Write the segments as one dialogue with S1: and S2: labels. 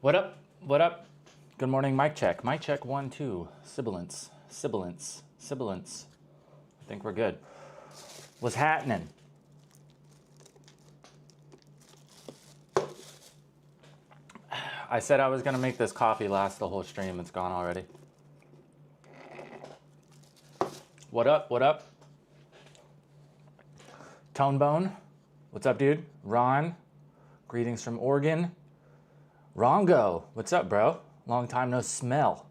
S1: What up? What up? Good morning, mic check. Mic check 1, 2. Sibilance. Sibilance. Sibilance. I think we're good. What's happening? I said I was going to make this coffee last the whole stream. It's gone already. What up? What up? Tonebone. What's up, dude? Ron. Greetings from Oregon. Rongo. What's up, bro? Long time no smell.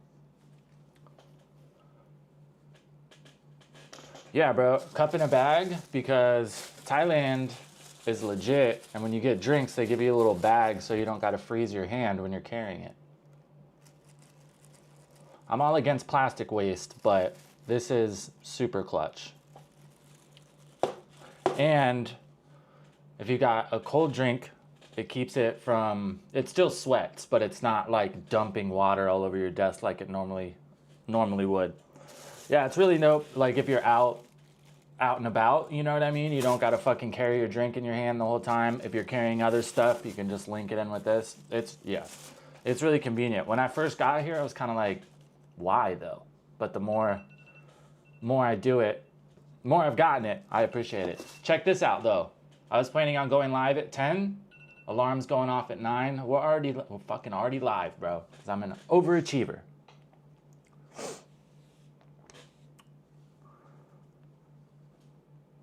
S1: Yeah, bro. Cup in a bag because Thailand is legit. And when you get drinks, they give you a little bag so you don't got to freeze your hand when you're carrying it. I'm all against plastic waste, but this is super clutch. And if you got a cold drink, it keeps it from, it still sweats, but it's not like dumping water all over your desk like it normally would. Yeah, it's really dope. Like if you're out and about, you know what I mean? You don't got to fucking carry your drink in your hand the whole time. If you're carrying other stuff, you can just link it in with this. It's really convenient. When I first got here, I was kind of like, why though? But the more I do it, more I've gotten it, I appreciate it. Check this out though. I was planning on going live at 10. Alarm's going off at 9. We're fucking already live, bro. Because I'm an overachiever.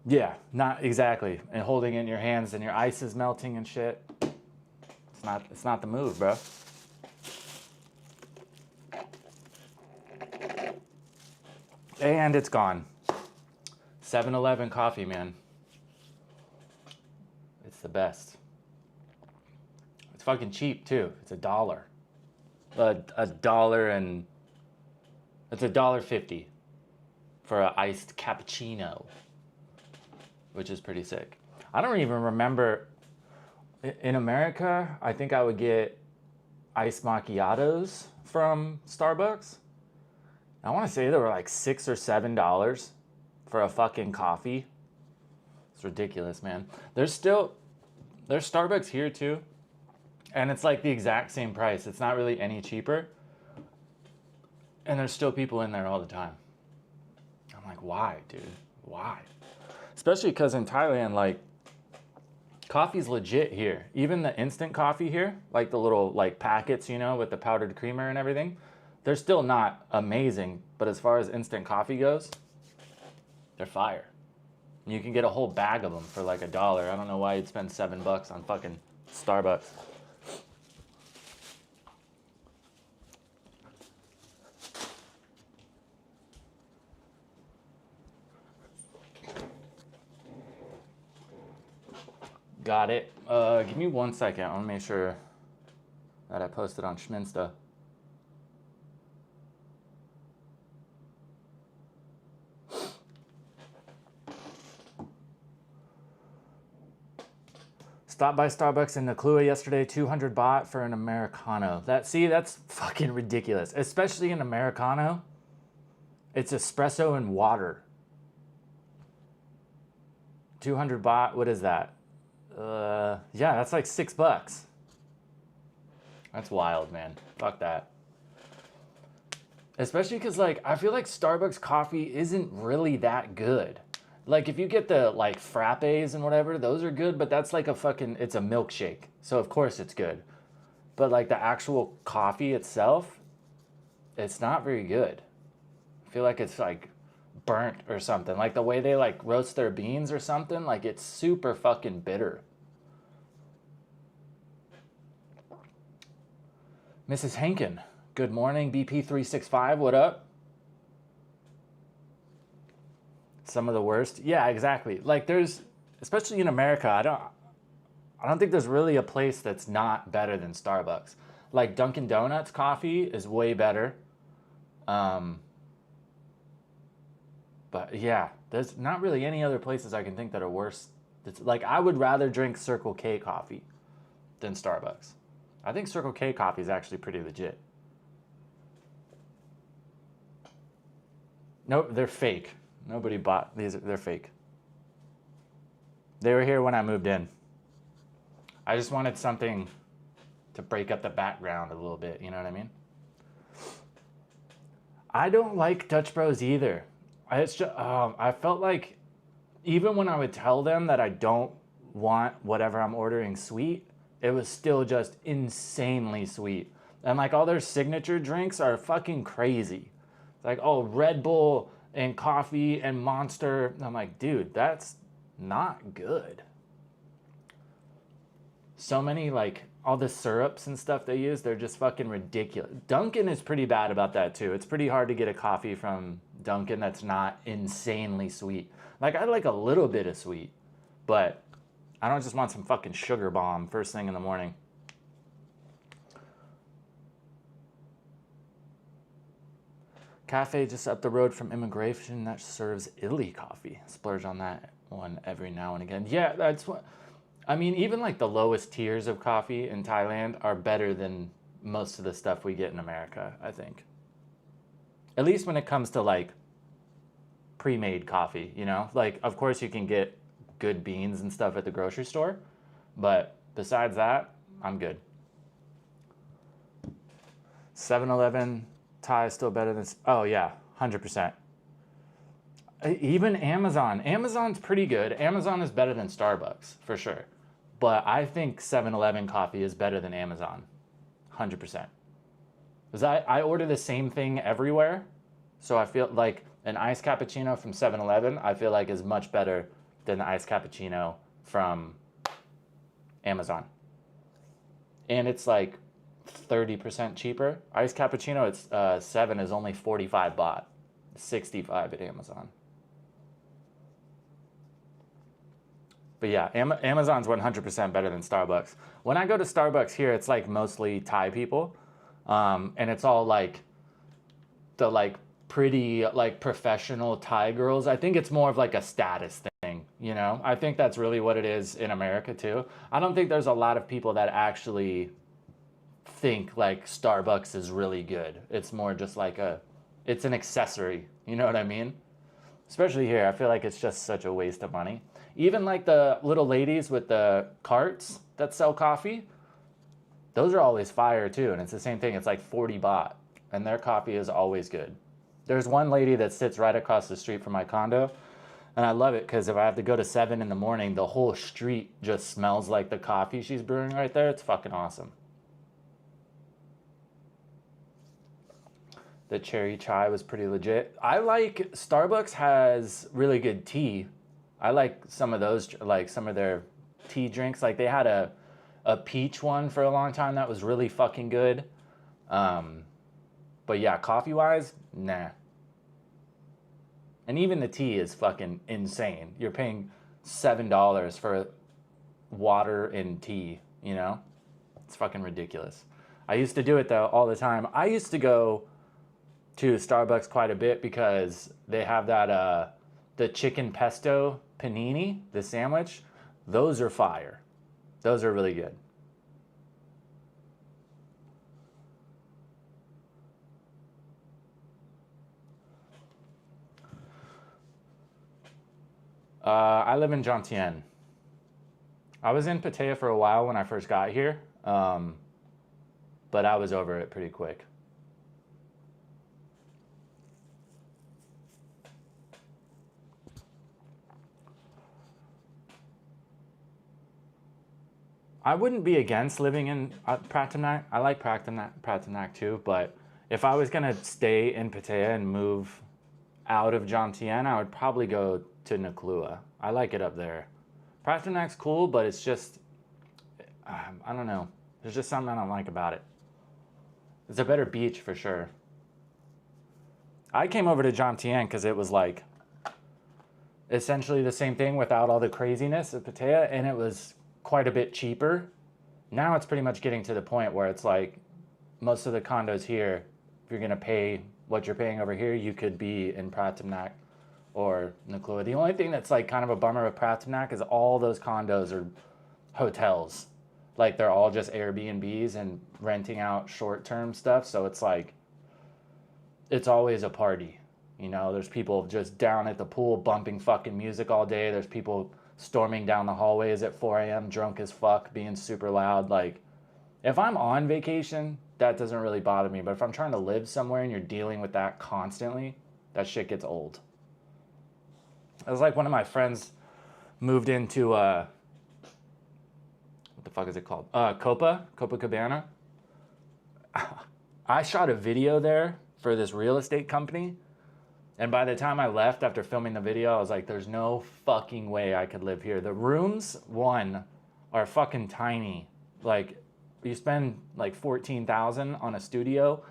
S1: Yeah, not exactly. And holding it in your hands and your ice is melting and shit. It's not the move, bro. And it's gone. 7-Eleven coffee, man. It's the best. It's fucking cheap too. It's $1. $1 and it's $1.50 for an iced cappuccino, which is pretty sick. I don't even remember in America. I think I would get iced macchiatos from Starbucks. I want to say they were like $6 or $7 for a fucking coffee. It's ridiculous, man. There's Starbucks here too. And it's like the exact same price. It's not really any cheaper. And there's still people in there all the time. I'm like, why, dude? Why? Especially because in Thailand, like, coffee's legit here. Even the instant coffee here, like the little like packets, you know, with the powdered creamer and everything, they're still not amazing. But as far as instant coffee goes, they're fire. You can get a whole bag of them for like $1. I don't know why you'd spend $7 on fucking Starbucks. Got it. Give me 1 second. I want to make sure that I posted on Schminsta. Stopped by Starbucks in Naklua yesterday, 200 baht for an Americano. That's fucking ridiculous. Especially an Americano. It's espresso and water. 200 baht, what is that? Yeah, that's like $6. That's wild, man. Fuck that. Especially because, like, I feel like Starbucks coffee isn't really that good. Like, if you get the, like, frappes and whatever, those are good, but that's like it's a milkshake. So, of course, it's good. But, like, the actual coffee itself, it's not very good. I feel like it's, like, burnt or something. Like, the way they, like, roast their beans or something, like, it's super fucking bitter. Mrs. Hankin, good morning. BP365, what up? Some of the worst. Yeah, exactly. Like especially in America, I don't think there's really a place that's not better than Starbucks. Like Dunkin' Donuts coffee is way better. But yeah, there's not really any other places I can think that are worse. It's like I would rather drink Circle K coffee than Starbucks. I think Circle K coffee is actually pretty legit. Nope, they're fake. Nobody bought these. They're fake. They were here when I moved in. I just wanted something to break up the background a little bit, you know what I mean? I don't like Dutch Bros either. It's just, I felt like even when I would tell them that I don't want whatever I'm ordering sweet, it was still just insanely sweet. And like all their signature drinks are fucking crazy. Like, oh, Red Bull and coffee and Monster. I'm like, dude, that's not good. So many, like, all the syrups and stuff they use, they're just fucking ridiculous. Dunkin' is pretty bad about that too. It's pretty hard to get a coffee from Dunkin' that's not insanely sweet. Like, I like a little bit of sweet, but I don't just want some fucking sugar bomb first thing in the morning. Cafe just up the road from immigration that serves illy coffee. Splurge on that one every now and again. Yeah, that's what... I mean, even like the lowest tiers of coffee in Thailand are better than most of the stuff we get in America, I think. At least when it comes to like pre-made coffee, you know? Like, of course you can get good beans and stuff at the grocery store, but besides that, I'm good. 7-Eleven Thai is still better than... Oh yeah, 100%. Even Amazon. Amazon's pretty good. Amazon is better than Starbucks, for sure. But I think 7-Eleven coffee is better than Amazon. 100%. Because I order the same thing everywhere. So I feel like an iced cappuccino from 7-Eleven, I feel like is much better than the iced cappuccino from Amazon. And it's like 30% cheaper. Iced cappuccino, it's 7 is only 45 baht. 65 at Amazon. But yeah, Amazon's 100% better than Starbucks. When I go to Starbucks here, it's like mostly Thai people. And it's all like the like pretty like professional Thai girls. I think it's more of like a status thing, you know? I think that's really what it is in America too. I don't think there's a lot of people that actually think like Starbucks is really good. It's more just like it's an accessory, you know what I mean? Especially here, I feel like it's just such a waste of money. Even like the little ladies with the carts that sell coffee, those are always fire too. And it's the same thing. It's like 40 baht. And their coffee is always good. There's one lady that sits right across the street from my condo. And I love it because if I have to go to 7 in the morning, the whole street just smells like the coffee she's brewing right there. It's fucking awesome. The cherry chai was pretty legit. I like Starbucks has really good tea. I like some of those, like some of their tea drinks. Like they had a peach one for a long time that was really fucking good. But yeah, coffee-wise, nah. And even the tea is fucking insane. You're paying $7 for water and tea, you know? It's fucking ridiculous. I used to do it though all the time. I used to go to Starbucks quite a bit because they have that the chicken pesto panini, the sandwich. Those are fire. Those are really good. I live in Jontienne. I was in Pattaya for a while when I first got here, but I was over it pretty quick. I wouldn't be against living in Pratamnak. I like Pratamnak too, but if I was gonna stay in Pattaya and move out of Jontienne, I would probably go to Nuklua. I like it up there. Pratamnak's cool, but it's just, I don't know. There's just something I don't like about it. It's a better beach for sure. I came over to Jontienne because it was like essentially the same thing without all the craziness of Pattaya, and it was quite a bit cheaper. Now it's pretty much getting to the point where it's like most of the condos here, if you're gonna pay what you're paying over here, you could be in Pratamnak or Nuklua. The only thing that's like kind of a bummer with Pratamnak is all those condos are hotels. Like they're all just Airbnbs and renting out short-term stuff. So it's like, it's always a party. You know, there's people just down at the pool bumping fucking music all day. There's people storming down the hallways at 4 a.m. drunk as fuck, being super loud. Like, If I'm on vacation, that doesn't really bother me. But if I'm trying to live somewhere and you're dealing with that constantly, that shit gets old. It was like one of my friends moved into, what the fuck is it called? Copacabana. I shot a video there for this real estate company. And by the time I left after filming the video, I was like, there's no fucking way I could live here. The rooms, one, are fucking tiny. Like, you spend like $14,000 on a studio,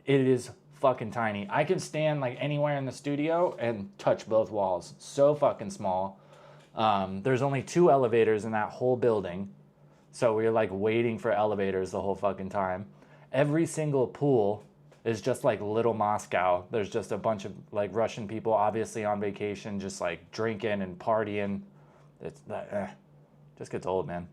S1: it is fucking tiny. I can stand like anywhere in the studio and touch both walls. So fucking small. There's only 2 elevators in that whole building. So we were like waiting for elevators the whole fucking time. Every single pool is just like little Moscow. There's just a bunch of like Russian people obviously on vacation, just like drinking and partying. It's just gets old, man.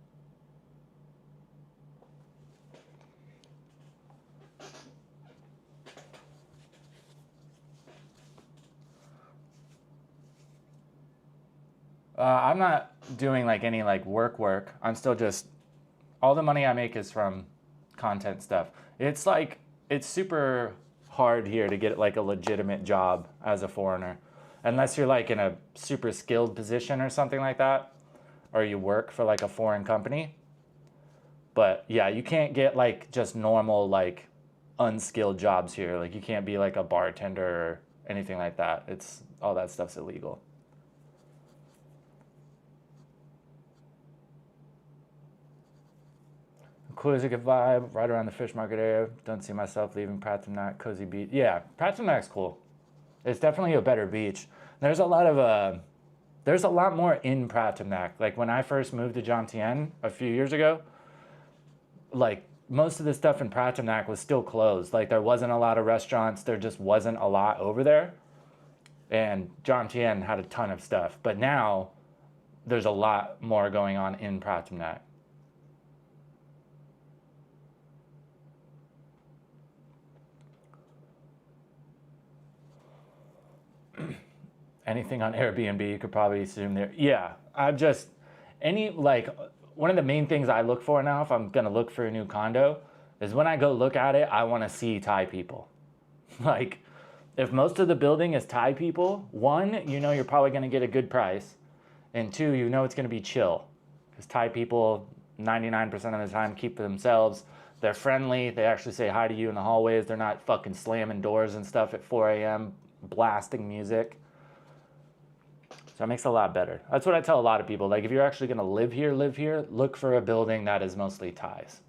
S1: I'm not doing like any like work. I'm still just, all the money I make is from content stuff. It's like, it's super hard here to get like a legitimate job as a foreigner. Unless you're like in a super skilled position or something like that, or you work for like a foreign company. But yeah, you can't get like just normal like unskilled jobs here. Like you can't be like a bartender or anything like that. It's, all that stuff's illegal. Cozy good vibe, right around the fish market area. Don't see myself leaving Pattaya, cozy beach. Yeah, Pattayaa's cool. It's definitely a better beach. There's a lot more in Pattaya. Like when I first moved to Jontienne a few years ago, like most of the stuff in Pattaya was still closed. Like there wasn't a lot of restaurants. There just wasn't a lot over there. And Jontienne had a ton of stuff. But now there's a lot more going on in Pattaya. Anything on Airbnb, you could probably assume there. Yeah, I've just, one of the main things I look for now if I'm going to look for a new condo is when I go look at it, I want to see Thai people. Like, if most of the building is Thai people, 1, you know you're probably going to get a good price. And 2, you know it's going to be chill. Because Thai people, 99% of the time, keep to themselves. They're friendly. They actually say hi to you in the hallways. They're not fucking slamming doors and stuff at 4 a.m., blasting music. So it makes it a lot better. That's what I tell a lot of people. Like, if you're actually going to live here, look for a building that is mostly Thais.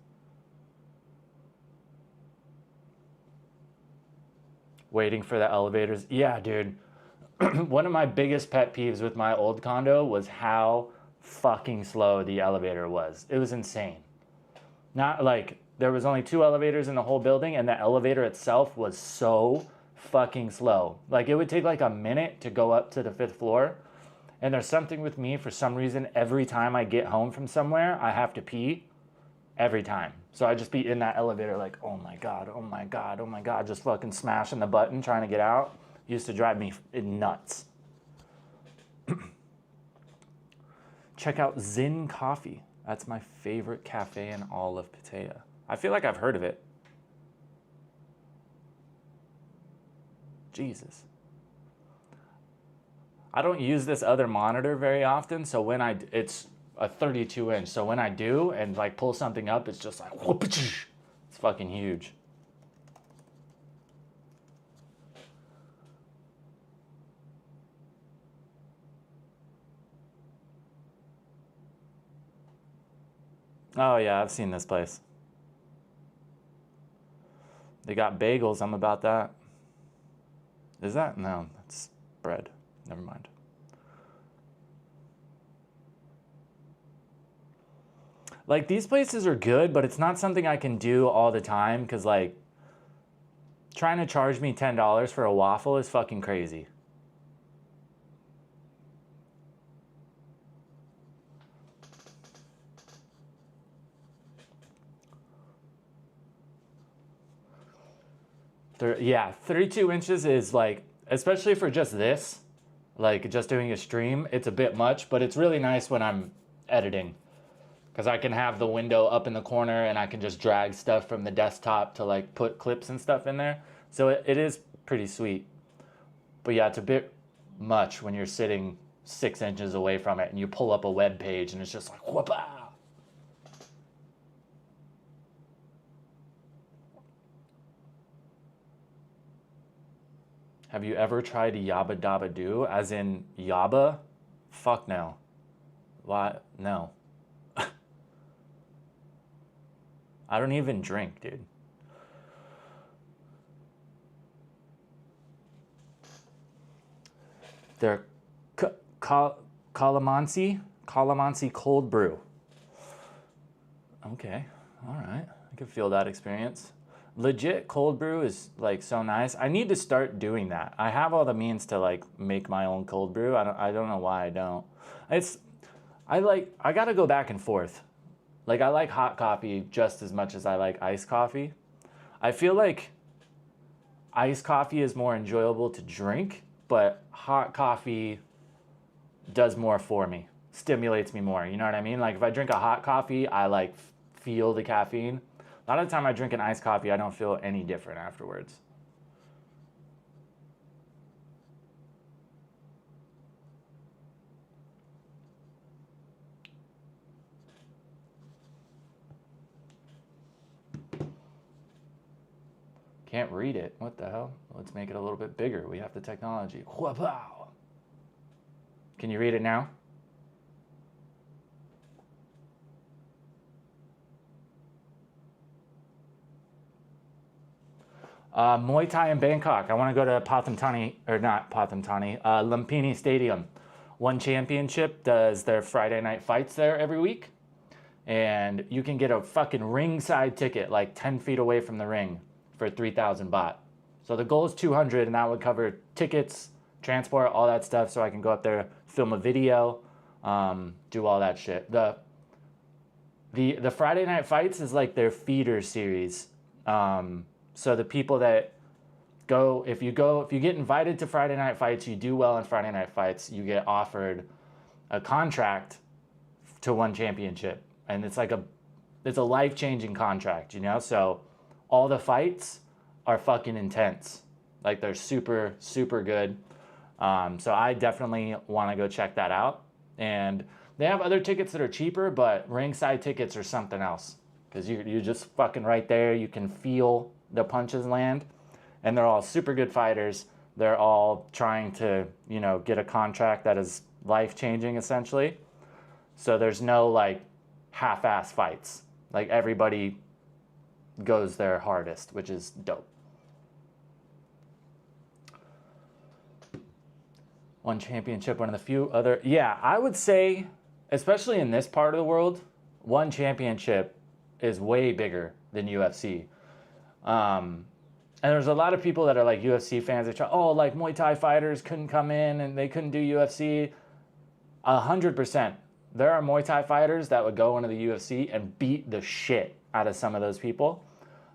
S1: Waiting for the elevators. Yeah, dude. One of my biggest pet peeves with my old condo was how fucking slow the elevator was. It was insane. Not like, there was only 2 elevators in the whole building, and the elevator itself was so fucking slow. Like, it would take like a minute to go up to the 5th floor. And there's something with me, for some reason, every time I get home from somewhere, I have to pee. Every time. So I just be in that elevator like, oh my God, oh my God, oh my God, just fucking smashing the button, trying to get out. Used to drive me nuts. Check out Zen Coffee. That's my favorite cafe in all of Pattaya. I feel like I've heard of it. Jesus. I don't use this other monitor very often, so when it's a 32 inch, so when I do and like pull something up, it's just like, it's fucking huge. Oh yeah, I've seen this place. They got bagels, I'm about that. Is that? No, that's bread. Never mind. Like, these places are good, but it's not something I can do all the time because, like, trying to charge me $10 for a waffle is fucking crazy. Yeah, 32 inches is like, especially for just this, like just doing a stream, it's a bit much, but it's really nice when I'm editing. because I can have the window up in the corner and I can just drag stuff from the desktop to like put clips and stuff in there. So it is pretty sweet. But yeah, it's a bit much when you're sitting 6 inches away from it and you pull up a web page and it's just like, whoop-ah. Have you ever tried Yabba Dabba Do? As in Yabba? Fuck no. Why? No. I don't even drink, dude. They're calamansi cold brew. Okay, all right. I can feel that experience. Legit cold brew is like so nice. I need to start doing that. I have all the means to like make my own cold brew. I don't know why I don't. I gotta go back and forth. Like I like hot coffee just as much as I like iced coffee. I feel like iced coffee is more enjoyable to drink, but hot coffee does more for me, stimulates me more. You know what I mean? Like if I drink a hot coffee, I like feel the caffeine. A lot of the time I drink an iced coffee, I don't feel any different afterwards. Can't read it. What the hell? Let's make it a little bit bigger. We have the technology. Wow. Can you read it now? Muay Thai in Bangkok. I want to go to Lumpini Stadium. One Championship does their Friday night fights there every week. And you can get a fucking ringside ticket like 10 feet away from the ring for 3,000 baht. So the goal is 200 and that would cover tickets, transport, all that stuff. So I can go up there, film a video, do all that shit. The Friday night fights is like their feeder series. So the people that go, if you get invited to Friday night fights, you do well in Friday night fights, you get offered a contract to One Championship. And it's like it's a life-changing contract, you know? So all the fights are fucking intense. Like they're super, super good. So I definitely want to go check that out. And they have other tickets that are cheaper, but ringside tickets are something else. Because you're just fucking right there. You can feel the punches land. And they're all super good fighters. They're all trying to, you know, get a contract that is life-changing, essentially. So there's no, like, half-ass fights. Like, everybody goes their hardest, which is dope. One Championship, one of the few other... Yeah, I would say, especially in this part of the world, One Championship is way bigger than UFC. And there's a lot of people that are like UFC fans that try, like Muay Thai fighters couldn't come in and they couldn't do UFC. 100%. There are Muay Thai fighters that would go into the UFC and beat the shit out of some of those people.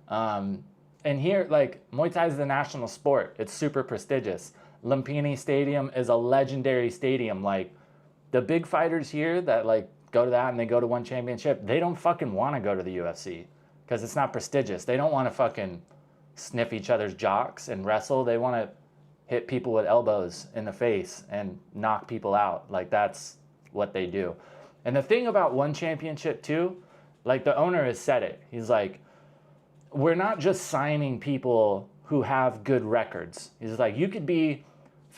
S1: And here, like, Muay Thai is the national sport. It's super prestigious. Lumpini Stadium is a legendary stadium. Like, the big fighters here that, like, go to that and they go to One Championship, they don't fucking want to go to the UFC because it's not prestigious. They don't want to fucking sniff each other's jocks and wrestle. They want to hit people with elbows in the face and knock people out. Like, that's what they do. And the thing about One Championship too, like, the owner has said it. He's like, we're not just signing people who have good records. He's like, you could be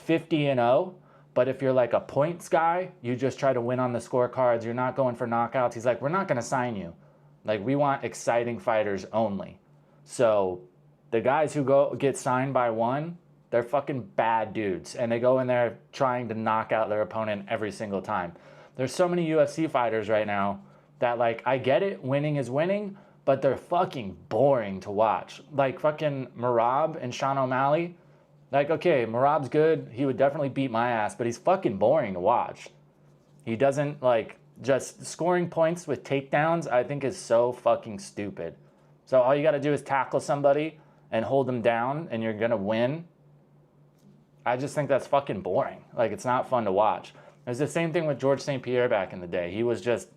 S1: 50-0, but if you're like a points guy, you just try to win on the scorecards, you're not going for knockouts. He's like, we're not going to sign you. Like, we want exciting fighters only. So the guys who get signed by One, they're fucking bad dudes. And they go in there trying to knock out their opponent every single time. There's so many UFC fighters right now that, like, I get it, winning is winning, but they're fucking boring to watch. Like fucking Merab and Sean O'Malley. Like, okay, Merab's good. He would definitely beat my ass, but he's fucking boring to watch. He doesn't, like, just scoring points with takedowns, I think is so fucking stupid. So all you got to do is tackle somebody and hold them down and you're going to win. I just think that's fucking boring. Like, it's not fun to watch. It was the same thing with George St. Pierre back in the day. He was just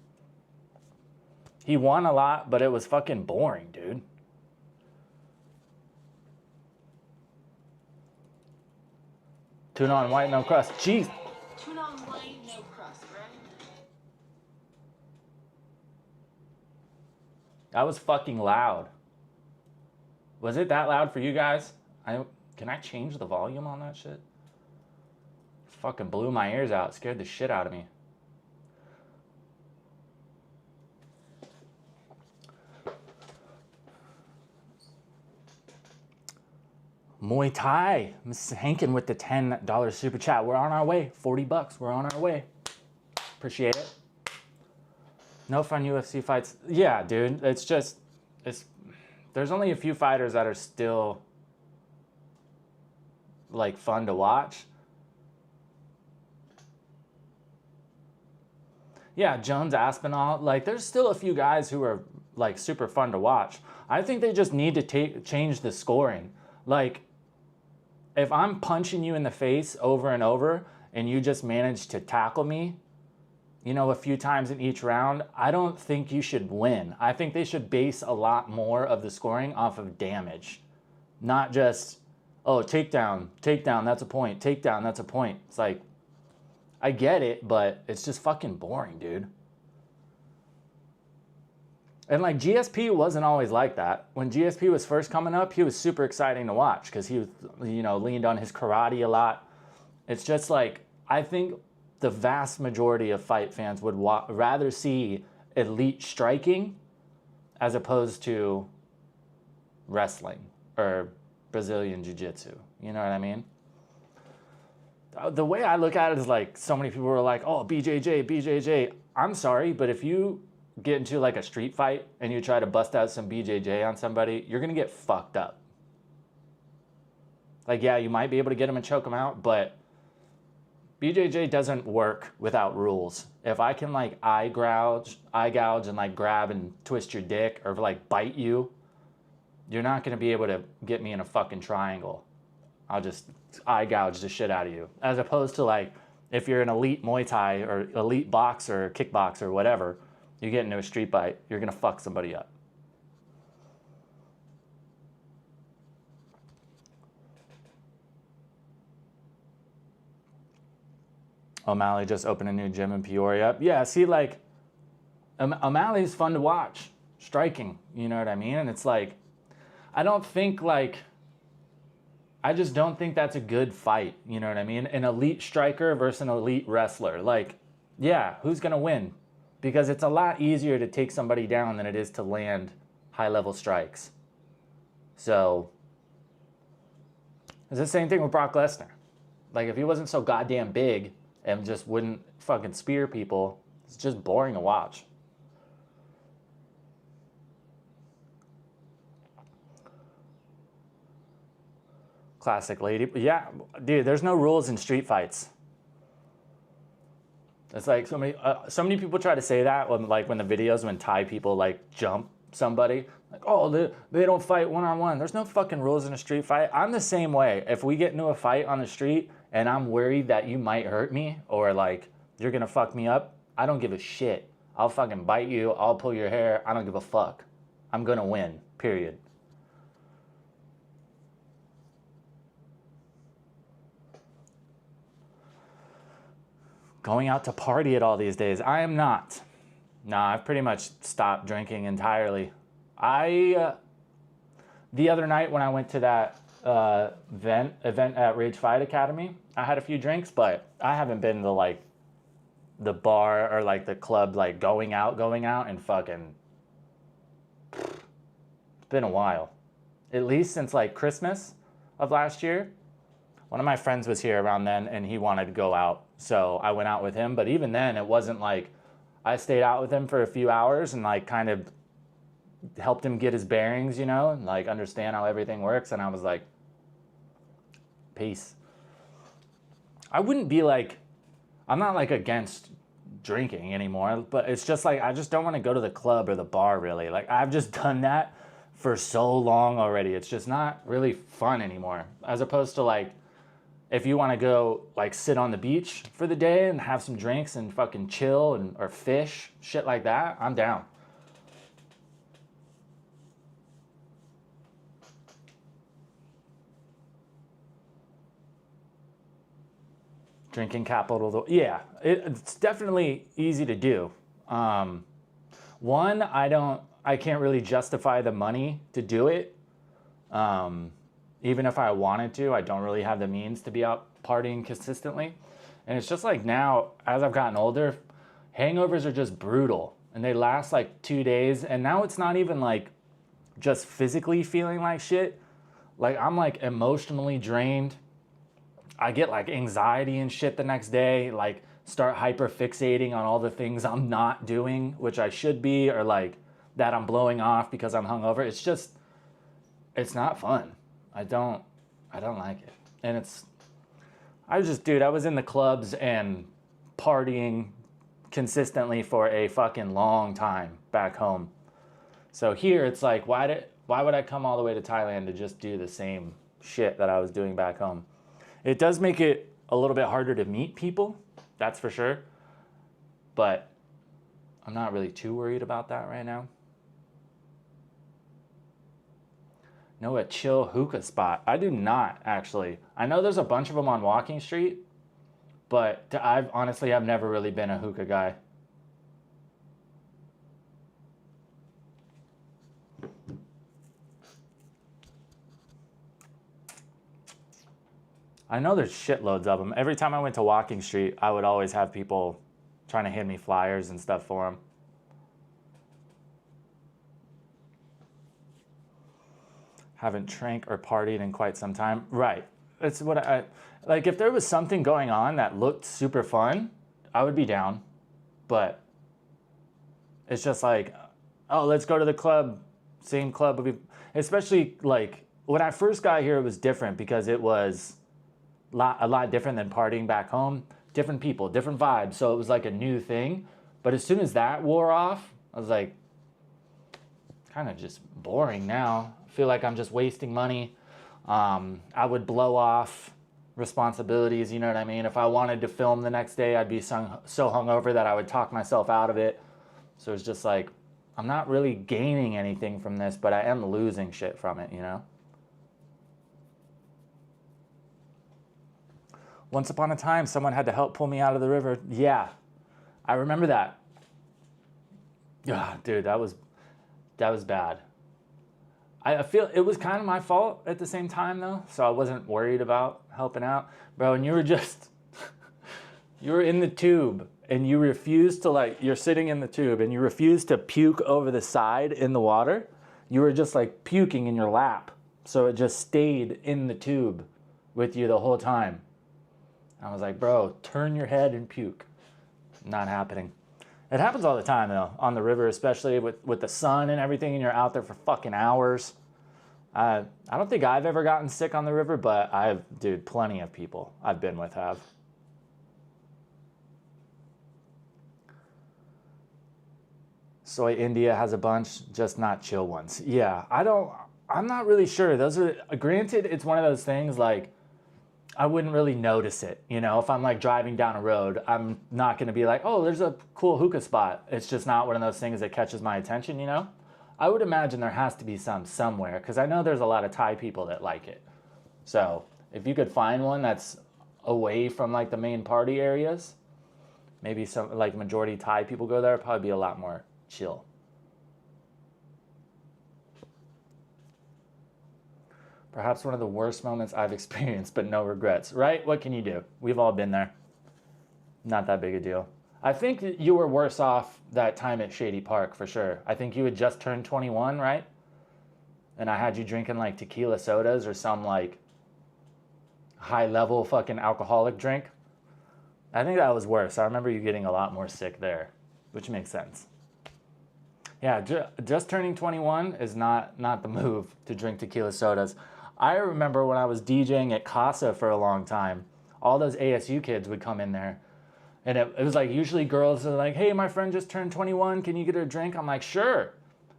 S1: He won a lot, but it was fucking boring, dude. Tuna on white, no crust. Jeez.
S2: Tuna on white, no crust, right?
S1: That was fucking loud. Was it that loud for you guys? Can I change the volume on that shit? Fucking blew my ears out. Scared the shit out of me. Muay Thai. Mrs. Hankin with the $10 super chat. We're on our way. $40. We're on our way. Appreciate it. No fun UFC fights. Yeah, dude. It's just, there's only a few fighters that are still like fun to watch. Yeah, Jones Aspinall. Like, there's still a few guys who are like super fun to watch. I think they just need to change the scoring. Like, if I'm punching you in the face over and over and you just manage to tackle me, you know, a few times in each round, I don't think you should win. I think they should base a lot more of the scoring off of damage. Not just, oh, takedown, that's a point, takedown, that's a point. It's like, I get it, but it's just fucking boring, dude. And like GSP wasn't always like that. When GSP was first coming up, he was super exciting to watch because he was, you know, leaned on his karate a lot. It's just like, I think the vast majority of fight fans would rather see elite striking as opposed to wrestling or Brazilian jiu-jitsu. You know what I mean? The way I look at it is like, so many people are like, oh, BJJ. I'm sorry, but if you get into like a street fight and you try to bust out some BJJ on somebody, you're going to get fucked up. Like, yeah, you might be able to get them and choke them out, but BJJ doesn't work without rules. If I can like eye gouge and like grab and twist your dick or like bite you, you're not going to be able to get me in a fucking triangle. I'll just eye gouge the shit out of you. As opposed to like, if you're an elite Muay Thai or elite boxer or kickboxer or whatever, you get into a street fight, you're going to fuck somebody up. O'Malley just opened a new gym in Peoria. Yeah, see, like, O'Malley's fun to watch. Striking, you know what I mean? And it's like, I just don't think that's a good fight, you know what I mean? An elite striker versus an elite wrestler. Like, yeah, who's going to win? Because it's a lot easier to take somebody down than it is to land high-level strikes. So, it's the same thing with Brock Lesnar. Like, if he wasn't so goddamn big and just wouldn't fucking spear people, it's just boring to watch. Classic lady. Yeah, dude, there's no rules in street fights. It's like so many people try to say that when the videos when Thai people like jump somebody. Like, oh, they don't fight one-on-one. There's no fucking rules in a street fight. I'm the same way. If we get into a fight on the street and I'm worried that you might hurt me or like you're gonna fuck me up, I don't give a shit. I'll fucking bite you. I'll pull your hair. I don't give a fuck. I'm gonna win, period. Going out to party at all these days. I am not. Nah, I've pretty much stopped drinking entirely. The other night when I went to that event at Rage Fight Academy, I had a few drinks, but I haven't been to like the bar or like the club, like going out and fucking, it's been a while. At least since like Christmas of last year. One of my friends was here around then and he wanted to go out. So I went out with him, but even then it wasn't like, I stayed out with him for a few hours and like kind of helped him get his bearings, you know, and like understand how everything works. And I was like, peace. I wouldn't be like, I'm not like against drinking anymore, but it's just like, I just don't want to go to the club or the bar really. Like I've just done that for so long already. It's just not really fun anymore. As opposed to like, if you want to go like sit on the beach for the day and have some drinks and fucking chill or fish, shit like that, I'm down. Drinking capital, yeah, it's definitely easy to do. One, I can't really justify the money to do it. Even if I wanted to, I don't really have the means to be out partying consistently. And it's just like now, as I've gotten older, hangovers are just brutal and they last like 2 days. And now it's not even like just physically feeling like shit. Like I'm like emotionally drained. I get like anxiety and shit the next day, like start hyper fixating on all the things I'm not doing, which I should be, or like that I'm blowing off because I'm hungover. It's not fun. I don't like it. And I was in the clubs and partying consistently for a fucking long time back home. So here it's like, why would I come all the way to Thailand to just do the same shit that I was doing back home? It does make it a little bit harder to meet people, that's for sure. But I'm not really too worried about that right now. Know a chill hookah spot? I do not, actually. I know there's a bunch of them on Walking Street, but I've never really been a hookah guy. I know there's shitloads of them. Every time I went to Walking Street, I would always have people trying to hand me flyers and stuff for them. Haven't drank or partied in quite some time. Right. It's what like if there was something going on that looked super fun, I would be down. But it's just like, oh, let's go to the club. Same club. Especially like when I first got here, it was different because it was a lot different than partying back home. Different people, different vibes. So it was like a new thing. But as soon as that wore off, I was like, kind of just boring now. I feel like I'm just wasting money. I would blow off responsibilities, you know what I mean? If I wanted to film the next day, I'd be so hungover that I would talk myself out of it. So it's just like, I'm not really gaining anything from this, but I am losing shit from it, you know? Once upon a time, someone had to help pull me out of the river. Yeah, I remember that. Yeah, dude, that was bad. I feel it was kind of my fault at the same time, though, so I wasn't worried about helping out. Bro, and you were in the tube, and you refused to, you're sitting in the tube, and you refused to puke over the side in the water. You were just, puking in your lap, so it just stayed in the tube with you the whole time. I was like, bro, turn your head and puke. Not happening. It happens all the time, though, on the river, especially with the sun and everything, and you're out there for fucking hours. I don't think I've ever gotten sick on the river, but plenty of people I've been with have. Soy India has a bunch, just not chill ones. Yeah, I'm not really sure. Those are, granted, it's one of those things, I wouldn't really notice it. You know, if I'm driving down a road, I'm not going to be like, oh, there's a cool hookah spot. It's just not one of those things that catches my attention, you know? I would imagine there has to be some somewhere because I know there's a lot of Thai people that like it. So if you could find one that's away from the main party areas, maybe some majority Thai people go there, it'd probably be a lot more chill. Perhaps one of the worst moments I've experienced, but no regrets, right? What can you do? We've all been there. Not that big a deal. I think you were worse off that time at Shady Park, for sure. I think you had just turned 21, right? And I had you drinking tequila sodas or some high-level fucking alcoholic drink. I think that was worse. I remember you getting a lot more sick there, which makes sense. Yeah, just turning 21 is not the move to drink tequila sodas. I remember when I was DJing at Casa for a long time, all those ASU kids would come in there. And it was usually girls are like, hey, my friend just turned 21. Can you get her a drink? I'm like, sure.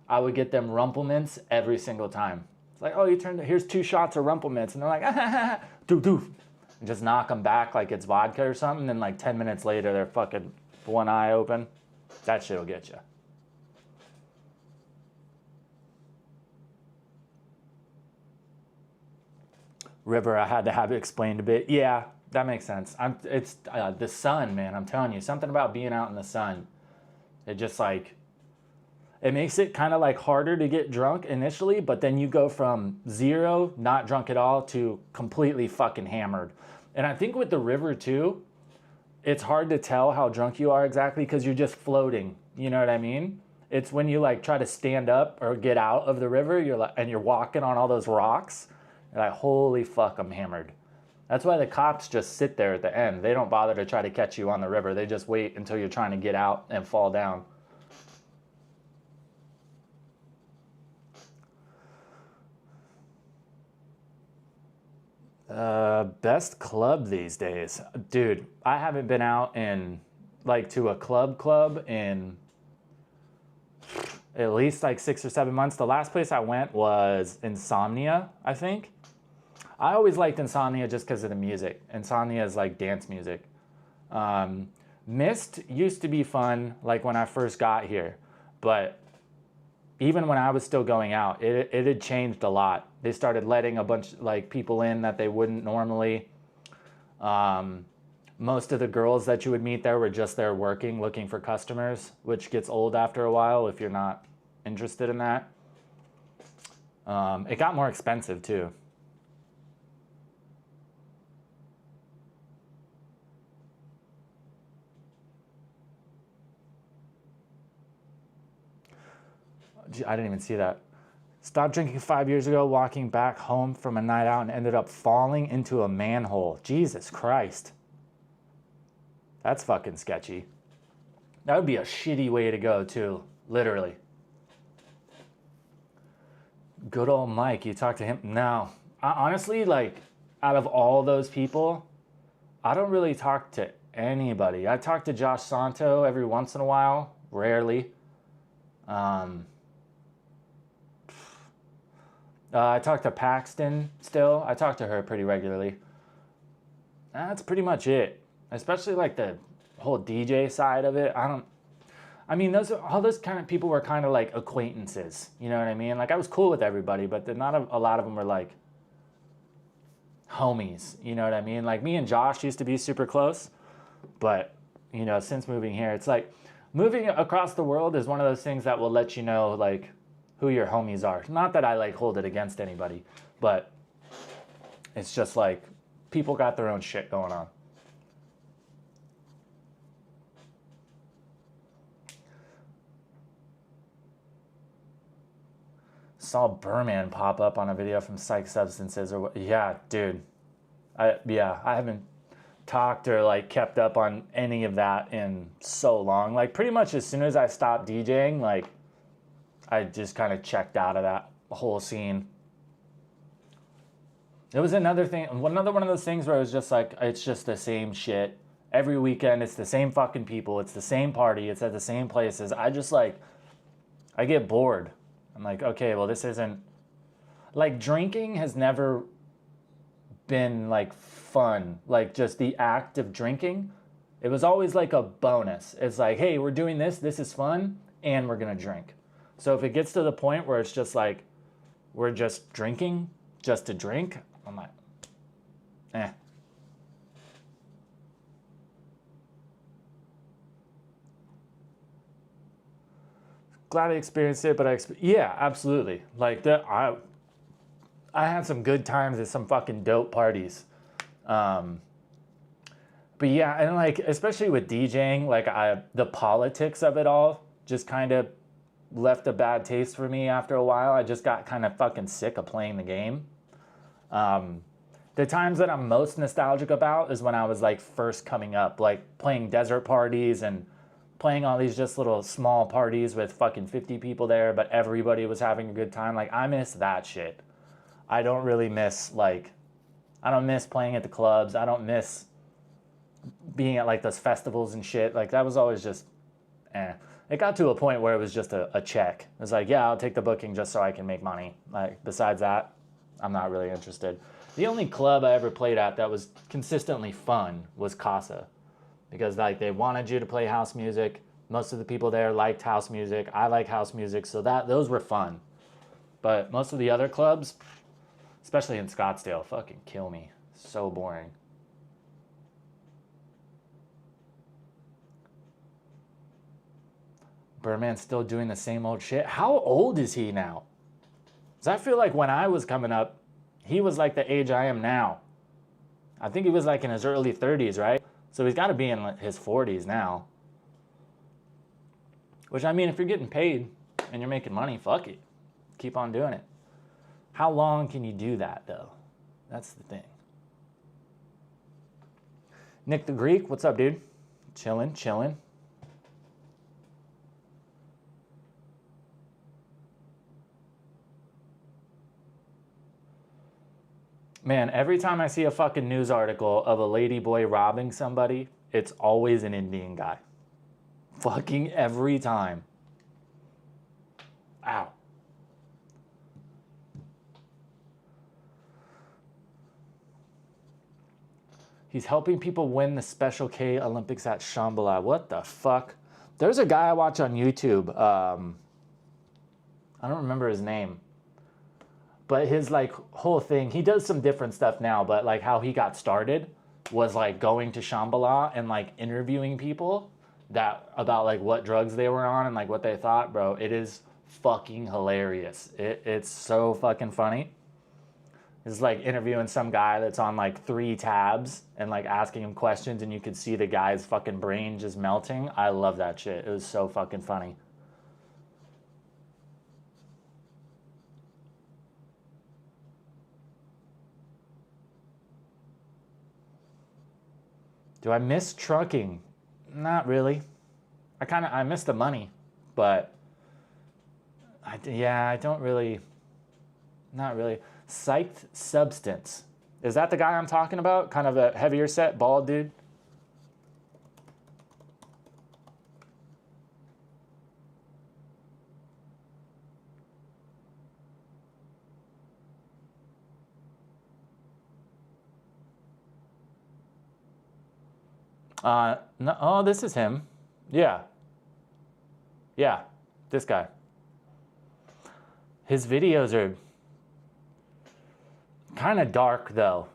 S1: I would get them Rumplemints every single time. It's like, oh, here's 2 shots of Rumplemints. And they're like, ah, doof, doof. And just knock them back like it's vodka or something. And then 10 minutes later, they're fucking one eye open. That shit will get you. River, I had to have it explained a bit. Yeah, That makes sense. It's the sun, man. I'm telling you, something about being out in the sun. It just like, it makes it kind of like harder to get drunk initially, but then you go from zero, not drunk at all, to completely fucking hammered. And I think with the river too, it's hard to tell how drunk you are exactly because you're just floating. You know what I mean? It's when you like try to stand up or get out of the river, you're like, and you're walking on all those rocks. You're like, holy fuck, I'm hammered. That's why the cops just sit there at the end. They don't bother to try to catch you on the river. They just wait until you're trying to get out and fall down. Best club these days. Dude, I haven't been out in, like, to a club in at least like 6 or 7 months. The last place I went was Insomnia, I think. I always liked Insomnia just because of the music. Insomnia is like dance music. Mist used to be fun, like when I first got here, but even when I was still going out, it had changed a lot. They started letting a bunch like people in that they wouldn't normally. Most of the girls that you would meet there were just there working, looking for customers, which gets old after a while if you're not interested in that. It got more expensive too. I didn't even see that. Stopped drinking 5 years ago, walking back home from a night out and ended up falling into a manhole. Jesus Christ. That's fucking sketchy. That would be a shitty way to go too, literally. Good old Mike, you talked to him? No. Honestly, like, out of all those people, I don't really talk to anybody. I talk to Josh Santo every once in a while, rarely. I talk to Paxton still. I talk to her pretty regularly. That's pretty much it. Especially like the whole DJ side of it. I mean, all those kind of people were kind of like acquaintances. You know what I mean? Like I was cool with everybody, but not a lot of them were like homies. You know what I mean? Like me and Josh used to be super close, but you know, since moving here, it's like moving across the world is one of those things that will let you know like who your homies are. Not that I like hold it against anybody, but it's just like people got their own shit going on. Saw Burman pop up on a video from Psych Substances or what? Yeah, dude. I haven't talked or like kept up on any of that in so long. Like pretty much as soon as I stopped DJing, like I just kind of checked out of that whole scene. It was another one of those things where it was just like, it's just the same shit. Every weekend, it's the same fucking people. It's the same party. It's at the same places. I get bored. I'm like, okay, well, this isn't... Like, drinking has never been, like, fun. Like, just the act of drinking. It was always, like, a bonus. It's like, hey, we're doing this. This is fun. And we're going to drink. So if it gets to the point where it's just, like, we're just drinking just to drink, I'm like, eh. Glad I experienced it, but yeah, absolutely. Like I had some good times at some fucking dope parties. But yeah, and like especially with DJing, like the politics of it all just kind of left a bad taste for me after a while. I just got kind of fucking sick of playing the game. The times that I'm most nostalgic about is when I was like first coming up, like playing desert parties and playing all these just little small parties with fucking 50 people there, but everybody was having a good time. Like, I miss that shit. I don't really miss, like, I don't miss playing at the clubs. I don't miss being at, like, those festivals and shit. Like, that was always just, eh. It got to a point where it was just a check. It was like, yeah, I'll take the booking just so I can make money. Like, besides that, I'm not really interested. The only club I ever played at that was consistently fun was Casa. Because like they wanted you to play house music. Most of the people there liked house music. I like house music, so those were fun. But most of the other clubs, especially in Scottsdale, fucking kill me. So boring. Birdman's still doing the same old shit. How old is he now? Because I feel like when I was coming up, he was like the age I am now. I think he was like in his early 30s, right? So he's got to be in his 40s now. Which, I mean, if you're getting paid and you're making money, fuck it. Keep on doing it. How long can you do that, though? That's the thing. Nick the Greek, what's up, dude? Chilling, chilling. Man, every time I see a fucking news article of a lady boy robbing somebody, it's always an Indian guy. Fucking every time. Ow. He's helping people win the Special K Olympics at Shambhala. What the fuck? There's a guy I watch on YouTube. I don't remember his name. But his like whole thing, he does some different stuff now, but like how he got started was like going to Shambhala and like interviewing people that about like what drugs they were on and like what they thought. Bro, it is fucking hilarious. It's so fucking funny. It's like interviewing some guy that's on like 3 tabs and like asking him questions and you could see the guy's fucking brain just melting. I love that shit. It was so fucking funny. Do I miss trucking? Not really. I miss the money, but I don't really, not really. Psyched Substance. Is that the guy I'm talking about? Kind of a heavier set, bald dude? No, oh, this is him. Yeah. Yeah, this guy. His videos are kind of dark, though.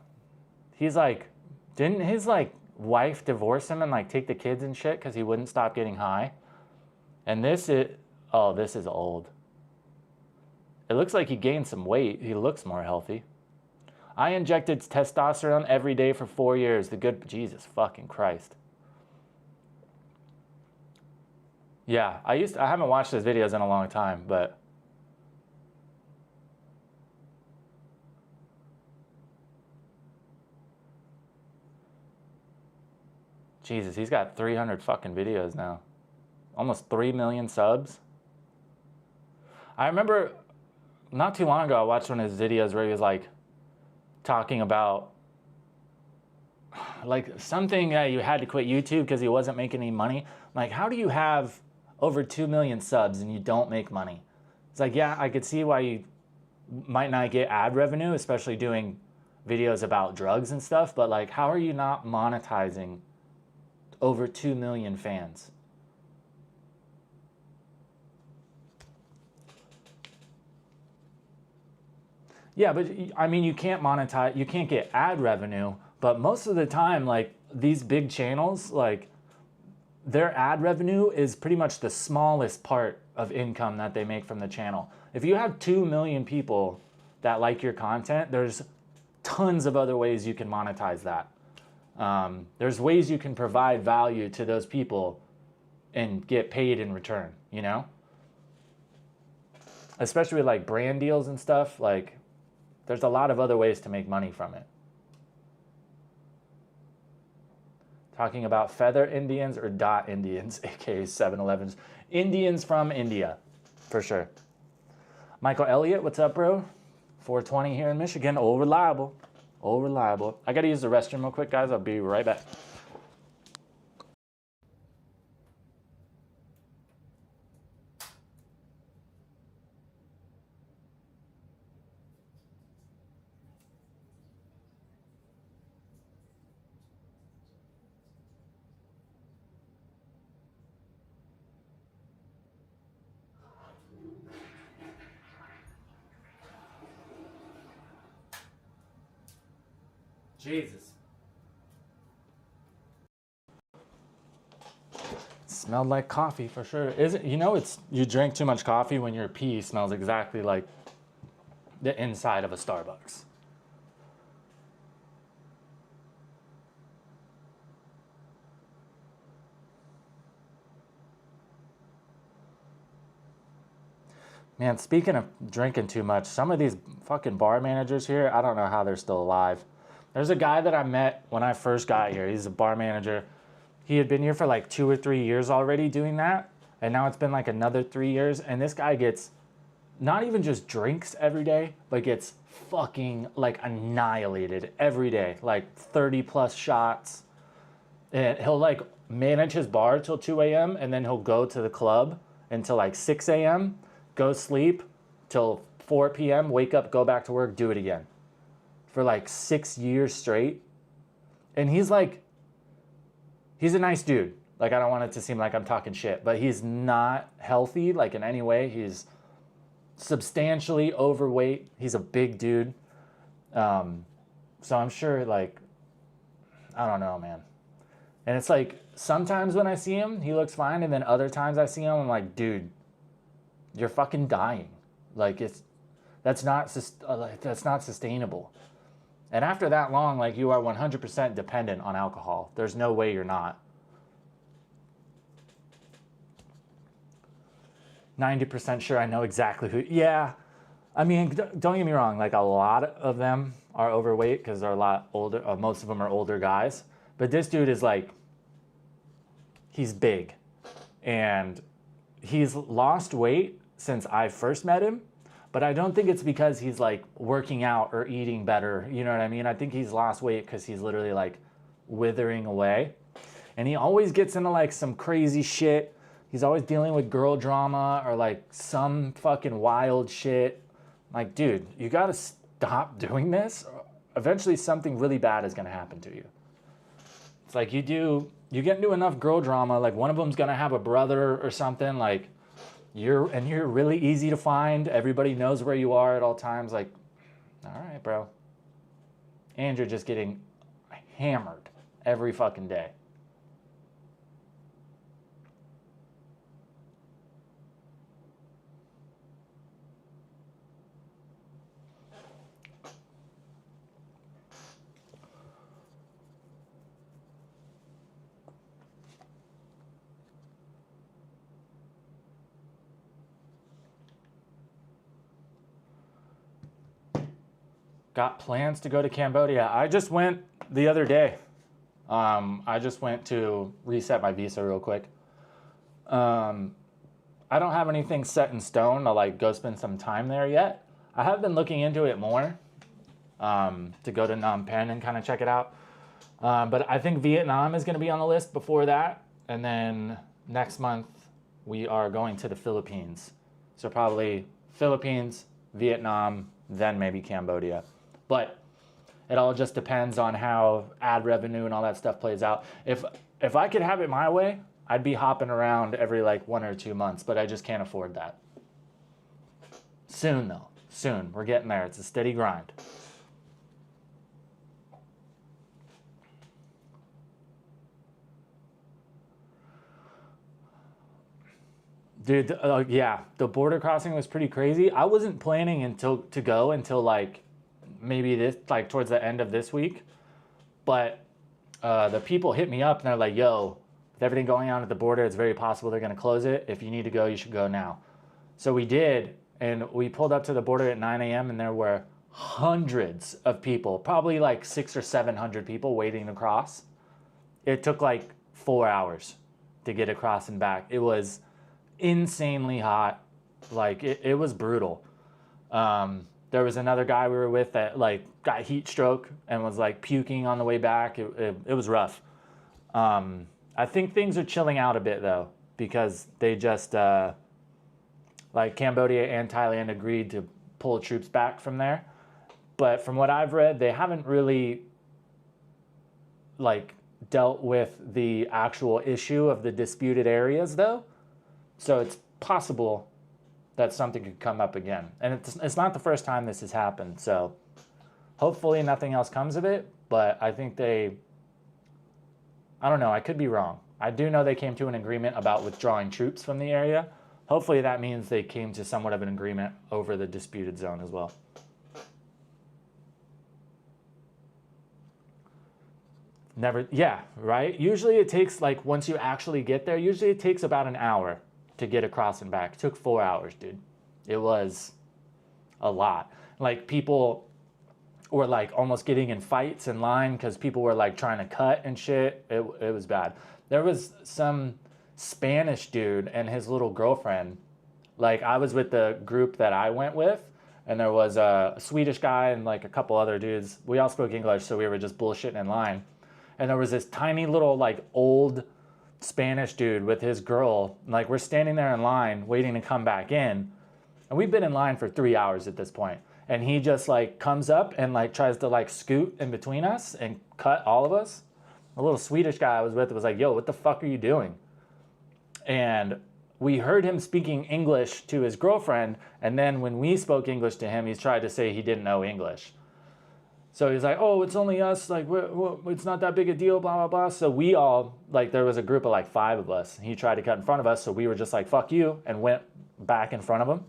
S1: He's like, didn't his like wife divorce him and like take the kids and shit because he wouldn't stop getting high? And this is, oh, this is old. It looks like he gained some weight. He looks more healthy. I injected testosterone every day for 4 years. The good, Jesus fucking Christ. Yeah, I haven't watched his videos in a long time, but Jesus, he's got 300 fucking videos now. Almost 3 million subs. I remember not too long ago, I watched one of his videos where he was like talking about like something that you had to quit YouTube because he wasn't making any money. Like, how do you have over 2 million subs and you don't make money? It's like, yeah, I could see why you might not get ad revenue, especially doing videos about drugs and stuff, but like, how are you not monetizing over 2 million fans? Yeah, but I mean, you can't monetize, you can't get ad revenue, but most of the time, like these big channels, like their ad revenue is pretty much the smallest part of income that they make from the channel. If you have 2 million people that like your content, there's tons of other ways you can monetize that. There's ways you can provide value to those people and get paid in return, you know? Especially with like brand deals and stuff, like there's a lot of other ways to make money from it. Talking about feather Indians or dot Indians, aka 7-Elevens. Indians from India, for sure. Michael Elliott, what's up, bro? 420 here in Michigan, old reliable. Old reliable. I gotta use the restroom real quick, guys. I'll be right back. Jesus. Smelled like coffee for sure. Is it, you know, it's you drink too much coffee when your pee smells exactly like the inside of a Starbucks. Man, speaking of drinking too much, some of these fucking bar managers here, I don't know how they're still alive. There's a guy that I met when I first got here. He's a bar manager. He had been here for like 2 or 3 years already doing that. And now it's been like another 3 years. And this guy gets not even just drinks every day, but gets fucking like annihilated every day. Like 30 plus shots. And he'll like manage his bar till 2 a.m. and then he'll go to the club until like 6 a.m., go sleep till 4 p.m., wake up, go back to work, do it again. For like 6 years straight. And he's a nice dude. Like, I don't want it to seem like I'm talking shit, but he's not healthy, like in any way. He's substantially overweight. He's a big dude. So I'm sure, like, I don't know, man. And it's like, sometimes when I see him, he looks fine. And then other times I see him, I'm like, dude, you're fucking dying. Like, that's not sustainable. And after that long, like, you are 100% dependent on alcohol. There's no way you're not. 90% sure I know exactly who. Yeah. I mean, don't get me wrong. Like, a lot of them are overweight because they're a lot older. Most of them are older guys. But this dude is like, he's big. And he's lost weight since I first met him. But I don't think it's because he's like working out or eating better. You know what I mean? I think he's lost weight because he's literally like withering away. And he always gets into like some crazy shit. He's always dealing with girl drama or like some fucking wild shit. Like, dude, you gotta stop doing this. Eventually something really bad is gonna happen to you. It's like you get into enough girl drama, like one of them's gonna have a brother or something, like you're really easy to find. Everybody knows where you are at all times. Like, all right, bro. And you're just getting hammered every fucking day. Got plans to go to Cambodia. I just went the other day. I just went to reset my visa real quick. I don't have anything set in stone to like go spend some time there yet. I have been looking into it more to go to Phnom Penh and kind of check it out. But I think Vietnam is going to be on the list before that. And then next month we are going to the Philippines. So probably Philippines, Vietnam, then maybe Cambodia. But it all just depends on how ad revenue and all that stuff plays out. If I could have it my way, I'd be hopping around every like 1 or 2 months, but I just can't afford that. Soon though, soon. We're getting there. It's a steady grind. Dude, yeah, the border crossing was pretty crazy. I wasn't planning to go until like maybe this, like towards the end of this week. But the people hit me up and they're like, yo, with everything going on at the border, it's very possible they're going to close it. If you need to go, you should go now. So we did, and we pulled up to the border at 9 a.m. and there were hundreds of people, probably like 600 or 700 people waiting to cross. It took like 4 hours to get across and back. It was insanely hot. Like it was brutal. There was another guy we were with that like got heat stroke and was like puking on the way back. It was rough. I think things are chilling out a bit though, because they just like Cambodia and Thailand agreed to pull troops back from there. But from what I've read, they haven't really like dealt with the actual issue of the disputed areas though. So it's possible that something could come up again. And it's not the first time this has happened. So hopefully nothing else comes of it. But I think I don't know. I could be wrong. I do know they came to an agreement about withdrawing troops from the area. Hopefully that means they came to somewhat of an agreement over the disputed zone as well. Never, yeah, right? Usually it takes, like, once you actually get there, usually it takes about an hour to get across and back. It took 4 hours, dude. It was a lot. Like, people were, like, almost getting in fights in line because people were, like, trying to cut and shit. It was bad. There was some Spanish dude and his little girlfriend. Like, I was with the group that I went with, and there was a Swedish guy and, like, a couple other dudes. We all spoke English, so we were just bullshitting in line. And there was this tiny little, like, old Spanish dude with his girl. Like, we're standing there in line waiting to come back in. And we've been in line for 3 hours at this point. And he just, like, comes up and, like, tries to, like, scoot in between us and cut all of us. A little Swedish guy I was with was like, yo, what the fuck are you doing? And we heard him speaking English to his girlfriend. And then when we spoke English to him, he tried to say he didn't know English. So he's like, oh, it's only us, like, it's not that big a deal, blah, blah, blah. So we all, like, there was a group of, like, 5 of us. He tried to cut in front of us, so we were just like, fuck you, and went back in front of him.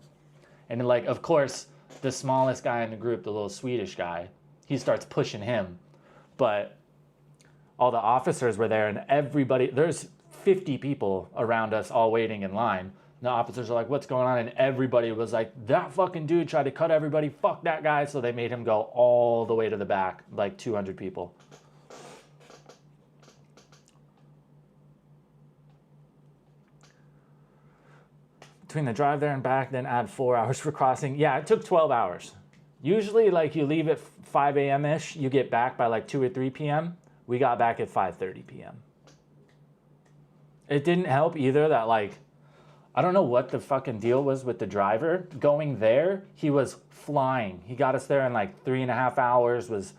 S1: And then, like, of course, the smallest guy in the group, the little Swedish guy, he starts pushing him. But all the officers were there, and everybody, there's 50 people around us all waiting in line. The officers are like, what's going on? And everybody was like, that fucking dude tried to cut everybody. Fuck that guy. So they made him go all the way to the back, like 200 people. Between the drive there and back, then add 4 hours for crossing. Yeah, it took 12 hours. Usually, like, you leave at 5 a.m.-ish. You get back by like 2 or 3 p.m. We got back at 5:30 p.m. It didn't help either that, like, I don't know what the fucking deal was with the driver. Going there, he was flying. He got us there in like 3.5 hours, was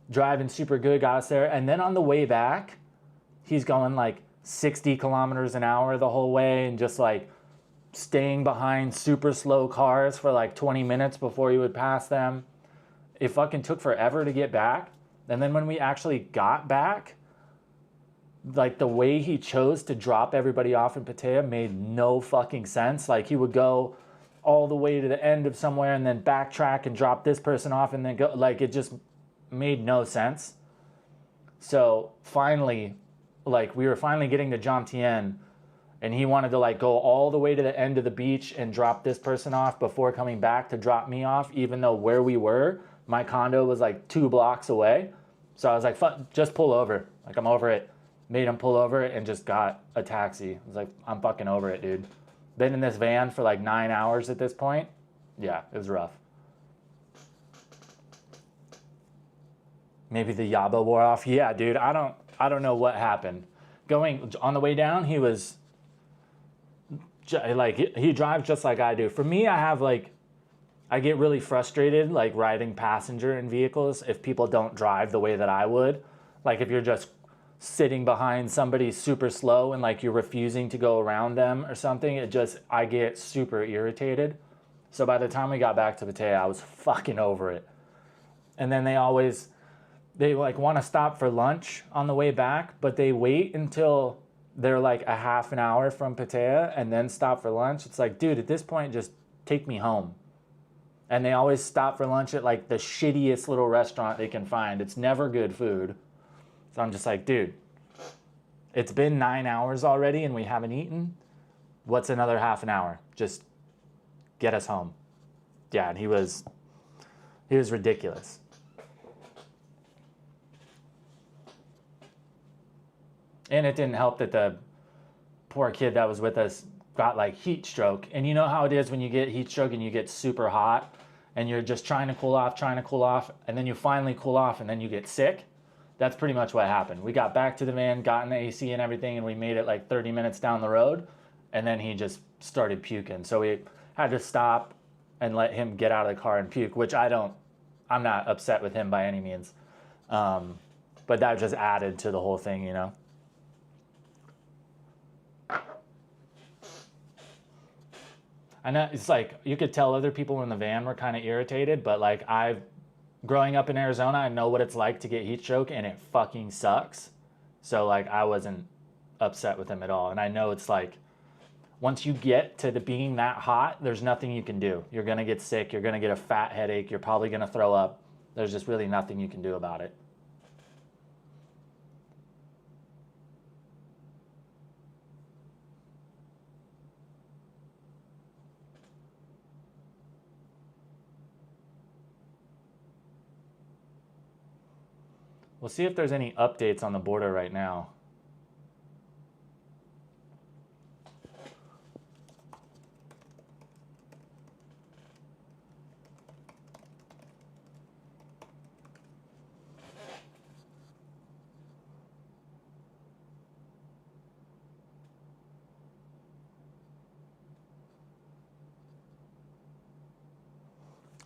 S1: driving super good, got us there. And then on the way back, he's going like 60 kilometers an hour the whole way and just like staying behind super slow cars for like 20 minutes before he would pass them. It fucking took forever to get back. And then when we actually got back, like, the way he chose to drop everybody off in Pattaya made no fucking sense. Like, he would go all the way to the end of somewhere and then backtrack and drop this person off and then go, like, it just made no sense. So finally, like, we were finally getting to Jontienne, and he wanted to, like, go all the way to the end of the beach and drop this person off before coming back to drop me off, even though where we were, my condo was like 2 blocks away. So I was like, fuck, just pull over. Like, I'm over it. Made him pull over and just got a taxi. I was like, I'm fucking over it, dude. Been in this van for like 9 hours at this point. Yeah, it was rough. Maybe the yaba wore off. Yeah, dude, I don't know what happened. Going on the way down, he was like, he drives just like I do. For me, I get really frustrated, like, riding passenger in vehicles if people don't drive the way that I would. Like, if you're just sitting behind somebody super slow and, like, you're refusing to go around them or something, I get super irritated. So by the time we got back to Pattaya, I was fucking over it. And then they like want to stop for lunch on the way back, but they wait until they're like a half an hour from Pattaya and then stop for lunch. It's like, dude, at this point, just take me home. And they always stop for lunch at like the shittiest little restaurant they can find. It's never good food. So I'm just like, dude, it's been 9 hours already and we haven't eaten. What's another half an hour? Just get us home. Yeah, and he was ridiculous. And it didn't help that the poor kid that was with us got like heat stroke. And you know how it is when you get heat stroke and you get super hot and you're just trying to cool off, and then you finally cool off and then you get sick? That's pretty much what happened. We got back to the van, got in the AC and everything, and we made it like 30 minutes down the road, and then he just started puking. So we had to stop and let him get out of the car and puke, which I'm not upset with him by any means. But that just added to the whole thing, you know? I know it's like, you could tell other people in the van were kind of irritated, but like growing up in Arizona, I know what it's like to get heat stroke and it fucking sucks. So like I upset with him at all. And I know it's like, once you get to the being that hot, there's nothing you can do. You're gonna get sick, you're gonna get a fat headache, you're probably gonna throw up. There's just really nothing you can do about it. We'll see if there's any updates on the border right now.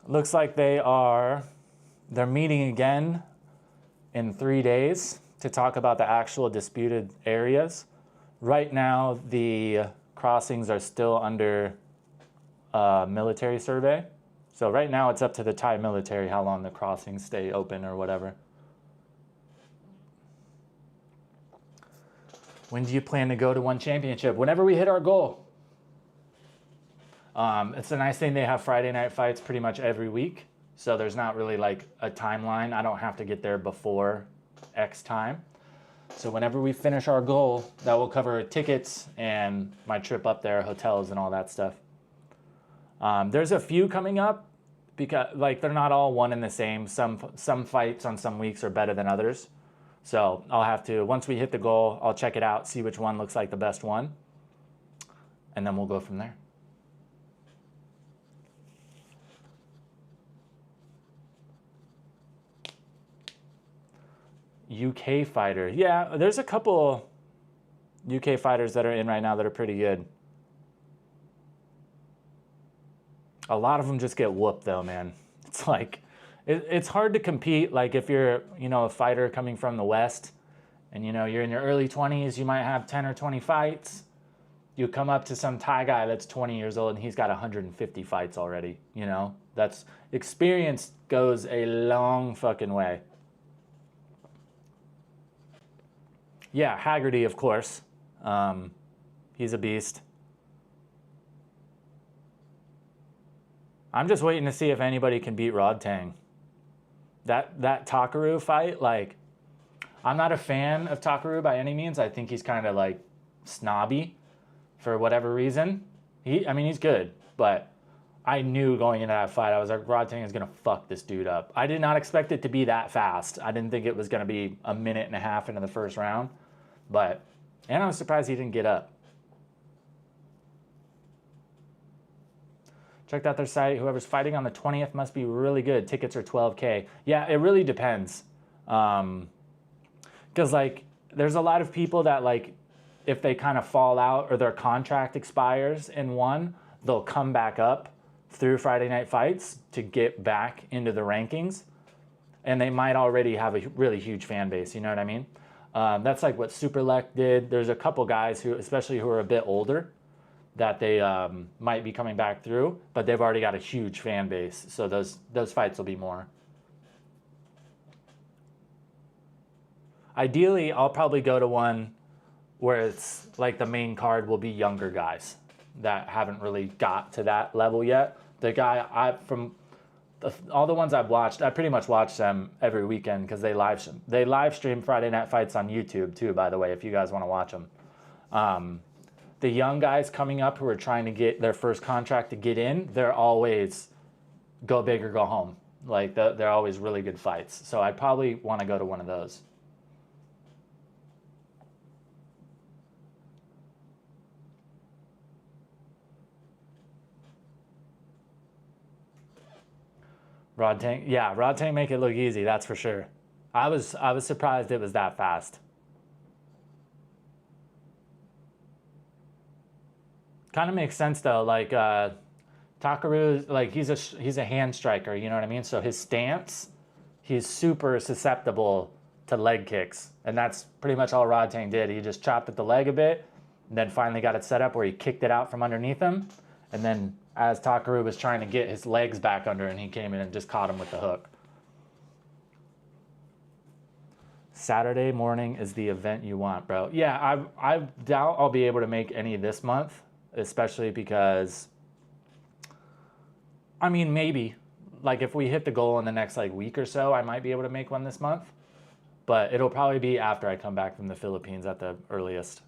S1: Looks like they're meeting again in 3 days to talk about the actual disputed areas. Right now, the crossings are still under military survey. So right now it's up to the Thai military how long the crossings stay open or whatever. When do you plan to go to one championship? Whenever we hit our goal. It's a nice thing they have Friday night fights pretty much every week. So there's not really like a timeline. I don't have to get there before X time. So whenever we finish our goal, that will cover tickets and my trip up there, hotels and all that stuff. There's a few coming up because like they're not all one and the same. Some fights on some weeks are better than others. So I'll have to, once we hit the goal, I'll check it out, see which one looks like the best one. And then we'll go from there. UK fighter. Yeah, there's a couple UK fighters that are in right now that are pretty good. A lot of them just get whooped though, man. It's like, it's hard to compete. Like if you're, a fighter coming from the West and, you're in your early 20s, you might have 10 or 20 fights. You come up to some Thai guy that's 20 years old and he's got 150 fights already, That's, experience goes a long fucking way. Yeah, Haggerty, of course. He's a beast. I'm just waiting to see if anybody can beat Rod Tang. That Takaru fight, like, I'm not a fan of Takaru by any means. I think he's kind of like snobby for whatever reason. He's good, but I knew going into that fight, I was like, Rod Tang is going to fuck this dude up. I did not expect it to be that fast. I didn't think it was going to be a minute and a half into the first round. And I was surprised he didn't get up. Checked out their site. Whoever's fighting on the 20th must be really good. Tickets are $12K. Yeah, it really depends. Because, there's a lot of people that, if they kind of fall out or their contract expires in one, they'll come back up through Friday night fights to get back into the rankings. And they might already have a really huge fan base, you know what I mean? That's like what Superlek did. There's a couple guys who, especially who are a bit older, that they might be coming back through, but they've already got a huge fan base. So those fights will be more. Ideally, I'll probably go to one where it's like the main card will be younger guys that haven't really got to that level yet. The guy all the ones I've watched, I pretty much watch them every weekend because they live stream Friday night fights on YouTube too, by the way, if you guys want to watch them. The young guys coming up who are trying to get their first contract to get in, they're always go big or go home. Like they're always really good fights. So I probably want to go to one of those. Rod Tang make it look easy, that's for sure. I was surprised it was that fast. Kind of makes sense though, like Takaru, like he's a hand striker, you know what I mean? So his stance, he's super susceptible to leg kicks, and that's pretty much all Rod Tang did. He just chopped at the leg a bit, and then finally got it set up where he kicked it out from underneath him, and then as Takaru was trying to get his legs back under, and he came in and just caught him with the hook. Saturday morning is the event you want, bro. Yeah, I doubt I'll be able to make any this month, especially because, I mean, maybe. Like, if we hit the goal in the next, like, week or so, I might be able to make one this month. But it'll probably be after I come back from the Philippines at the earliest.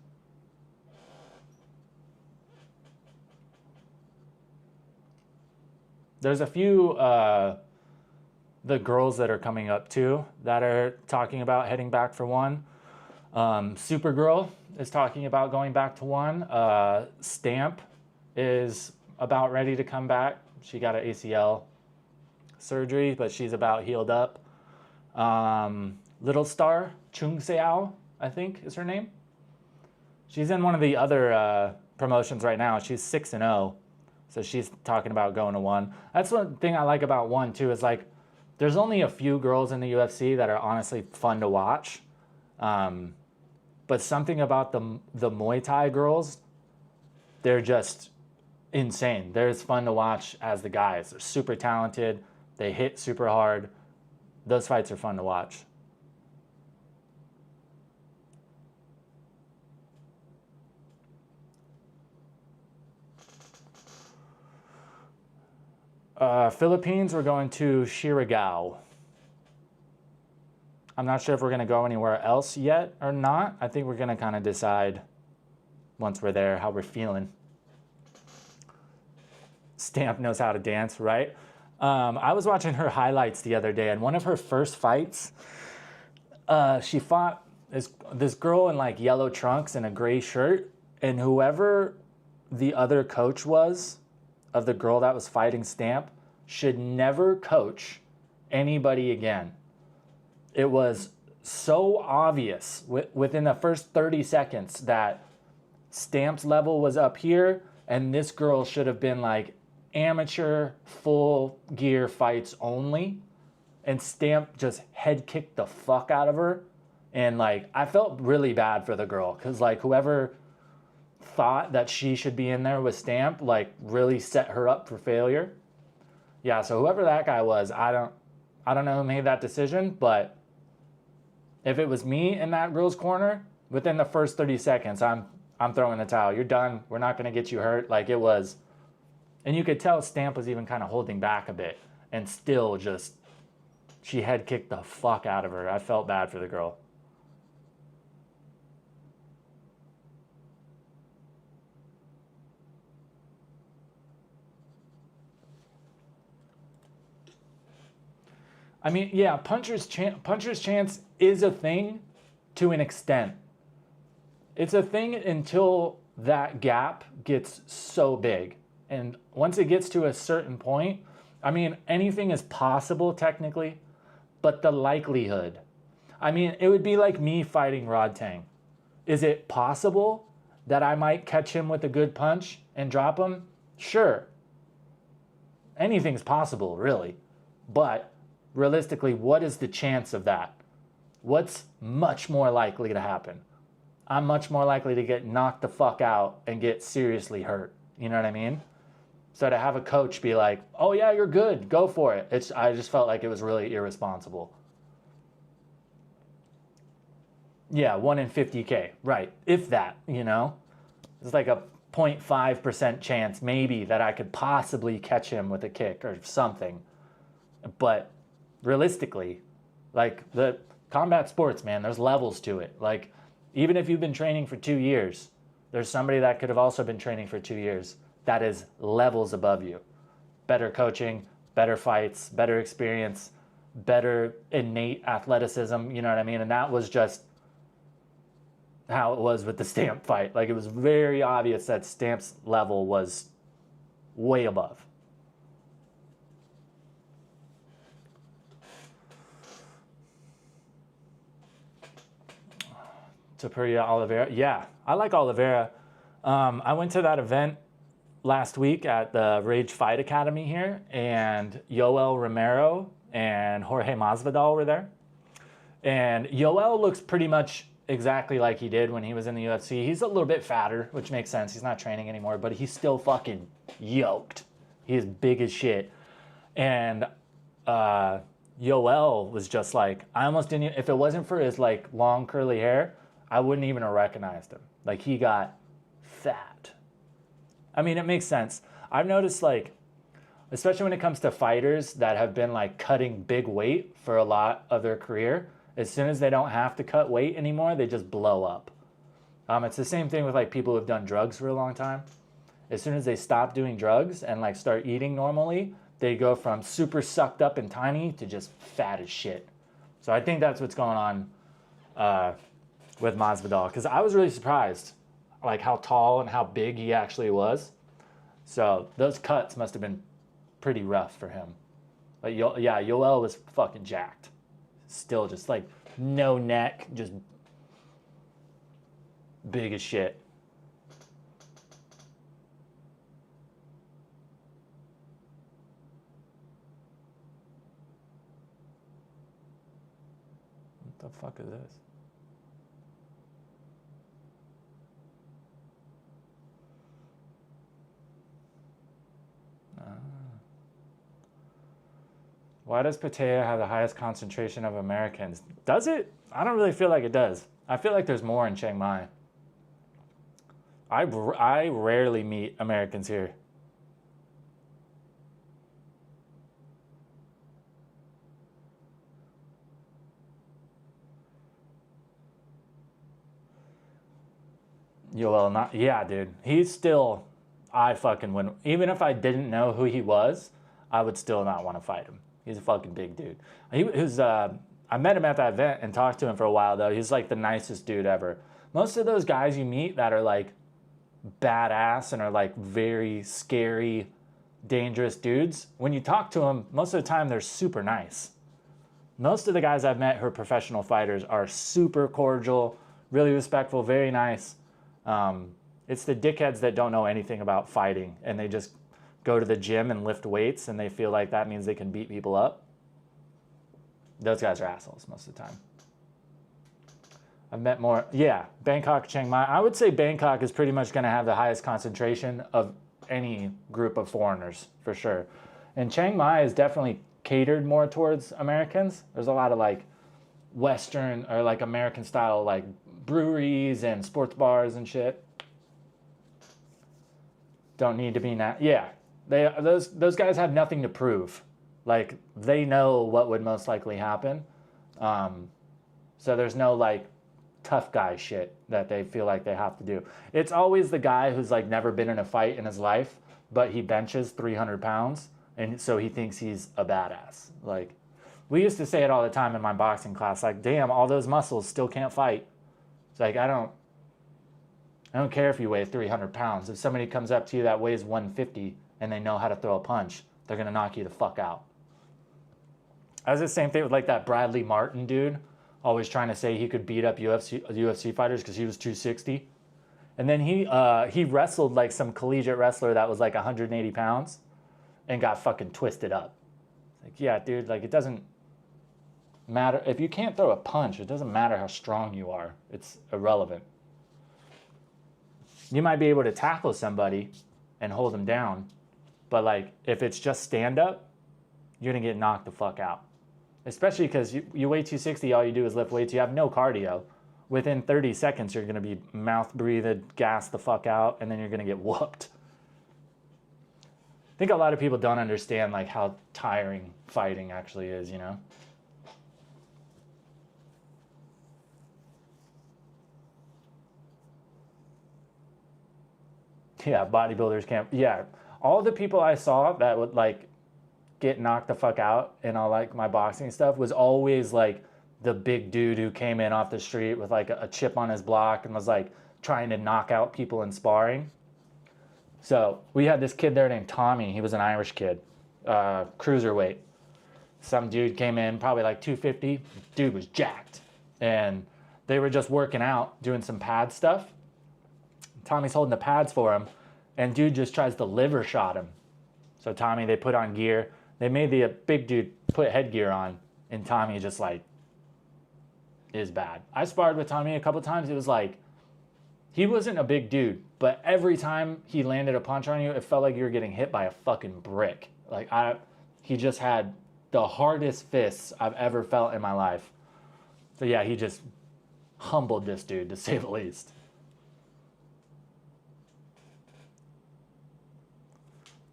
S1: There's a few, the girls that are coming up, too, that are talking about heading back for one. Supergirl is talking about going back to one. Stamp is about ready to come back. She got an ACL surgery, but she's about healed up. Little Star, Chung Seao, I think is her name. She's in one of the other promotions right now. She's 6-0, so she's talking about going to one. That's one thing I like about one, too, is like there's only a few girls in the UFC that are honestly fun to watch. But something about the Muay Thai girls, they're just insane. They're as fun to watch as the guys. They're super talented. They hit super hard. Those fights are fun to watch. Philippines, we're going to Surigao. I'm not sure if we're going to go anywhere else yet or not. I think we're going to kind of decide once we're there how we're feeling. Stamp knows how to dance, right? I was watching her highlights the other day, and one of her first fights, she fought this girl in like yellow trunks and a gray shirt, and whoever the other coach was of the girl that was fighting Stamp should never coach anybody again. It was so obvious within the first 30 seconds that Stamp's level was up here, and this girl should have been like amateur full gear fights only, and Stamp just head kicked the fuck out of her. And like I felt really bad for the girl, because like whoever thought that she should be in there with Stamp like really set her up for failure. Yeah, so whoever that guy was, I don't know who made that decision, but if it was me in that girl's corner, within the first 30 seconds, I'm throwing the towel. You're done. We're not going to get you hurt. Like it was, and you could tell Stamp was even kind of holding back a bit, and still just, she head kicked the fuck out of her. I felt bad for the girl. I mean, yeah, puncher's chance is a thing to an extent. It's a thing until that gap gets so big. And once it gets to a certain point, I mean, anything is possible technically, but the likelihood. I mean, it would be like me fighting Rod Tang. Is it possible that I might catch him with a good punch and drop him? Sure. Anything's possible, really. But realistically, what is the chance of that? What's much more likely to happen? I'm much more likely to get knocked the fuck out and get seriously hurt. You know what I mean? So to have a coach be like, oh yeah, you're good, go for it. I just felt like it was really irresponsible. Yeah, 1 in 50K, right. If that, you know? It's like a 0.5% chance maybe that I could possibly catch him with a kick or something. But realistically, like the combat sports, man, there's levels to it. Like even if you've been training for 2 years, there's somebody that could have also been training for 2 years that is levels above you. Better coaching, better fights, better experience, better innate athleticism, you know what I mean? And that was just how it was with the Stamp fight. Like it was very obvious that Stamp's level was way above. Paya Oliveira. Yeah, I like Oliveira. I went to that event last week at the Rage Fight Academy here, and Yoel Romero and Jorge Masvidal were there. And Yoel looks pretty much exactly like he did when he was in the UFC. He's a little bit fatter, which makes sense. He's not training anymore, but he's still fucking yoked. He is big as shit. And Yoel was just like, I almost didn't, if it wasn't for his like long curly hair, I wouldn't even have recognized him. Like he got fat. I mean, it makes sense. I've noticed like, especially when it comes to fighters that have been like cutting big weight for a lot of their career, as soon as they don't have to cut weight anymore, they just blow up. It's the same thing with like people who have done drugs for a long time. As soon as they stop doing drugs and like start eating normally, they go from super sucked up and tiny to just fat as shit. So I think that's what's going on with Masvidal, because I was really surprised like how tall and how big he actually was. So those cuts must have been pretty rough for him. But yeah, Yoel was fucking jacked. Still just like no neck, just big as shit. What the fuck is this? Why does Pattaya have the highest concentration of Americans? Does it? I don't really feel like it does. I feel like there's more in Chiang Mai. I rarely meet Americans here. Yoel, not, yeah, dude. He's still, I fucking wouldn't, even if I didn't know who he was, I would still not want to fight him. He's a fucking big dude. I met him at that event and talked to him for a while though. He's like the nicest dude ever. Most of those guys you meet that are like badass and are like very scary, dangerous dudes, when you talk to them, most of the time they're super nice. Most of the guys I've met who are professional fighters are super cordial, really respectful, very nice. It's the dickheads that don't know anything about fighting and they just go to the gym and lift weights and they feel like that means they can beat people up. Those guys are assholes most of the time. I've met more, yeah, Bangkok, Chiang Mai. I would say Bangkok is pretty much going to have the highest concentration of any group of foreigners for sure. And Chiang Mai is definitely catered more towards Americans. There's a lot of like Western or like American style like breweries and sports bars and shit. Don't need to be yeah. Those guys have nothing to prove. Like they know what would most likely happen. So there's no like tough guy shit that they feel like they have to do. It's always the guy who's like never been in a fight in his life, but he benches 300 pounds and so he thinks he's a badass. Like we used to say it all the time in my boxing class, like, damn, all those muscles still can't fight. It's like, I don't care if you weigh 300 pounds. If somebody comes up to you that weighs 150 and they know how to throw a punch, they're going to knock you the fuck out. I was the same thing with like that Bradley Martin dude, always trying to say he could beat up UFC fighters because he was 260. And then he wrestled like some collegiate wrestler that was like 180 pounds and got fucking twisted up. Like, yeah, dude, like it doesn't matter. If you can't throw a punch, it doesn't matter how strong you are. It's irrelevant. You might be able to tackle somebody and hold them down, but like if it's just stand up, you're gonna get knocked the fuck out. Especially because you weigh 260, all you do is lift weights. You have no cardio. Within 30 seconds, you're gonna be mouth breathed, gassed the fuck out, and then you're gonna get whooped. I think a lot of people don't understand like how tiring fighting actually is, you know? Yeah, bodybuilders can't. Yeah, all the people I saw that would like get knocked the fuck out in all like my boxing stuff was always like the big dude who came in off the street with like a chip on his block and was like trying to knock out people in sparring. So we had this kid there named Tommy. He was an Irish kid, cruiserweight. Some dude came in, probably like 250. Dude was jacked. And they were just working out, doing some pad stuff. Tommy's holding the pads for him, and dude just tries to liver shot him. So Tommy, they put on gear. They made the big dude put headgear on, and Tommy just like is bad. I sparred with Tommy a couple times. It was like, he wasn't a big dude, but every time he landed a punch on you, it felt like you were getting hit by a fucking brick. Like he just had the hardest fists I've ever felt in my life. So yeah, he just humbled this dude, to say the least.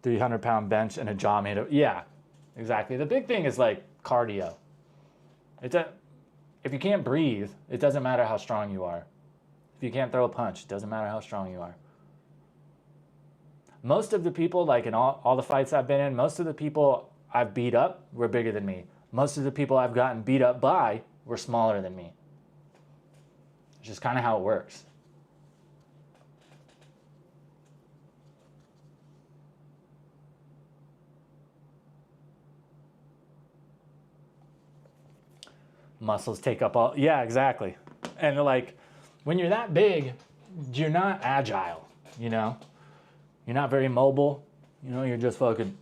S1: £300 bench and a jaw made of, yeah, exactly. The big thing is like cardio. If you can't breathe, it doesn't matter how strong you are. If you can't throw a punch, it doesn't matter how strong you are. Most of the people, like in all the fights I've been in, most of the people I've beat up were bigger than me. Most of the people I've gotten beat up by were smaller than me. It's just kind of how it works. Muscles take up all, yeah, exactly. And like, when you're that big, you're not agile, you know? You're not very mobile, you know, you're just fucking,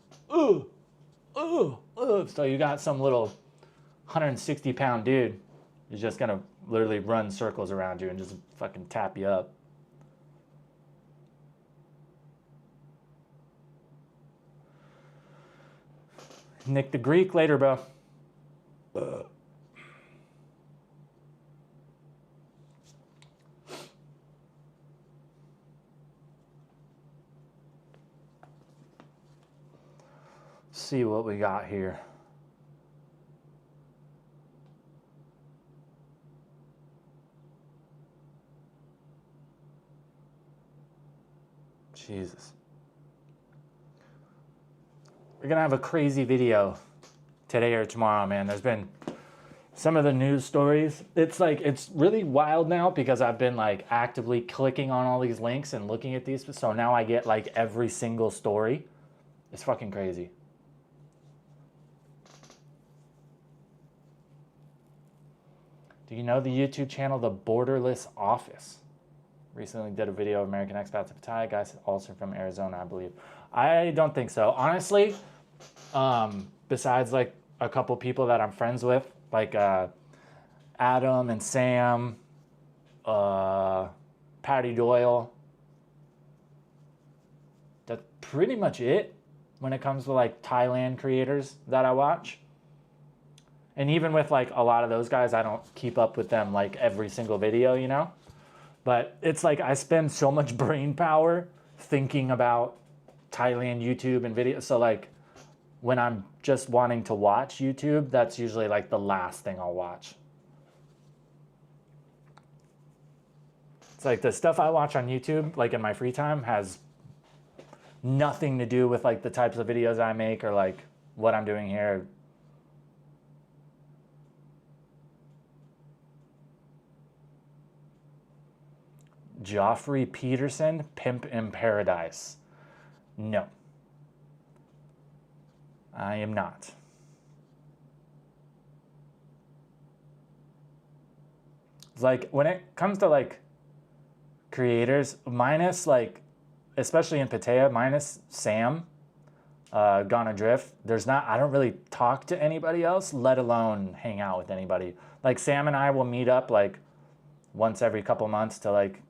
S1: So you got some little 160-pound dude who's just gonna literally run circles around you and just fucking tap you up. Nick the Greek later, bro. See what we got here. Jesus. We're gonna have a crazy video today or tomorrow, man. There's been some of the news stories. It's like, it's really wild now because I've been like actively clicking on all these links and looking at these. So now I get like every single story. It's fucking crazy. Do you know the YouTube channel, The Borderless Office? Recently did a video of American expats at Pattaya, guys also from Arizona, I believe. I don't think so. Honestly, besides like a couple people that I'm friends with, like Adam and Sam, Patty Doyle, that's pretty much it when it comes to like Thailand creators that I watch. And even with like a lot of those guys, I don't keep up with them like every single video, you know? But it's like I spend so much brain power thinking about Thailand YouTube and video. So like when I'm just wanting to watch YouTube, that's usually like the last thing I'll watch. It's like the stuff I watch on YouTube, like in my free time, has nothing to do with like the types of videos I make or like what I'm doing here. Joffrey Peterson, Pimp in Paradise. No. I am not. It's like when it comes to like creators, minus like, especially in Pattaya, minus Sam, Gone Adrift, I don't really talk to anybody else, let alone hang out with anybody. Like Sam and I will meet up like once every couple months to like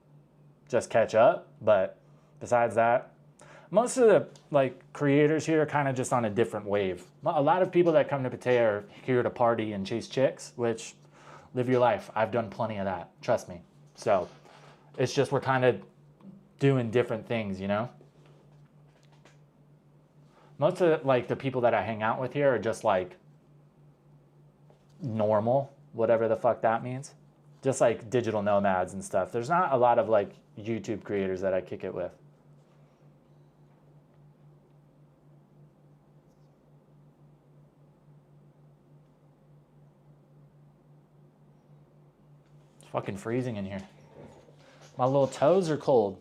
S1: just catch up, but besides that, most of the like creators here are kind of just on a different wave. A lot of people that come to Pattaya are here to party and chase chicks, which live your life. I've done plenty of that, trust me. So it's just we're kind of doing different things, you know? Most of like the people that I hang out with here are just like normal, whatever the fuck that means. Just like digital nomads and stuff. There's not a lot of like YouTube creators that I kick it with. It's fucking freezing in here. My little toes are cold.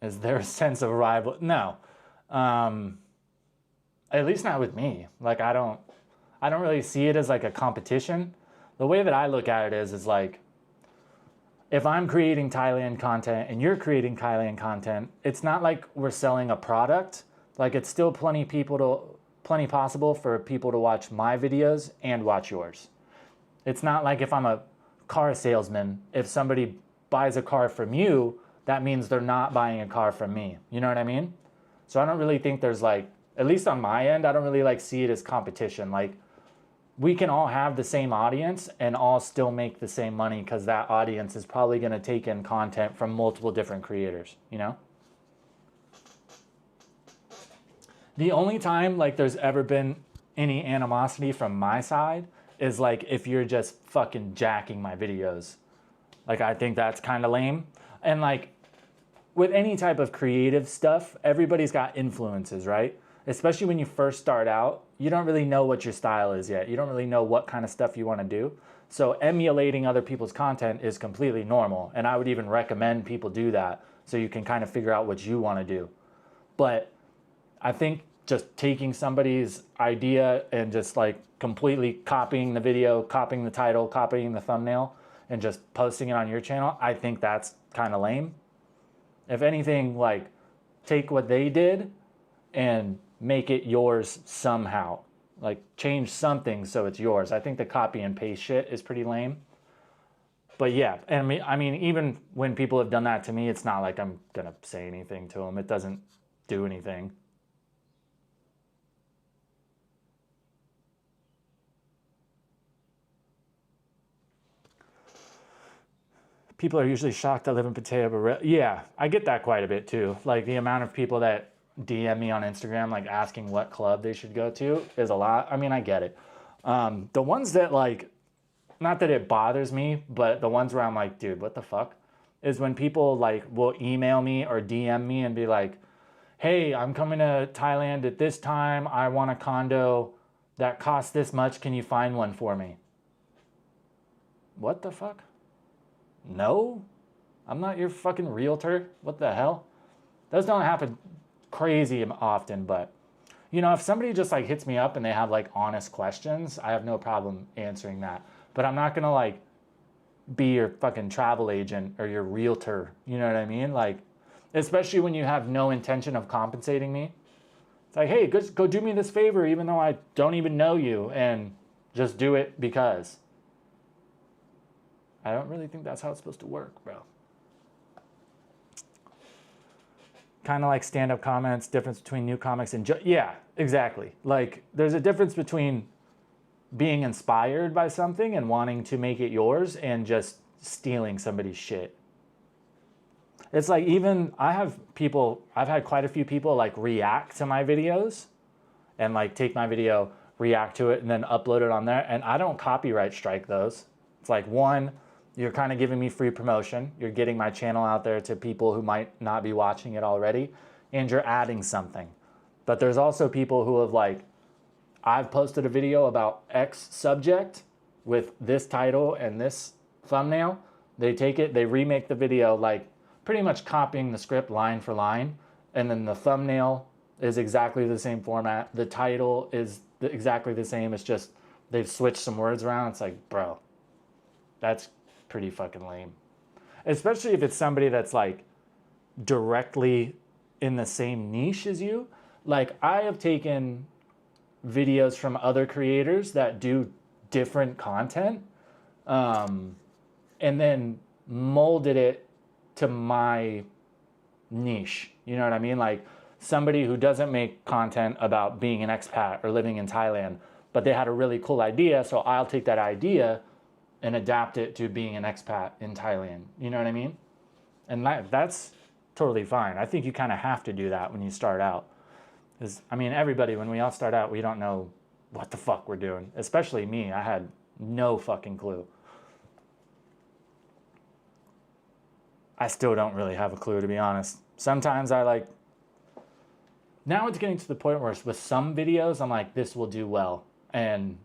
S1: Is there a sense of rival? No. At least not with me. Like I don't really see it as like a competition. The way that I look at it is like, if I'm creating Thailand content and you're creating Thailand content, it's not like we're selling a product. Like it's still plenty people plenty possible for people to watch my videos and watch yours. It's not like if I'm a car salesman, if somebody buys a car from you, that means they're not buying a car from me. You know what I mean? So I don't really think there's like, at least on my end, I don't really like see it as competition. Like, we can all have the same audience and all still make the same money because that audience is probably going to take in content from multiple different creators, you know? The only time like there's ever been any animosity from my side is like if you're just fucking jacking my videos. Like, I think that's kind of lame. And like with any type of creative stuff, everybody's got influences, right? Especially when you first start out, you don't really know what your style is yet. You don't really know what kind of stuff you want to do. So emulating other people's content is completely normal. And I would even recommend people do that so you can kind of figure out what you want to do. But I think just taking somebody's idea and just like completely copying the video, copying the title, copying the thumbnail, and just posting it on your channel, I think that's kind of lame. If anything, like take what they did and make it yours somehow. Like change something so it's yours. I think the copy and paste shit is pretty lame. But yeah, and I mean, even when people have done that to me, it's not like I'm gonna say anything to them. It doesn't do anything. People are usually shocked I live in Pattaya, but yeah, I get that quite a bit too. Like the amount of people that DM me on Instagram, like asking what club they should go to is a lot. I mean, I get it. The ones that like, not that it bothers me, but the ones where I'm like, dude, what the fuck? Is when people like will email me or DM me and be like, hey, I'm coming to Thailand at this time. I want a condo that costs this much. Can you find one for me? What the fuck? No, I'm not your fucking realtor. What the hell? Those don't happen crazy often, but you know, if somebody just like hits me up and they have like honest questions, I have no problem answering that. But I'm not gonna like be your fucking travel agent or your realtor. You know what I mean? Like, especially when you have no intention of compensating me. It's like, hey, go do me this favor, even though I don't even know you, and just do it because. I don't really think that's how it's supposed to work, bro. Kind of like stand-up comments, difference between new comics and yeah, exactly. Like there's a difference between being inspired by something and wanting to make it yours and just stealing somebody's shit. It's like even I've had quite a few people like react to my videos and like take my video, react to it, and then upload it on there. And I don't copyright strike those. It's like, one, you're kind of giving me free promotion. You're getting my channel out there to people who might not be watching it already, and you're adding something. But there's also people who have like, I've posted a video about X subject with this title and this thumbnail. They take it, they remake the video like pretty much copying the script line for line, and then the thumbnail is exactly the same format. The title is exactly the same. It's just they've switched some words around. It's like, bro, that's pretty fucking lame. Especially if it's somebody that's like directly in the same niche as you. Like I have taken videos from other creators that do different content and then molded it to my niche. You know what I mean? Like somebody who doesn't make content about being an expat or living in Thailand, but they had a really cool idea, so I'll take that idea and adapt it to being an expat in Thailand. You know what I mean? And that's totally fine. I think you kind of have to do that when you start out. Because, I mean, everybody, when we all start out, we don't know what the fuck we're doing. Especially me. I had no fucking clue. I still don't really have a clue, to be honest. Sometimes I like... Now it's getting to the point where with some videos, I'm like, this will do well. And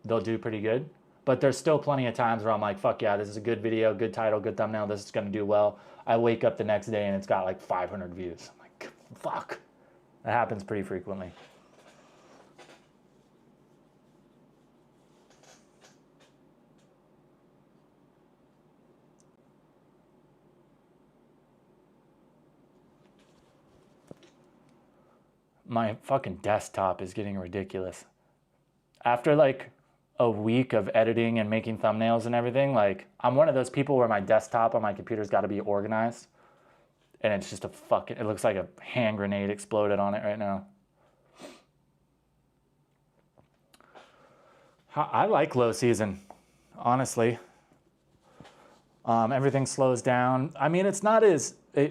S1: they'll do pretty good. But there's still plenty of times where I'm like, fuck yeah, this is a good video, good title, good thumbnail, this is going to do well. I wake up the next day and it's got like 500 views. I'm like, fuck. That happens pretty frequently. My fucking desktop is getting ridiculous. After like a week of editing and making thumbnails and everything, like I'm one of those people where my desktop on my computer's got to be organized, and it's just it looks like a hand grenade exploded on it right now. I like low season, honestly. Everything slows down. I mean, it's not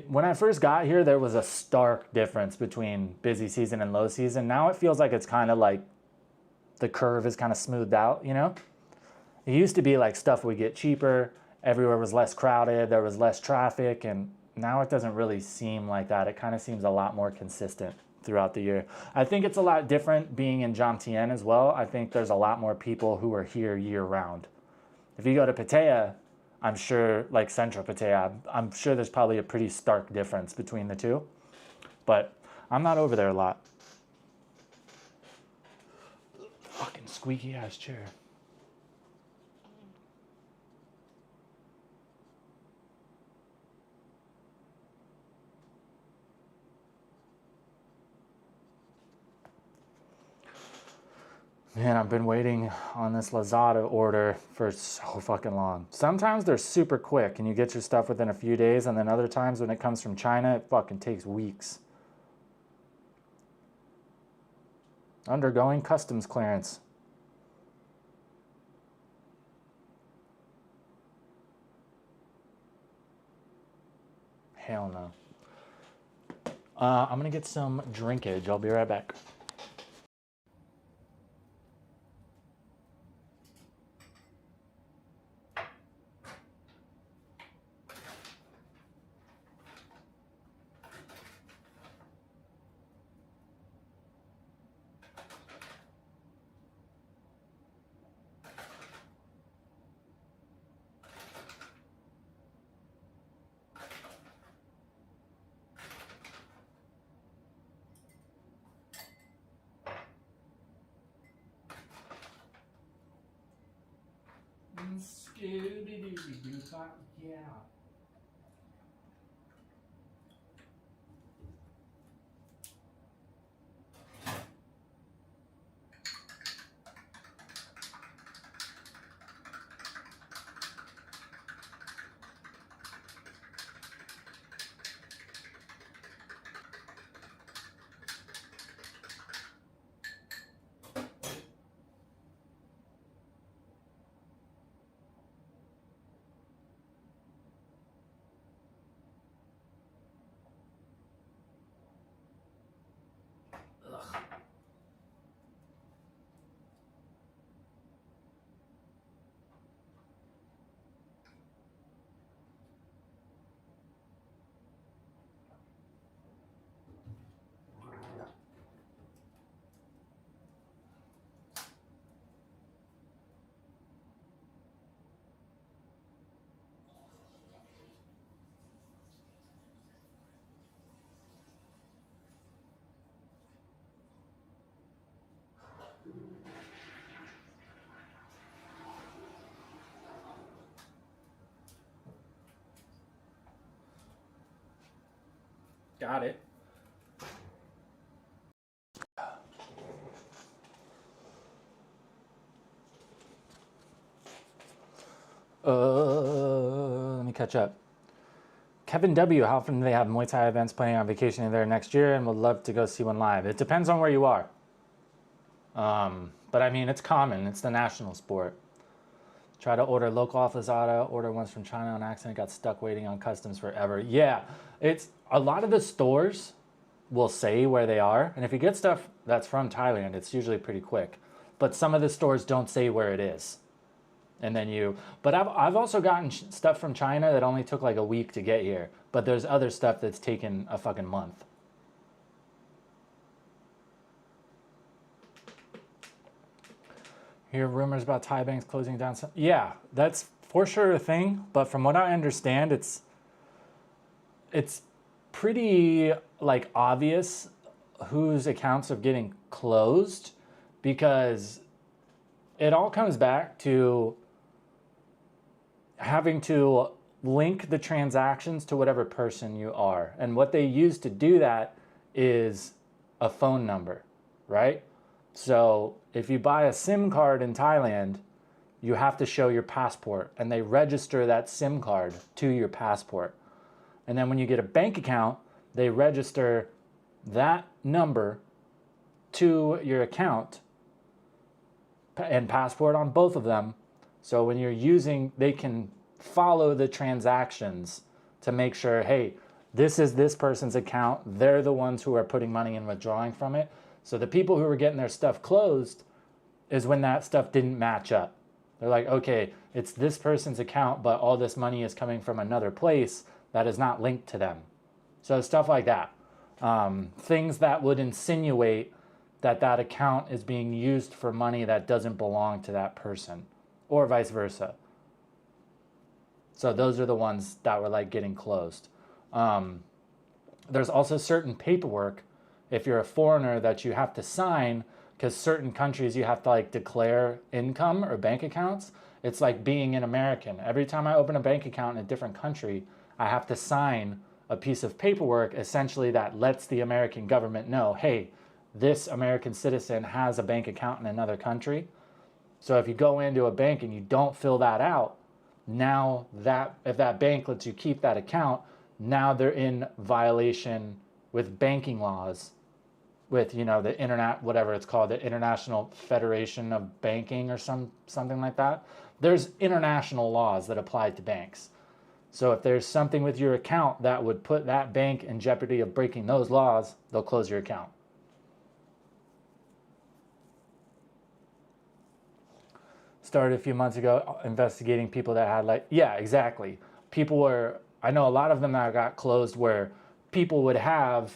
S1: when I first got here, there was a stark difference between busy season and low season. Now it feels like it's kind of like the curve is kind of smoothed out, you know? It used to be like stuff would get cheaper, everywhere was less crowded, there was less traffic, and now it doesn't really seem like that. It kind of seems a lot more consistent throughout the year. I think it's a lot different being in Jontienne as well. I think there's a lot more people who are here year round. If you go to Pattaya, I'm sure, like Central Pattaya, I'm sure there's probably a pretty stark difference between the two. But I'm not over there a lot. Fucking squeaky ass chair. Man, I've been waiting on this Lazada order for so fucking long. Sometimes they're super quick and you get your stuff within a few days, and then other times when it comes from China, it fucking takes weeks. Undergoing customs clearance. Hell no. I'm gonna get some drinkage. I'll be right back. Yeah. Got it. Let me catch up. Kevin W., how often do they have Muay Thai events planning on vacation there next year, and would love to go see one live? It depends on where you are. But I mean, it's common. It's the national sport. Try to order local off Lazada, order ones from China on accident, got stuck waiting on customs forever. Yeah, it's a lot of the stores will say where they are. And if you get stuff that's from Thailand, it's usually pretty quick. But some of the stores don't say where it is. And then but I've also gotten stuff from China that only took like a week to get here. But there's other stuff that's taken a fucking month. Hear rumors about Thai banks closing down. Yeah, that's for sure a thing. But from what I understand, it's pretty like obvious whose accounts are getting closed, because it all comes back to having to link the transactions to whatever person you are. And what they use to do that is a phone number, right? So if you buy a SIM card in Thailand, you have to show your passport, and they register that SIM card to your passport. And then when you get a bank account, they register that number to your account and passport on both of them. So when you're using, they can follow the transactions to make sure, hey, this is this person's account. They're the ones who are putting money and withdrawing from it. So the people who were getting their stuff closed is when that stuff didn't match up. They're like, okay, it's this person's account, but all this money is coming from another place that is not linked to them. So stuff like that. Things that would insinuate that that account is being used for money that doesn't belong to that person, or vice versa. So those are the ones that were like getting closed. There's also certain paperwork, if you're a foreigner, that you have to sign, because certain countries you have to like declare income or bank accounts. It's like being an American. Every time I open a bank account in a different country, I have to sign a piece of paperwork essentially that lets the American government know, hey, this American citizen has a bank account in another country. So if you go into a bank and you don't fill that out, now that if that bank lets you keep that account, now they're in violation with banking laws, with, you know, the internet, whatever it's called, the International Federation of Banking or something like that. There's international laws that apply to banks. So if there's something with your account that would put that bank in jeopardy of breaking those laws, they'll close your account. Started a few months ago investigating people that had like, yeah, exactly. People were, I know a lot of them that got closed where people would have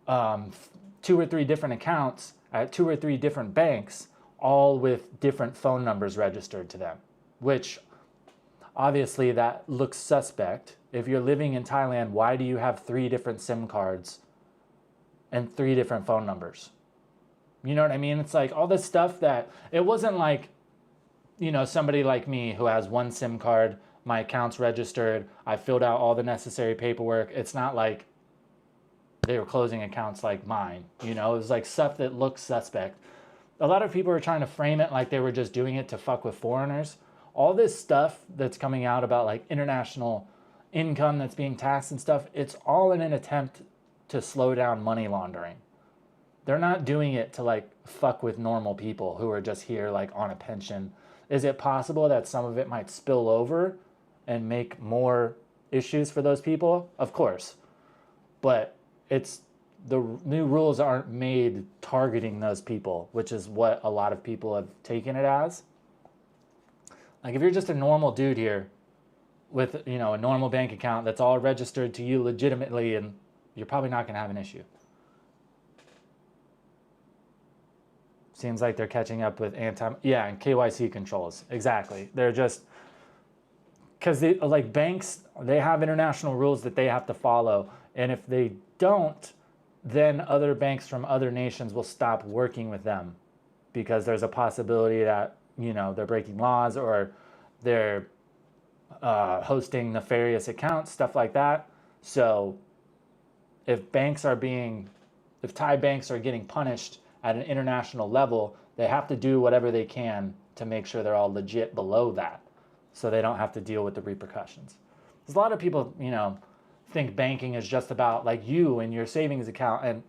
S1: 2 or 3 different accounts at 2 or 3 different banks, all with different phone numbers registered to them, which obviously that looks suspect. If you're living in Thailand, why do you have 3 different SIM cards and 3 different phone numbers? You know what I mean? It's like all this stuff that, it wasn't like, you know, somebody like me who has 1 SIM card, my account's registered, I filled out all the necessary paperwork. It's not like they were closing accounts like mine, you know? It was like stuff that looks suspect. A lot of people are trying to frame it like they were just doing it to fuck with foreigners. All this stuff that's coming out about like international income that's being taxed and stuff, it's all in an attempt to slow down money laundering. They're not doing it to like fuck with normal people who are just here like on a pension. Is it possible that some of it might spill over and make more issues for those people? Of course. But it's, the new rules aren't made targeting those people, which is what a lot of people have taken it as. Like if you're just a normal dude here with, you know, a normal bank account that's all registered to you legitimately, and you're probably not going to have an issue. Seems like they're catching up with and KYC controls. Exactly. They're just, because they, like banks, they have international rules that they have to follow. And if they don't, then other banks from other nations will stop working with them because there's a possibility that, you know, they're breaking laws or they're hosting nefarious accounts, stuff like that. So if Thai banks are getting punished at an international level, they have to do whatever they can to make sure they're all legit below that so they don't have to deal with the repercussions. There's a lot of people, you know, think banking is just about like you and your savings account, and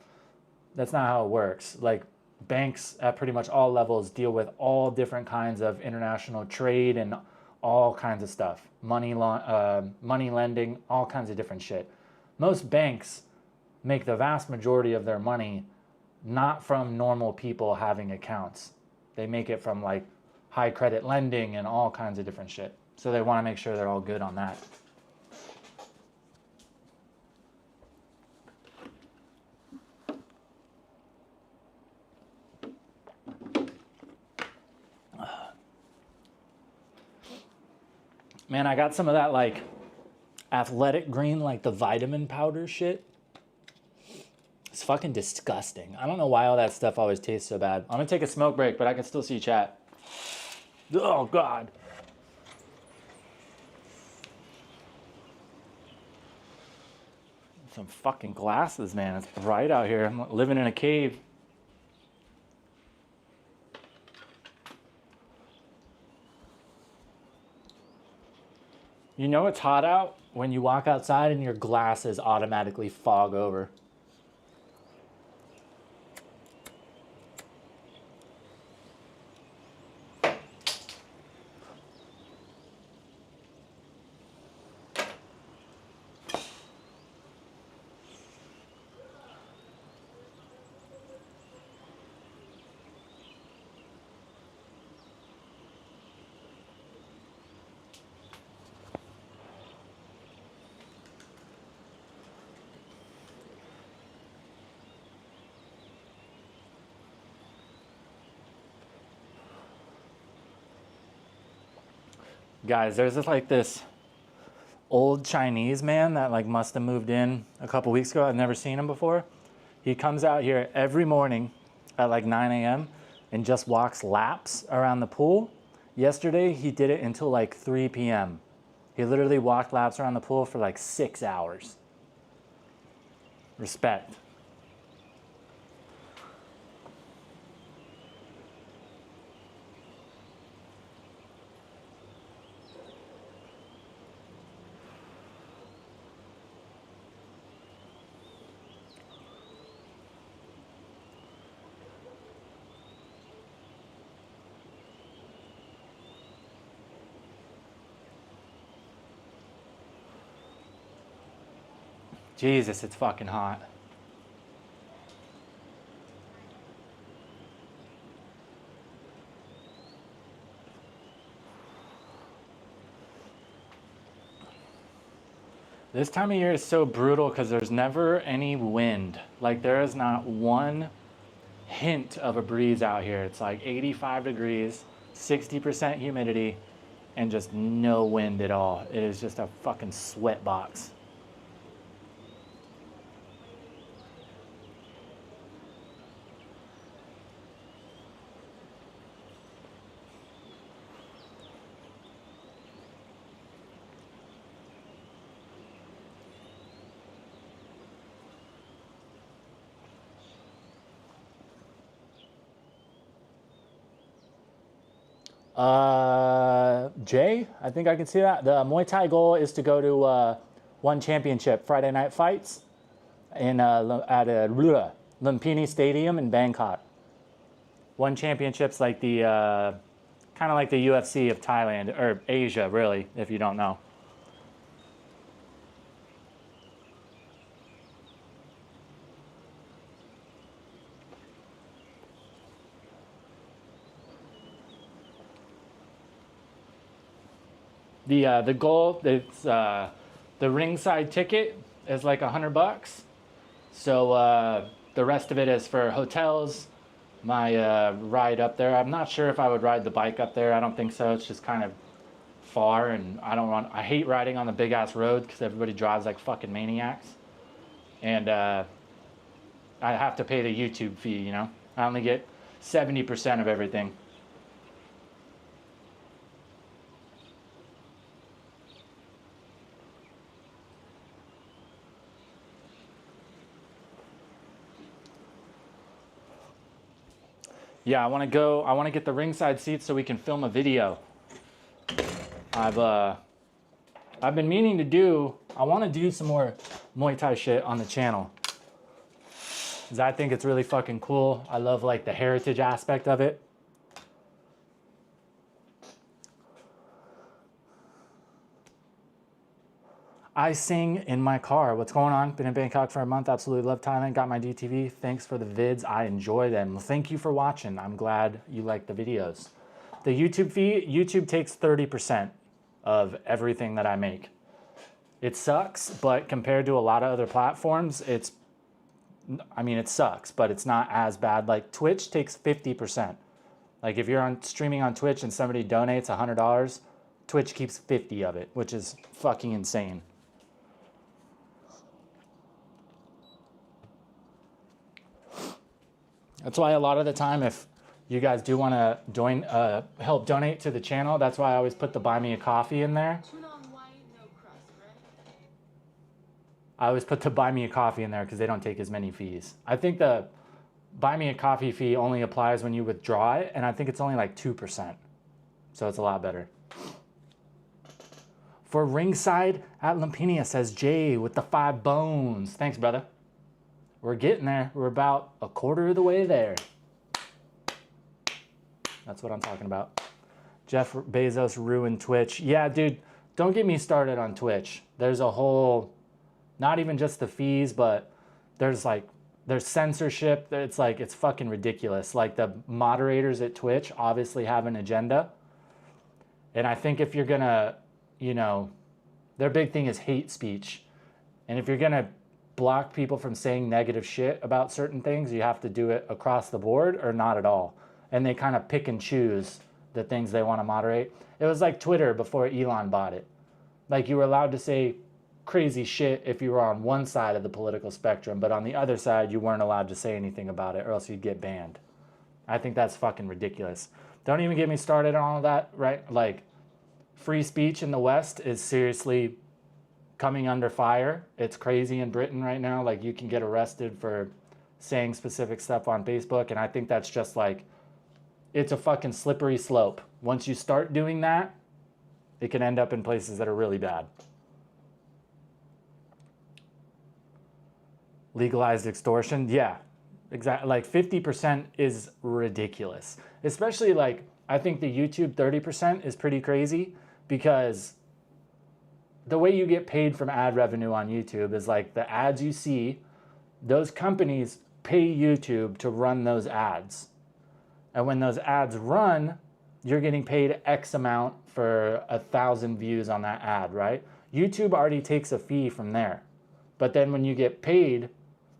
S1: that's not how it works. Like banks at pretty much all levels deal with all different kinds of international trade and all kinds of stuff. Money lending, all kinds of different shit. Most banks make the vast majority of their money not from normal people having accounts. They make it from like high credit lending and all kinds of different shit. So they want to make sure they're all good on that. Man, I got some of that like athletic green, like the vitamin powder shit. It's fucking disgusting. I don't know why all that stuff always tastes so bad. I'm gonna take a smoke break, but I can still see chat. Oh, God. Some some fucking glasses, man. It's bright out here. I'm living in a cave. You know it's hot out when you walk outside and your glasses automatically fog over. Guys, there's this old Chinese man that like must have moved in a couple weeks ago. I've never seen him before. He comes out here every morning at like 9 a.m. and just walks laps around the pool. Yesterday, he did it until like 3 p.m. He literally walked laps around the pool for like 6 hours. Respect. Jesus, it's fucking hot. This time of year is so brutal because there's never any wind. Like there is not one hint of a breeze out here. It's like 85 degrees, 60% humidity, and just no wind at all. It is just a fucking sweat box. Jay, I think I can see that. The Muay Thai goal is to go to one championship, Friday night fights, in at Lumpini Stadium in Bangkok. One championship's like the kind of like the UFC of Thailand or Asia, really, if you don't know. The goal, it's the ringside ticket is like $100. So the rest of it is for hotels, my ride up there. I'm not sure if I would ride the bike up there. I don't think so. It's just kind of far, and I hate riding on the big ass road because everybody drives like fucking maniacs. And I have to pay the YouTube fee, you know. I only get 70% of everything. Yeah, I want to get the ringside seats so we can film a video. I've been meaning to I want to do some more Muay Thai shit on the channel. 'Cause I think it's really fucking cool. I love like the heritage aspect of it. I sing in my car. What's going on? Been in Bangkok for a month. Absolutely love Thailand. Got my DTV. Thanks for the vids. I enjoy them. Thank you for watching. I'm glad you like the videos. The YouTube fee, YouTube takes 30% of everything that I make. It sucks, but compared to a lot of other platforms, it sucks, but it's not as bad. Like Twitch takes 50%. Like if you're streaming on Twitch and somebody donates $100, Twitch keeps 50 of it, which is fucking insane. That's why a lot of the time, if you guys do want to help donate to the channel, that's why I always put the buy me a coffee in there.
S2: Tuna on white, no crust, right?
S1: I always put the buy me a coffee in there because they don't take as many fees. I think the buy me a coffee fee only applies when you withdraw it, and I think it's only like 2%. So it's a lot better. For ringside at Lampinia, says Jay with the 5 bones. Thanks, brother. We're getting there. We're about a quarter of the way there. That's what I'm talking about. Jeff Bezos ruined Twitch. Yeah, dude, don't get me started on Twitch. There's a whole, not even just the fees, but there's censorship. It's fucking ridiculous. Like the moderators at Twitch obviously have an agenda. And I think if you're gonna, their big thing is hate speech. And if you're gonna block people from saying negative shit about certain things, you have to do it across the board or not at all. And they kind of pick and choose the things they want to moderate. It was like Twitter before Elon bought it. Like you were allowed to say crazy shit if you were on one side of the political spectrum, but on the other side, you weren't allowed to say anything about it or else you'd get banned. I think that's fucking ridiculous. Don't even get me started on all of that, right? Like free speech in the West is seriously coming under fire. It's crazy in Britain right now. Like you can get arrested for saying specific stuff on Facebook. And I think that's just like, it's a fucking slippery slope. Once you start doing that, it can end up in places that are really bad. Legalized extortion, yeah, exactly. Like 50% is ridiculous. Especially like, I think the YouTube 30% is pretty crazy because the way you get paid from ad revenue on YouTube is like the ads you see, those companies pay YouTube to run those ads. And when those ads run, you're getting paid X amount for 1,000 views on that ad, right? YouTube already takes a fee from there. But then when you get paid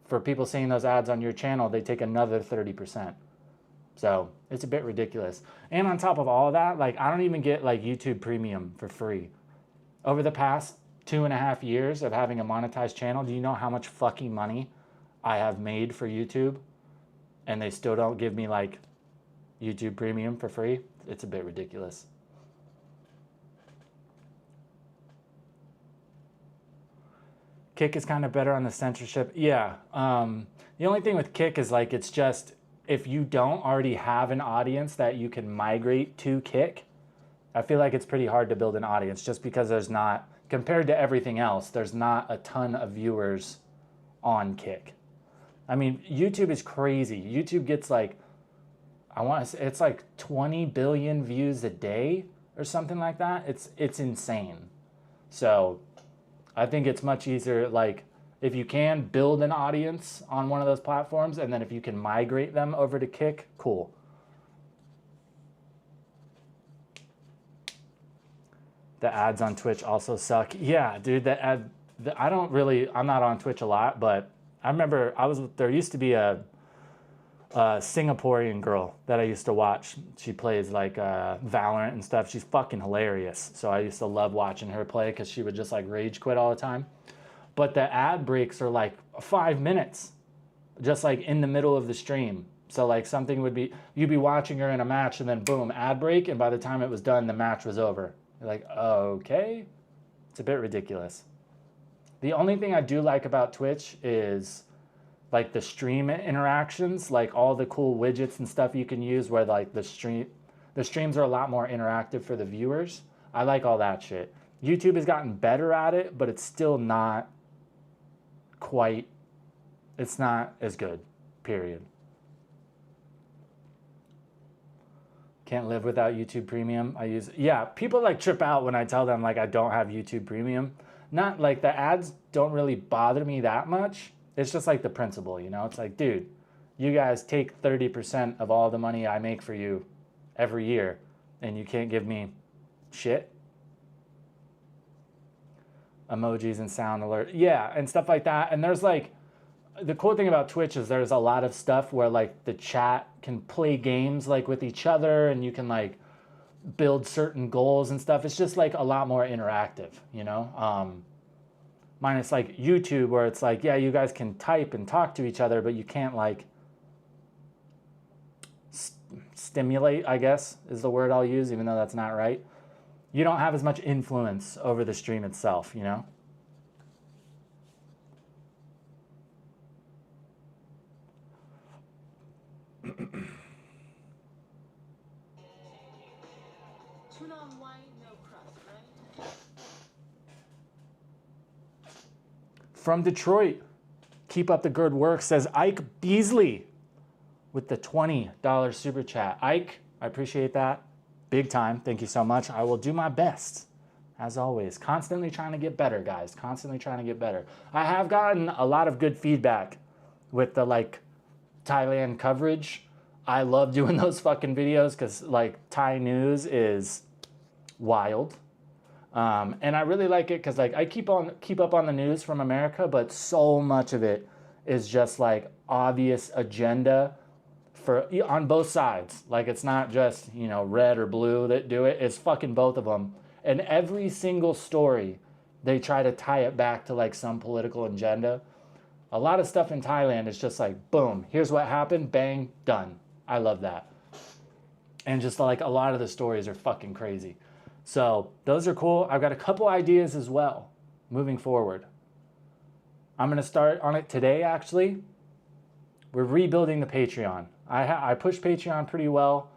S1: for people seeing those ads on your channel, they take another 30%. So it's a bit ridiculous. And on top of all of that, like I don't even get like YouTube Premium for free. Over the past 2.5 years of having a monetized channel, do you know how much fucking money I have made for YouTube? And they still don't give me like YouTube Premium for free? It's a bit ridiculous. Kick is kind of better on the censorship. Yeah. The only thing with Kick is like, it's just, if you don't already have an audience that you can migrate to Kick, I feel like it's pretty hard to build an audience just because there's not, compared to everything else, there's not a ton of viewers on Kick. I mean, YouTube is crazy. YouTube gets like, I want to say it's like 20 billion views a day or something like that. It's insane. So I think it's much easier, like if you can build an audience on one of those platforms and then if you can migrate them over to Kick, cool. The ads on Twitch also suck. Yeah, dude, I'm not on Twitch a lot, but I remember there used to be a Singaporean girl that I used to watch. She plays like Valorant and stuff. She's fucking hilarious. So I used to love watching her play because she would just like rage quit all the time. But the ad breaks are like 5 minutes, just like in the middle of the stream. So like something would be, you'd be watching her in a match and then boom, ad break. And by the time it was done, the match was over. You're like, okay. It's a bit ridiculous. The only thing I do like about Twitch is like the stream interactions, like all the cool widgets and stuff you can use where like the streams are a lot more interactive for the viewers. I like all that shit. YouTube has gotten better at it, but it's still not quite, it's not as good, period. Can't live without YouTube Premium. Yeah, people like trip out when I tell them like I don't have YouTube Premium. Not like the ads don't really bother me that much. It's just like the principle, It's like, dude, you guys take 30% of all the money I make for you every year, and you can't give me shit. Emojis and sound alert. Yeah, and stuff like that. And there's like, the cool thing about Twitch is there's a lot of stuff where like the chat can play games like with each other, and you can like build certain goals and stuff. It's just like a lot more interactive, Minus like YouTube where it's like, yeah, you guys can type and talk to each other, but you can't like stimulate, I guess is the word I'll use, even though that's not right. You don't have as much influence over the stream itself,
S2: Tuna on white, no crust, right?
S1: From Detroit, keep up the good work, says Ike Beasley with the $20 super chat. Ike, I appreciate that. Big time. Thank you so much. I will do my best, as always. Constantly trying to get better, guys. Constantly trying to get better. I have gotten a lot of good feedback with the, like, Thailand coverage. I love doing those fucking videos because, like, Thai news is wild. And I really like it because, like, I keep up on the news from America, but so much of it is just, like, obvious agenda on both sides. Like, it's not just, you know, red or blue that do it. It's fucking both of them. And every single story, they try to tie it back to, like, some political agenda. A lot of stuff in Thailand is just like, boom, here's what happened, bang, done. I love that. And just, like, a lot of the stories are fucking crazy. So those are cool. I've got a couple ideas as well moving forward. I'm going to start on it today, actually. We're rebuilding the Patreon. I pushed Patreon pretty well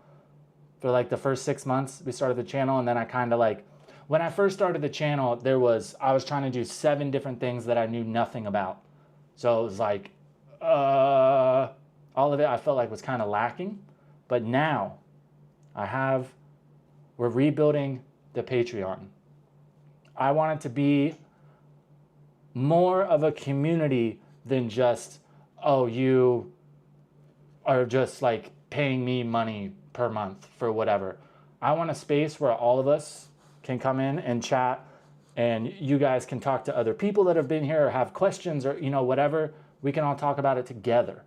S1: for, like, the first 6 months we started the channel. And then I kind of, like, when I first started the channel, I was trying to do 7 different things that I knew nothing about. So it was like, all of it I felt like was kind of lacking. But now we're rebuilding the Patreon. I want it to be more of a community than just, oh, you are just, like, paying me money per month for whatever. I want a space where all of us can come in and chat, and you guys can talk to other people that have been here or have questions or, you know, whatever. We can all talk about it together.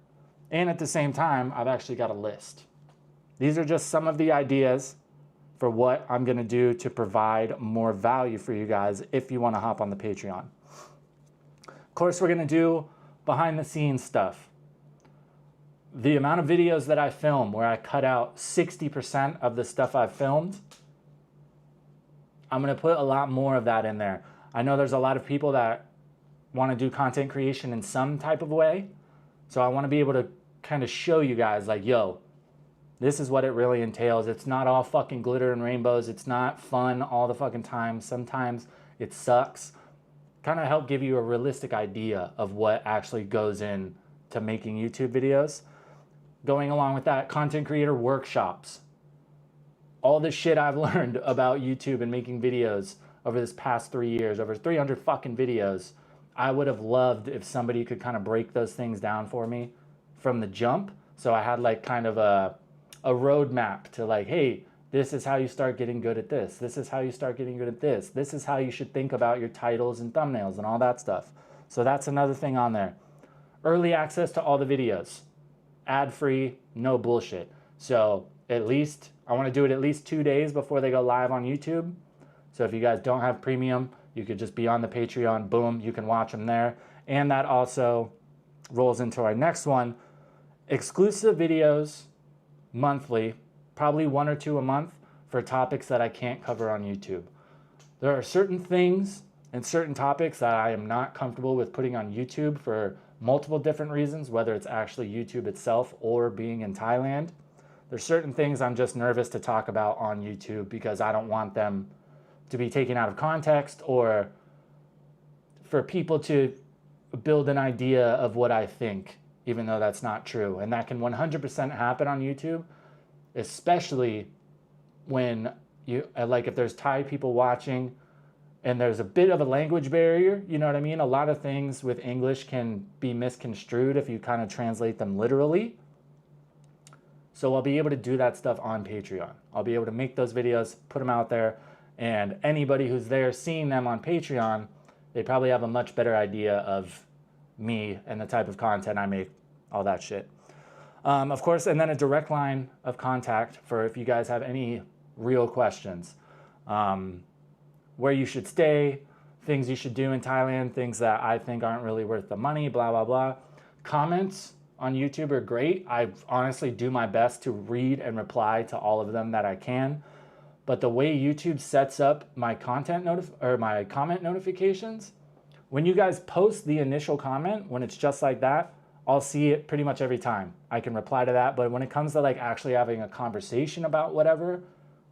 S1: And at the same time, I've actually got a list. These are just some of the ideas for what I'm going to do to provide more value for you guys if you want to hop on the Patreon. Of course, we're going to do behind the scenes stuff. The amount of videos that I film where I cut out 60% of the stuff I've filmed, I'm going to put a lot more of that in there. I know there's a lot of people that want to do content creation in some type of way. So I want to be able to kind of show you guys, like, yo, this is what it really entails. It's not all fucking glitter and rainbows. It's not fun all the fucking time. Sometimes it sucks. Kind of help give you a realistic idea of what actually goes in to making YouTube videos. Going along with that, content creator workshops. All the shit I've learned about YouTube and making videos over this past 3 years, over 300 fucking videos, I would have loved if somebody could kind of break those things down for me from the jump. So I had, like, kind of a roadmap to, like, hey, this is how you start getting good at this. This is how you start getting good at this. This is how you should think about your titles and thumbnails and all that stuff. So that's another thing on there. Early access to all the videos. Ad-free, no bullshit. So at least, I want to do it at least 2 days before they go live on YouTube. So if you guys don't have premium, you could just be on the Patreon, boom, you can watch them there. And that also rolls into our next one. Exclusive videos monthly, probably 1 or 2 a month for topics that I can't cover on YouTube. There are certain things and certain topics that I am not comfortable with putting on YouTube for multiple different reasons, whether it's actually YouTube itself or being in Thailand. There's certain things I'm just nervous to talk about on YouTube because I don't want them to be taken out of context or for people to build an idea of what I think, even though that's not true. And that can 100% happen on YouTube, especially when you, like, if there's Thai people watching and there's a bit of a language barrier, you know what I mean? A lot of things with English can be misconstrued if you kind of translate them literally. So I'll be able to do that stuff on Patreon. I'll be able to make those videos, put them out there, and anybody who's there seeing them on Patreon, they probably have a much better idea of me and the type of content I make, all that shit. Of course, and then a direct line of contact for if you guys have any real questions. Where you should stay, things you should do in Thailand, things that I think aren't really worth the money, blah, blah, blah. Comments on YouTube are great. I honestly do my best to read and reply to all of them that I can. But the way YouTube sets up my comment notifications, when you guys post the initial comment, when it's just like that, I'll see it pretty much every time. I can reply to that. But when it comes to like actually having a conversation about whatever,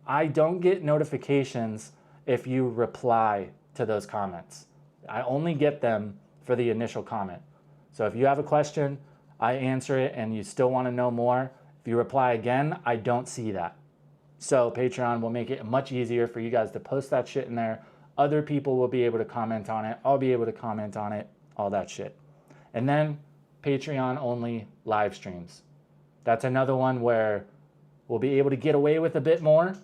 S1: I don't get notifications if you reply to those comments. I only get them for the initial comment. So if you have a question, I answer it and you still want to know more, if you reply again, I don't see that. So Patreon will make it much easier for you guys to post that shit in there. Other people will be able to comment on it. I'll be able to comment on it, all that shit. And then Patreon only live streams. That's another one where we'll be able to get away with a bit more.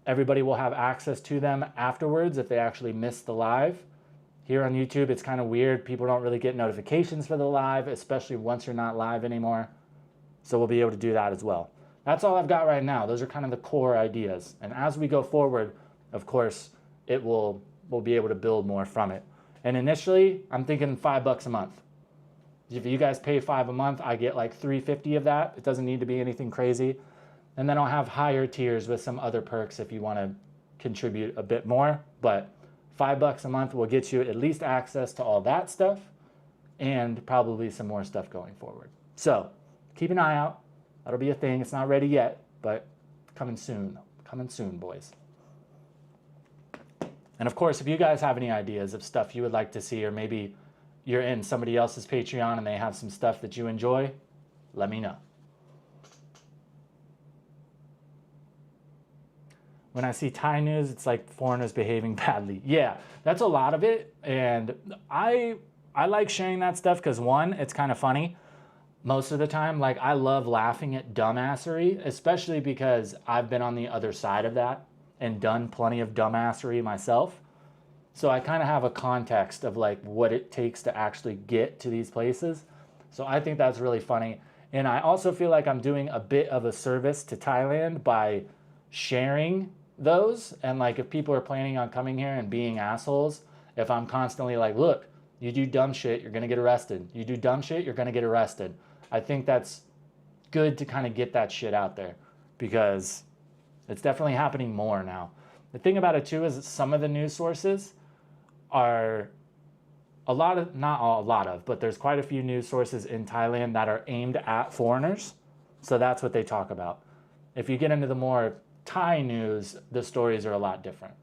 S1: Everybody will have access to them afterwards if they actually miss the live. Here on YouTube, it's kind of weird. People don't really get notifications for the live, especially once you're not live anymore. So we'll be able to do that as well. That's all I've got right now. Those are kind of the core ideas. And as we go forward, of course, we'll be able to build more from it. And initially, I'm thinking $5 a month. If you guys pay $5 a month, I get like $3.50 of that. It doesn't need to be anything crazy. And then I'll have higher tiers with some other perks if you want to contribute a bit more. But $5 a month will get you at least access to all that stuff and probably some more stuff going forward. So keep an eye out. That'll be a thing. It's not ready yet, but coming soon. Coming soon, boys. And of course, if you guys have any ideas of stuff you would like to see, or maybe you're in somebody else's Patreon and they have some stuff that you enjoy, let me know. When I see Thai news, it's like foreigners behaving badly. Yeah, that's a lot of it. And I like sharing that stuff because, one, it's kind of funny. Most of the time, like, I love laughing at dumbassery, especially because I've been on the other side of that and done plenty of dumbassery myself. So I kind of have a context of like what it takes to actually get to these places. So I think that's really funny. And I also feel like I'm doing a bit of a service to Thailand by sharing those. And like, if people are planning on coming here and being assholes, if I'm constantly like, look, you do dumb shit, you're going to get arrested. You do dumb shit, you're going to get arrested. I think that's good to kind of get that shit out there because it's definitely happening more now. The thing about it too is that some of the news sources are not a lot of, but there's quite a few news sources in Thailand that are aimed at foreigners. So that's what they talk about. If you get into the more Thai news, the stories are a lot different.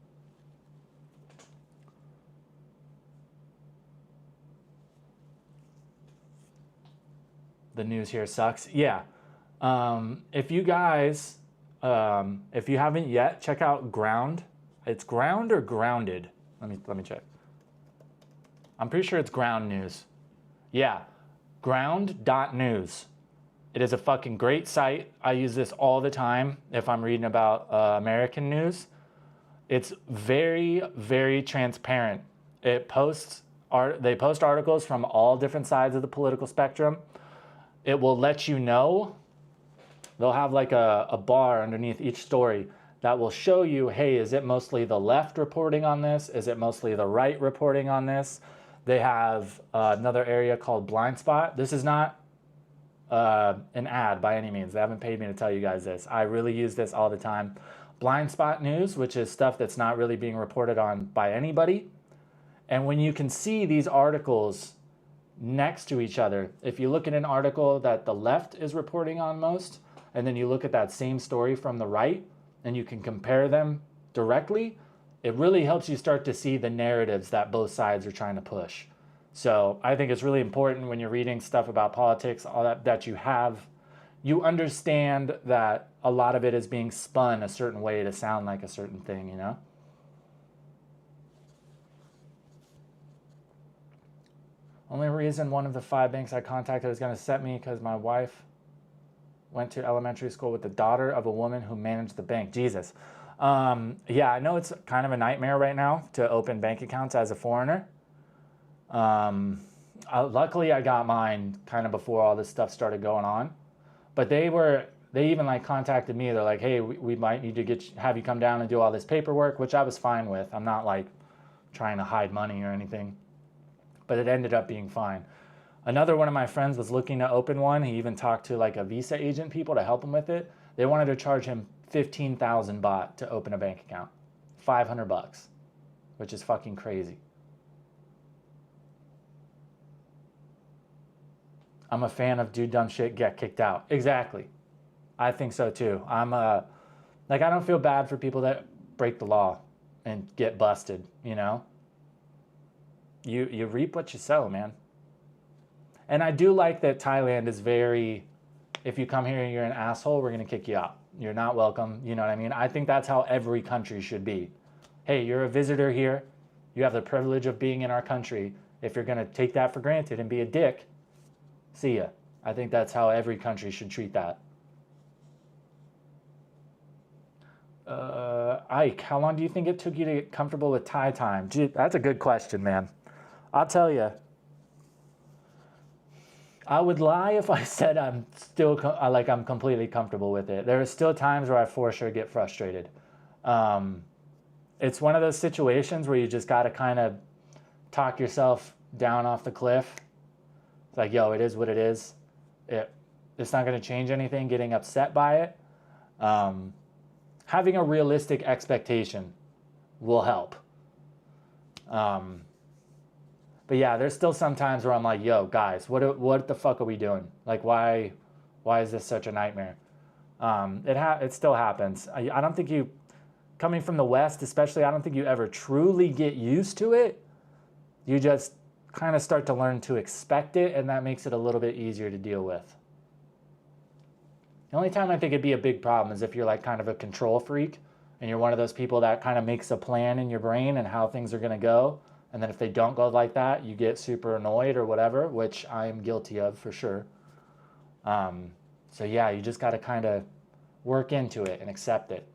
S1: The news here sucks. Yeah. If you guys, if you haven't yet, check out Ground. It's Ground or Grounded? Let me check. I'm pretty sure it's Ground News. Yeah, ground.news. It is a fucking great site. I use this all the time if I'm reading about American news. It's very, very transparent. They post articles from all different sides of the political spectrum. It will let you know. They'll have like a bar underneath each story that will show you, hey, is it mostly the left reporting on this? Is it mostly the right reporting on this? They have another area called Blind Spot. This is not an ad by any means. They haven't paid me to tell you guys this. I really use this all the time. Blind Spot News, which is stuff that's not really being reported on by anybody. And when you can see these articles next to each other, if you look at an article that the left is reporting on most, and then you look at that same story from the right, and you can compare them directly, it really helps you start to see the narratives that both sides are trying to push. So I think it's really important when you're reading stuff about politics, all that you understand that a lot of it is being spun a certain way to sound like a certain thing, you know? Only reason one of the 5 banks I contacted was going to set me because my wife went to elementary school with the daughter of a woman who managed the bank. Jesus. Yeah, I know it's kind of a nightmare right now to open bank accounts as a foreigner. Luckily, I got mine kind of before all this stuff started going on. But they even like contacted me. They're like, hey, we might need to have you come down and do all this paperwork, which I was fine with. I'm not like trying to hide money or anything. But it ended up being fine. Another one of my friends was looking to open one. He even talked to like a visa agent people to help him with it. They wanted to charge him 15,000 baht to open a bank account. $500, which is fucking crazy. I'm a fan of do dumb shit, get kicked out. Exactly. I think so too. Like, I don't feel bad for people that break the law and get busted, you know? You reap what you sow, man. And I do like that Thailand is very, if you come here and you're an asshole, we're going to kick you out. You're not welcome. You know what I mean? I think that's how every country should be. Hey, you're a visitor here. You have the privilege of being in our country. If you're going to take that for granted and be a dick, see ya. I think that's how every country should treat that. Ike, how long do you think it took you to get comfortable with Thai time? Gee, that's a good question, man. I'll tell you. I would lie if I said I'm still I'm completely comfortable with it. There are still times where I for sure get frustrated. It's one of those situations where you just got to kind of talk yourself down off the cliff. It's like, yo, it is what it is. It's not going to change anything. Getting upset by it. Having a realistic expectation will help. But yeah, there's still some times where I'm like, yo, guys, what the fuck are we doing? Like, why is this such a nightmare? It still happens. I don't think you, coming from the West especially, I don't think you ever truly get used to it. You just kind of start to learn to expect it, and that makes it a little bit easier to deal with. The only time I think it'd be a big problem is if you're like kind of a control freak and you're one of those people that kind of makes a plan in your brain and how things are going to go. And then if they don't go like that, you get super annoyed or whatever, which I am guilty of for sure. So yeah, you just got to kind of work into it and accept it.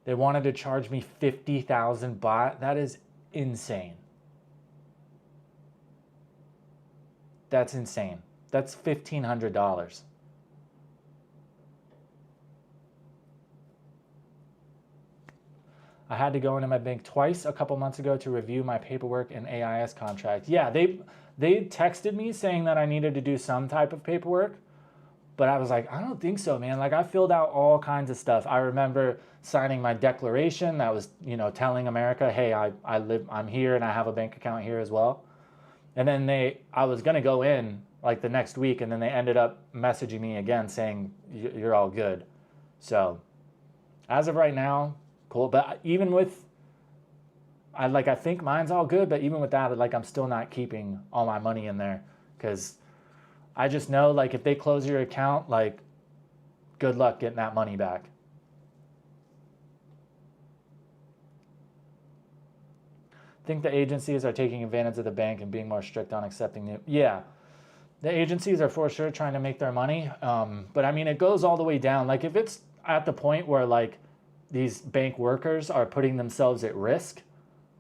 S1: They wanted to charge me 50,000 baht. That is insane. That's insane. That's $1,500. I had to go into my bank twice a couple months ago to review my paperwork and AIS contract. Yeah, they texted me saying that I needed to do some type of paperwork, but I was like, I don't think so, man. Like, I filled out all kinds of stuff. I remember signing my declaration that was, you know, telling America, hey, I'm here and I have a bank account here as well. And then I was gonna go in like the next week, and then they ended up messaging me again saying you're all good. So as of right now, cool. But even with, I think mine's all good, but even with that, like, I'm still not keeping all my money in there, because I just know, like, if they close your account, like, good luck getting that money back. Think the agencies are taking advantage of the bank and being more strict on accepting new. Yeah, the agencies are for sure trying to make their money. But I mean, it goes all the way down. Like, if it's at the point where, like, these bank workers are putting themselves at risk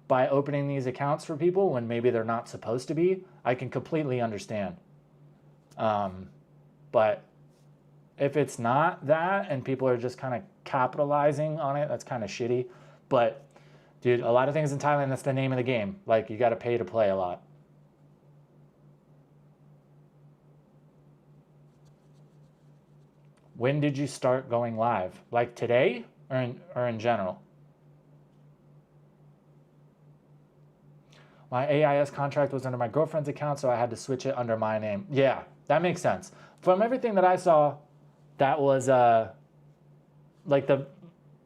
S1: by opening these accounts for people when maybe they're not supposed to be, I can completely understand. But if it's not that and people are just kind of capitalizing on it, that's kind of shitty. But dude, a lot of things in Thailand, that's the name of the game. Like, you got to pay to play a lot. When did you start going live? Like today or in general? My AIS contract was under my girlfriend's account, so I had to switch it under my name. Yeah, that makes sense. From everything that I saw, that was that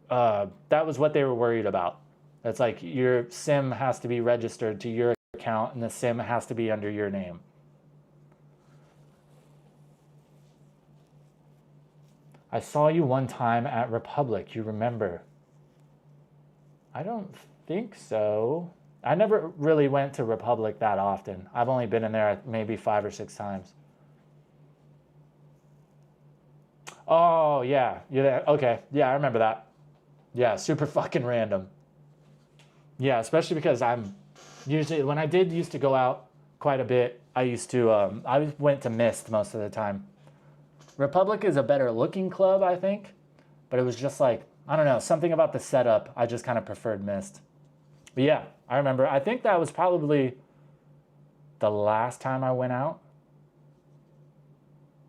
S1: was what they were worried about. It's like your SIM has to be registered to your account and the SIM has to be under your name. I saw you one time at Republic, you remember? I don't think so. I never really went to Republic that often. I've only been in there maybe 5 or 6 times. Oh, yeah. You're there. Okay. Yeah, I remember that. Yeah, super fucking random. Yeah, especially because I'm usually, when I used to go out quite a bit, I went to Mist most of the time. Republic is a better looking club, I think, but it was just like, I don't know, something about the setup. I just kind of preferred Mist. But yeah, I remember. I think that was probably the last time I went out.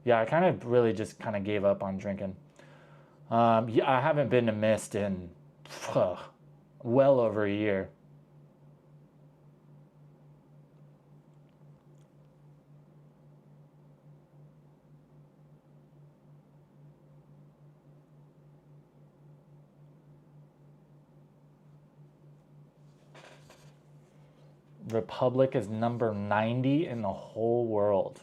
S1: Yeah, I kind of really just kind of gave up on drinking. Yeah, I haven't been to Mist in well over a year. Republic is number 90 in the whole world.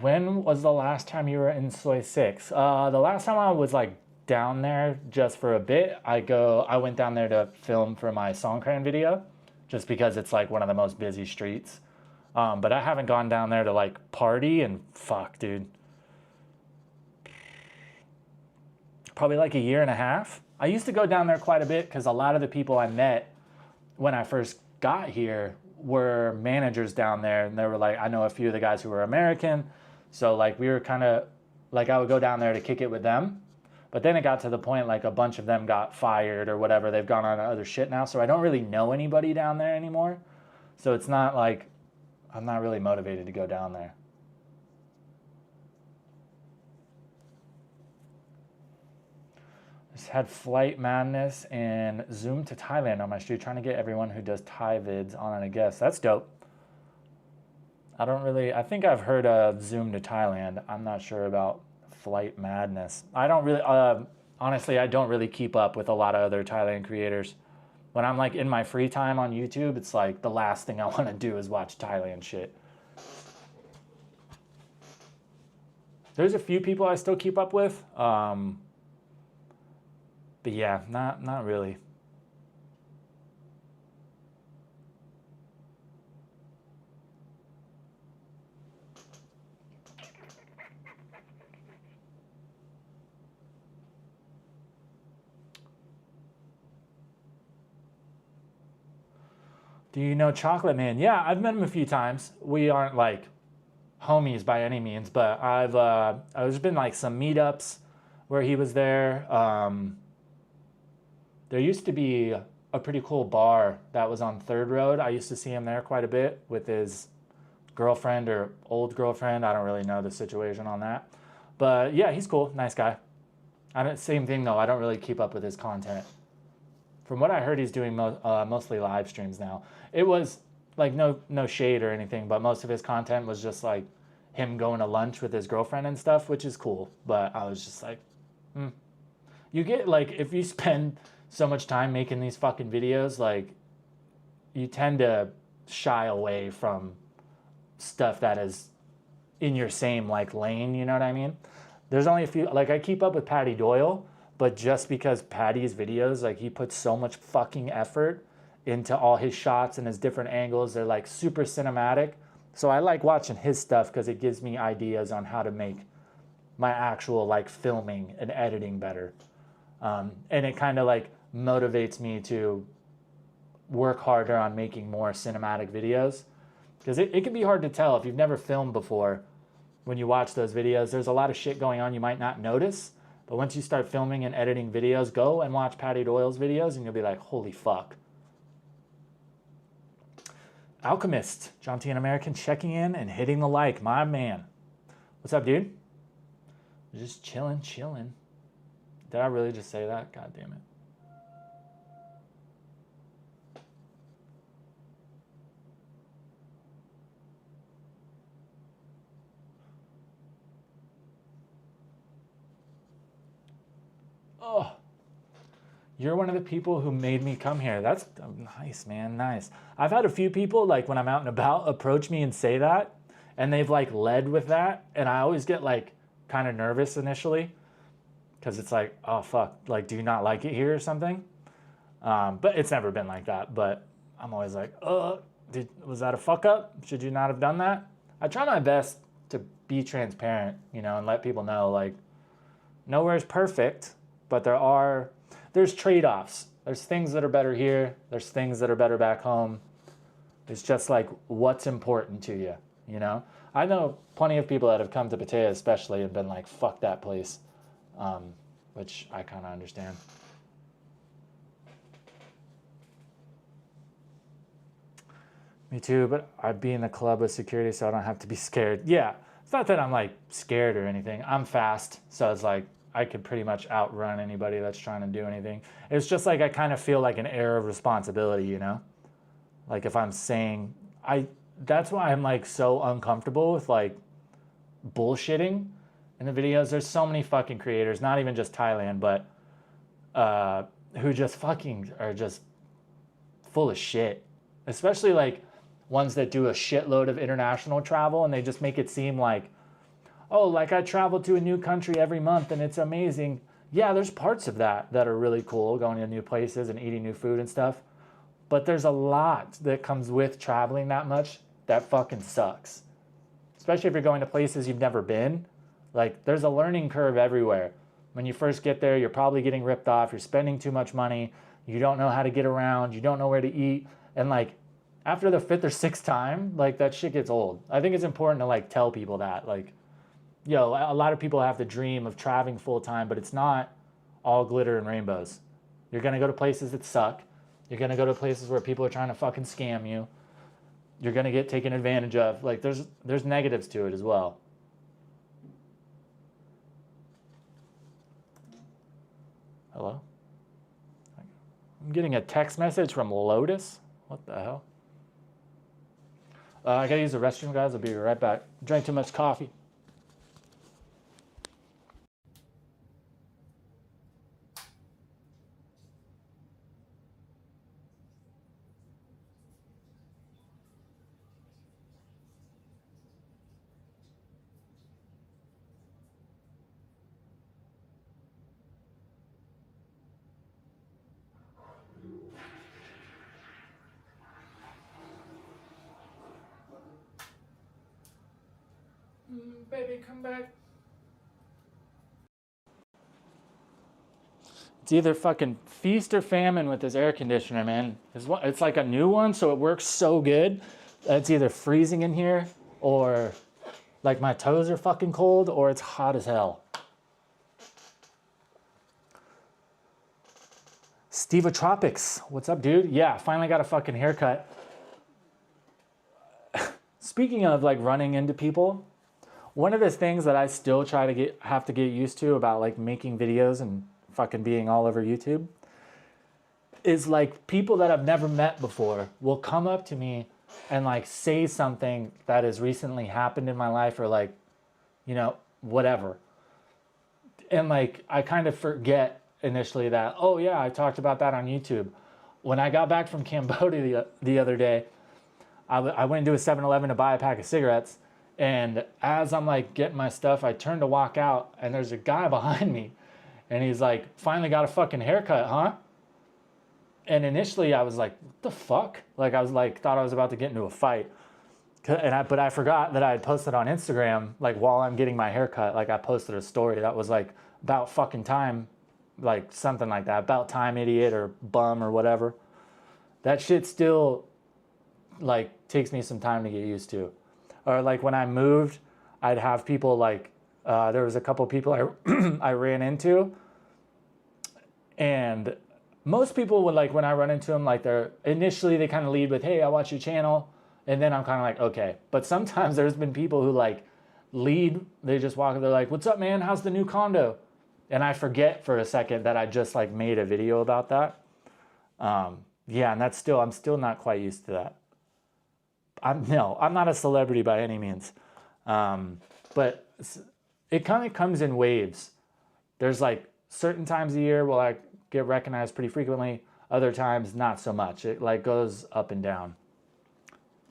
S1: When was the last time you were in Soy 6? The last time I was like down there just for a bit, I went down there to film for my Songkran video, just because it's like one of the most busy streets. But I haven't gone down there to like party and fuck, dude. Probably like a year and a half. I used to go down there quite a bit because a lot of the people I met when I first got here were managers down there, and they were like, I know a few of the guys who were American, so like we were kind of like, I would go down there to kick it with them. But then it got to the point like a bunch of them got fired or whatever. They've gone on to other shit now, so I don't really know anybody down there anymore. So it's not like I'm not really motivated to go down there. Just had Flight Madness and Zoom to Thailand on my street, trying to get everyone who does Thai vids on a guest. That's dope. I think I've heard of Zoom to Thailand. I'm not sure about Flight Madness. I don't really, honestly, I don't really keep up with a lot of other Thailand creators. When I'm like in my free time on YouTube, it's like the last thing I want to do is watch Thailand shit. There's a few people I still keep up with. But yeah, not really. Do you know Chocolate Man? Yeah, I've met him a few times. We aren't like homies by any means, but there's been like some meetups where he was there. There used to be a pretty cool bar that was on 3rd Road. I used to see him there quite a bit with his girlfriend or old girlfriend. I don't really know the situation on that. But yeah, he's cool. Nice guy. Same thing though. I don't really keep up with his content. From what I heard, he's doing mostly live streams now. It was like no shade or anything, but most of his content was just like him going to lunch with his girlfriend and stuff, which is cool. But I was just like, You get like, if you spend so much time making these fucking videos, like you tend to shy away from stuff that is in your same like lane, you know what I mean? There's only a few, like I keep up with Patty Doyle, but just because Patty's videos, like he puts so much fucking effort into all his shots and his different angles, they're like super cinematic. So I like watching his stuff because it gives me ideas on how to make my actual like filming and editing better. And it kind of like motivates me to work harder on making more cinematic videos. Because it can be hard to tell if you've never filmed before. When you watch those videos, there's a lot of shit going on you might not notice. But once you start filming and editing videos, go and watch Patty Doyle's videos and you'll be like, holy fuck. Alchemist, Jontienne American checking in and hitting the like, my man. What's up, dude? Just chilling. Did I really just say that? God damn it. Oh, you're one of the people who made me come here. That's nice, man, nice. I've had a few people, like when I'm out and about, approach me and say that, and they've like led with that, and I always get like kind of nervous initially, because it's like, oh fuck, like do you not like it here or something? But it's never been like that, but I'm always like, was that a fuck up? Should you not have done that? I try my best to be transparent, you know, and let people know like nowhere's perfect, but there's trade-offs. There's things that are better here. There's things that are better back home. It's just like what's important to you, you know? I know plenty of people that have come to Pattaya especially and been like, fuck that place, which I kind of understand. Me too, but I'd be in the club with security so I don't have to be scared. Yeah, it's not that I'm like scared or anything. I'm fast, so it's like I could pretty much outrun anybody that's trying to do anything. It's just like I kind of feel like an air of responsibility, you know? Like if I'm saying, that's why I'm like so uncomfortable with like bullshitting in the videos. There's so many fucking creators, not even just Thailand, but who just fucking are just full of shit. Especially like ones that do a shitload of international travel and they just make it seem like, oh, like I travel to a new country every month and it's amazing. Yeah, there's parts of that that are really cool, going to new places and eating new food and stuff. But there's a lot that comes with traveling that much that fucking sucks. Especially if you're going to places you've never been. Like, there's a learning curve everywhere. When you first get there, you're probably getting ripped off. You're spending too much money. You don't know how to get around. You don't know where to eat. And, like, after the 5th or 6th time, like, that shit gets old. I think it's important to, like, tell people that. Like, yo, a lot of people have the dream of traveling full time, but it's not all glitter and rainbows. You're going to go to places that suck. You're going to go to places where people are trying to fucking scam you. You're going to get taken advantage of. Like, there's negatives to it as well. Hello? I'm getting a text message from Lotus. What the hell? I gotta use the restroom, guys. I'll be right back. Drank too much coffee. Baby, come back. It's either fucking feast or famine with this air conditioner, man. It's like a new one, so it works so good. It's either freezing in here, or like my toes are fucking cold, or it's hot as hell. Stevotropics, what's up, dude? Yeah, finally got a fucking haircut. Speaking of like running into people, one of the things that I still have to get used to about like making videos and fucking being all over YouTube is like people that I've never met before will come up to me and like say something that has recently happened in my life, or like, you know, whatever. And like, I kind of forget initially that, oh yeah, I talked about that on YouTube. When I got back from Cambodia the other day, I went into a 7-Eleven to buy a pack of cigarettes. And as I'm like getting my stuff, I turn to walk out and there's a guy behind me and he's like, finally got a fucking haircut, huh? And initially I was like, what the fuck? Like I was like, thought I was about to get into a fight. But I forgot that I had posted on Instagram, like while I'm getting my haircut, like I posted a story that was like about fucking time, like something like that, about time, idiot, or bum, or whatever. That shit still like takes me some time to get used to. Or like when I moved, I'd have people like, there was a couple people I ran into, and most people would like, when I run into them, like initially they kind of lead with, hey, I watch your channel. And then I'm kind of like, okay. But sometimes there's been people who like lead, they just walk, they're like, what's up, man? How's the new condo? And I forget for a second that I just like made a video about that. Yeah, and I'm still not quite used to that. I'm not a celebrity by any means. But it kind of comes in waves. There's like certain times a year where I get recognized pretty frequently. Other times, not so much. It like goes up and down.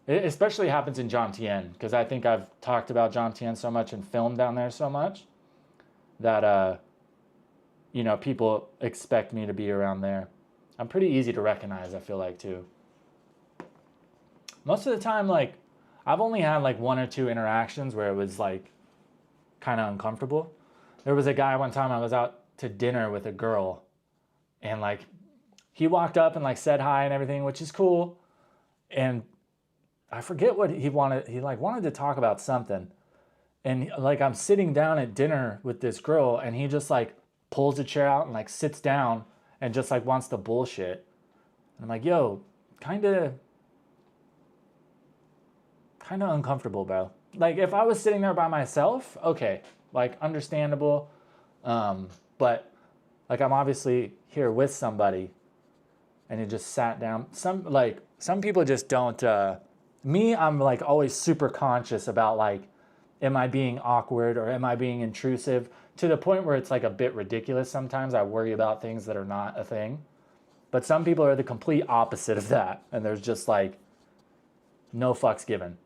S1: It especially happens in Jontienne, because I think I've talked about Jontienne so much and filmed down there so much that, you know, people expect me to be around there. I'm pretty easy to recognize, I feel like, too. Most of the time, like, I've only had like 1 or 2 interactions where it was like kind of uncomfortable. There was a guy one time I was out to dinner with a girl, and like he walked up and like said hi and everything, which is cool. And I forget what he wanted. He like wanted to talk about something. And like I'm sitting down at dinner with this girl, and he just like pulls a chair out and like sits down and just like wants to bullshit. And I'm like, yo, kind of uncomfortable, bro. Like if I was sitting there by myself, okay, like understandable. But like I'm obviously here with somebody, and he just sat down. Some people just don't. Me, I'm like always super conscious about like, am I being awkward or am I being intrusive, to the point where it's like a bit ridiculous sometimes. I worry about things that are not a thing. But some people are the complete opposite of that, and there's just like no fucks given.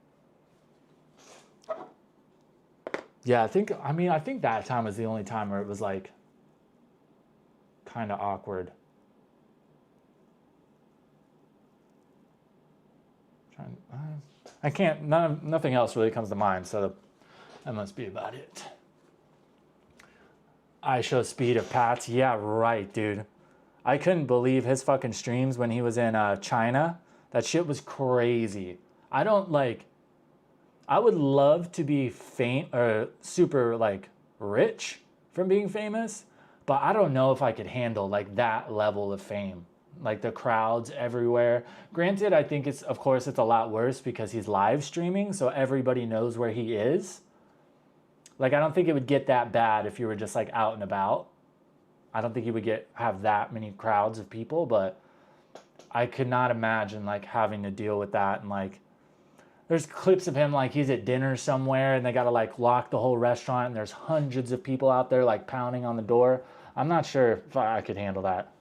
S1: Yeah, I think that time was the only time where it was like kind of awkward. I can't, nothing else really comes to mind, so that must be about it. I show speed of Pat's. Yeah, right, dude. I couldn't believe his fucking streams when he was in China. That shit was crazy. I would love to be super like rich from being famous, but I don't know if I could handle like that level of fame. Like the crowds everywhere. Granted, I think it's a lot worse because he's live streaming, so everybody knows where he is. Like, I don't think it would get that bad if you were just like out and about. I don't think you would have that many crowds of people, but I could not imagine like having to deal with that. And like, there's clips of him like he's at dinner somewhere and they got to like lock the whole restaurant and there's hundreds of people out there like pounding on the door. I'm not sure if I could handle that.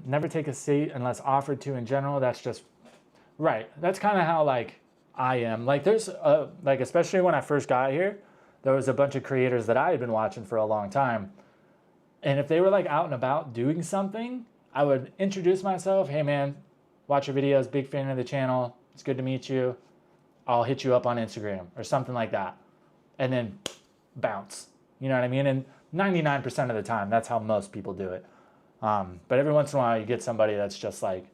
S1: Never take a seat unless offered to in general. That's just right. That's kind of how like I am. Like there's like, especially when I first got here, there was a bunch of creators that I had been watching for a long time. And if they were like out and about doing something, I would introduce myself. Hey man, watch your videos. Big fan of the channel. It's good to meet you. I'll hit you up on Instagram or something like that. And then bounce. You know what I mean? And 99% of the time, that's how most people do it. But every once in a while you get somebody that's just like,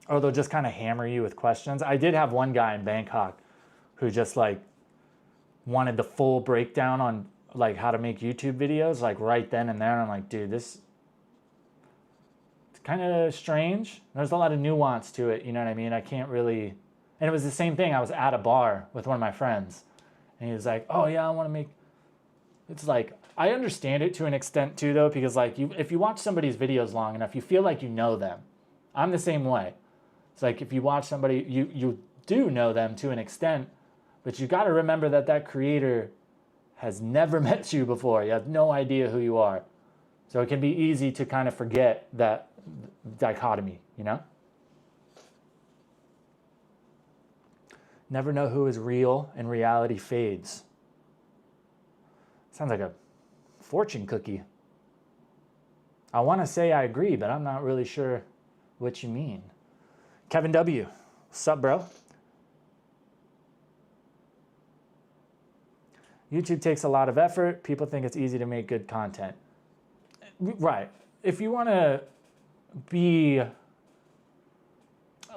S1: or they'll just kind of hammer you with questions. I did have one guy in Bangkok who just like wanted the full breakdown on like how to make YouTube videos, like right then and there. And I'm like, dude, it's kind of strange. There's a lot of nuance to it. You know what I mean? I can't really, and it was the same thing. I was at a bar with one of my friends and he was like, oh yeah, I want to make, it's like, I understand it to an extent too, though, because like if you watch somebody's videos long enough, you feel like you know them. I'm the same way. It's like if you watch somebody, you do know them to an extent, but you got to remember that that creator has never met you before. You have no idea who you are. So it can be easy to kind of forget that dichotomy, you know? Never know who is real and reality fades. Sounds like a fortune cookie. I want to say I agree, but I'm not really sure what you mean. Kevin W. What's up, bro? YouTube takes a lot of effort. People think it's easy to make good content. Right. If you want to be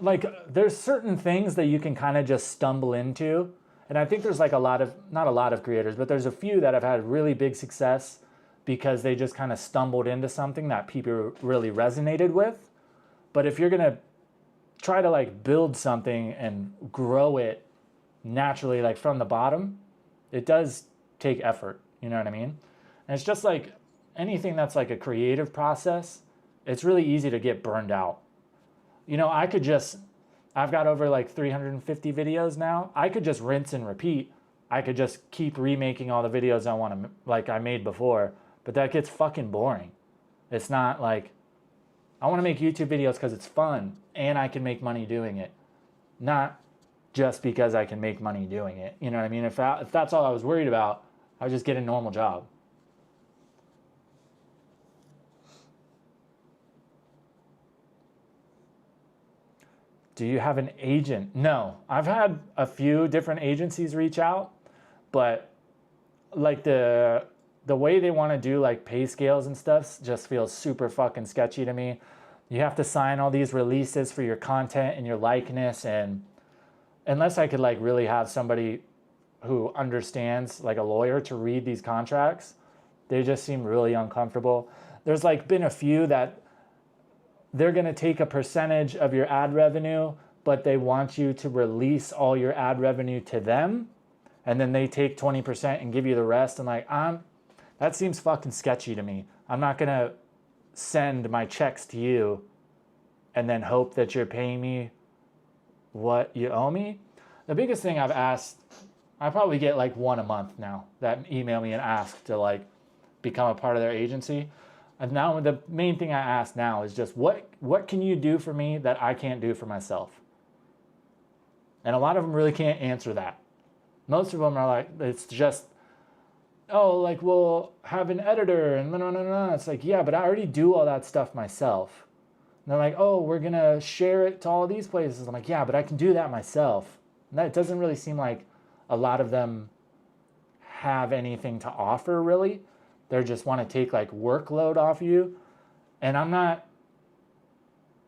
S1: like, there's certain things that you can kind of just stumble into. And I think there's like not a lot of creators, but there's a few that have had really big success because they just kind of stumbled into something that people really resonated with. But if you're going to try to like build something and grow it naturally, like from the bottom, it does take effort. You know what I mean? And it's just like anything that's like a creative process, it's really easy to get burned out. You know, I've got over like 350 videos now. I could just rinse and repeat. I could just keep remaking all the videos I want to, like I made before, but that gets fucking boring. It's not like, I want to make YouTube videos because it's fun and I can make money doing it. Not just because I can make money doing it. You know what I mean? If that's all I was worried about, I would just get a normal job. Do you have an agent? No, I've had a few different agencies reach out, but like the way they want to do like pay scales and stuff just feels super fucking sketchy to me. You have to sign all these releases for your content and your likeness, and unless I could like really have somebody who understands, like a lawyer, to read these contracts, they just seem really uncomfortable. There's like been a few that they're going to take a percentage of your ad revenue, but they want you to release all your ad revenue to them, and then they take 20% and give you the rest. And like, that seems fucking sketchy to me. I'm not gonna send my checks to you and then hope that you're paying me what you owe me. The biggest thing I've asked, I probably get like one a month now that email me and ask to like become a part of their agency. And now the main thing I ask now is just what can you do for me that I can't do for myself? And a lot of them really can't answer that. Most of them are like, it's just, oh, like, we'll have an editor and no. It's like, yeah, but I already do all that stuff myself. And they're like, oh, we're going to share it to all these places. I'm like, yeah, but I can do that myself. And that doesn't really seem like a lot of them have anything to offer, really. They just want to take like workload off you. And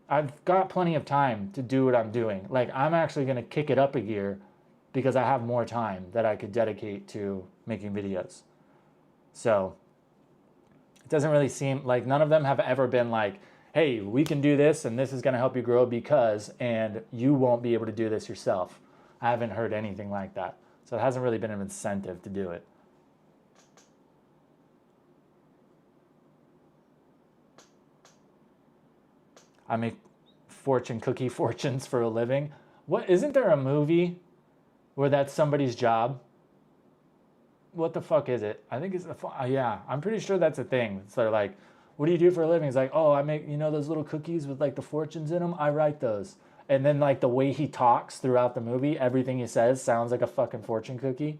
S1: I've got plenty of time to do what I'm doing. Like, I'm actually going to kick it up a gear because I have more time that I could dedicate to making videos. So it doesn't really seem like, none of them have ever been like, hey, we can do this and this is going to help you grow because, and you won't be able to do this yourself. I haven't heard anything like that. So it hasn't really been an incentive to do it. I make fortune cookie fortunes for a living. What, isn't there a movie where that's somebody's job? What the fuck is it? I think it's yeah, I'm pretty sure that's a thing. So they're like, what do you do for a living? It's like, oh, I make, you know, those little cookies with like the fortunes in them. I write those. And then like the way he talks throughout the movie, everything he says sounds like a fucking fortune cookie.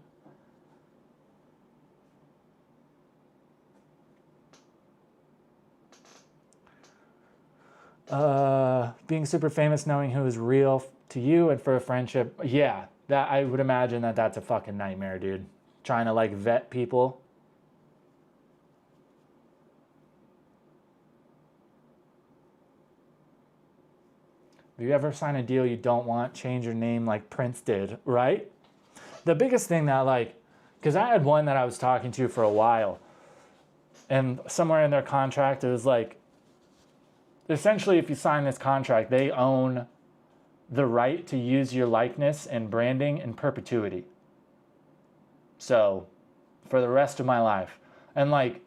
S1: Being super famous, knowing who is real to you and for a friendship. Yeah, that I would imagine that that's a fucking nightmare, dude. Trying to like vet people. If you ever sign a deal you don't want, change your name like Prince did, right? The biggest thing that like, because I had one that I was talking to for a while, and somewhere in their contract it was like, essentially if you sign this contract, they own the right to use your likeness and branding in perpetuity. So for the rest of my life. And like,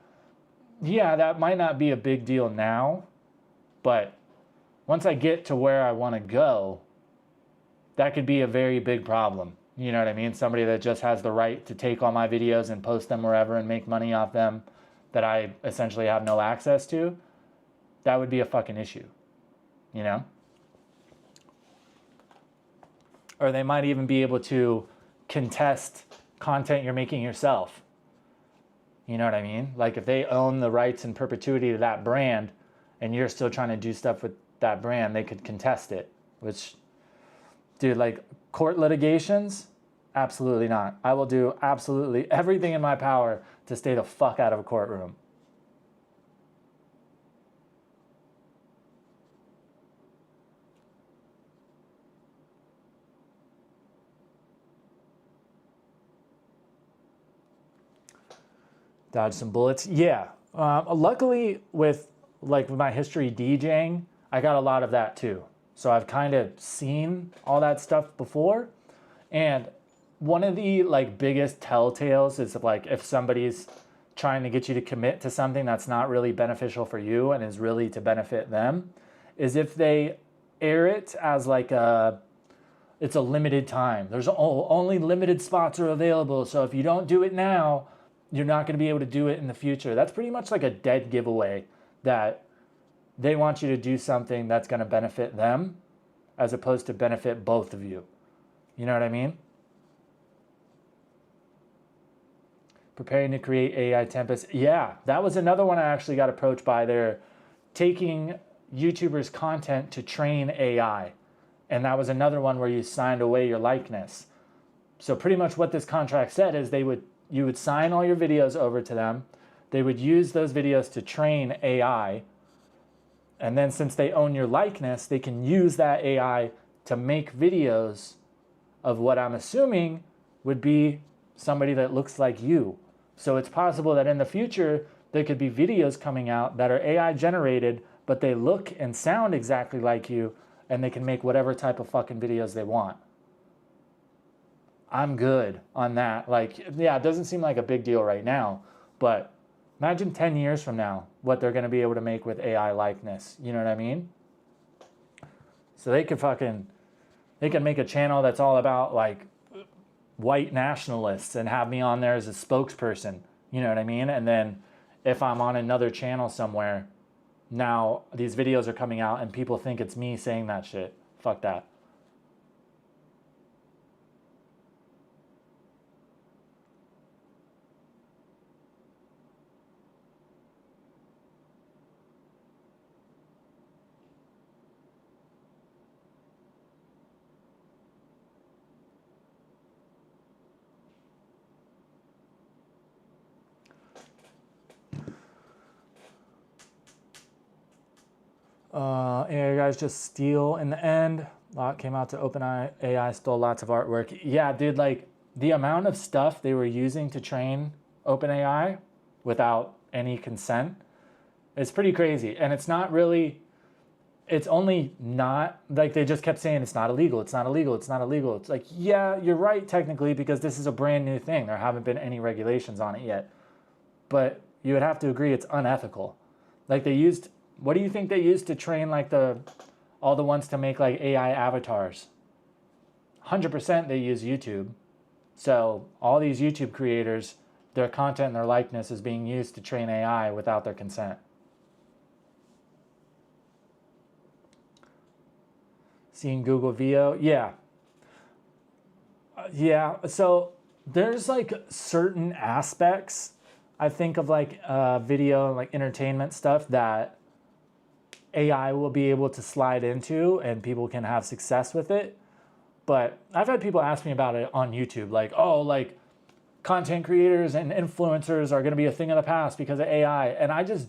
S1: yeah, that might not be a big deal now, but once I get to where I want to go, that could be a very big problem. You know what I mean? Somebody that just has the right to take all my videos and post them wherever and make money off them that I essentially have no access to, that would be a fucking issue, you know? Or they might even be able to contest content you're making yourself. You know what I mean? Like if they own the rights in perpetuity to that brand and you're still trying to do stuff with that brand, they could contest it, which, dude, like court litigations, absolutely not. I will do absolutely everything in my power to stay the fuck out of a courtroom. Dodge some bullets. Yeah. Luckily with my history DJing, I got a lot of that too. So I've kind of seen all that stuff before. And one of the like biggest telltales is like if somebody's trying to get you to commit to something that's not really beneficial for you and is really to benefit them, is if they air it as like it's a limited time. There's only limited spots are available. So if you don't do it now, you're not going to be able to do it in the future. That's pretty much like a dead giveaway that they want you to do something that's going to benefit them as opposed to benefit both of you. You know what I mean? Preparing to create AI Tempus. Yeah, that was another one I actually got approached by. They're taking YouTubers' content to train AI. And that was another one where you signed away your likeness. So pretty much what this contract said is you would sign all your videos over to them. They would use those videos to train AI. And then since they own your likeness, they can use that AI to make videos of what I'm assuming would be somebody that looks like you. So it's possible that in the future, there could be videos coming out that are AI generated, but they look and sound exactly like you. and they can make whatever type of fucking videos they want. I'm good on that. Like, yeah, it doesn't seem like a big deal right now, but imagine 10 years from now what they're going to be able to make with AI likeness. You know what I mean? So they can make a channel that's all about like white nationalists and have me on there as a spokesperson. You know what I mean? And then if I'm on another channel somewhere, now these videos are coming out and people think it's me saying that shit. Fuck that. AI guys just steal in the end. Lot came out to OpenAI. AI stole lots of artwork. Yeah, dude, like the amount of stuff they were using to train OpenAI without any consent is pretty crazy. And it's not really, it's only not, like they just kept saying it's not illegal, it's not illegal, it's not illegal. It's like, yeah, you're right technically because this is a brand new thing. There haven't been any regulations on it yet. But you would have to agree it's unethical. Like they used, what do you think they used to train like all the ones to make like AI avatars? 100% they use YouTube. So all these YouTube creators, their content and their likeness is being used to train AI without their consent. Seeing Google VO, yeah. Yeah, so there's like certain aspects, I think, of like video, like entertainment stuff that AI will be able to slide into and people can have success with it. But I've had people ask me about it on YouTube, like, oh, like content creators and influencers are going to be a thing of the past because of AI. And I just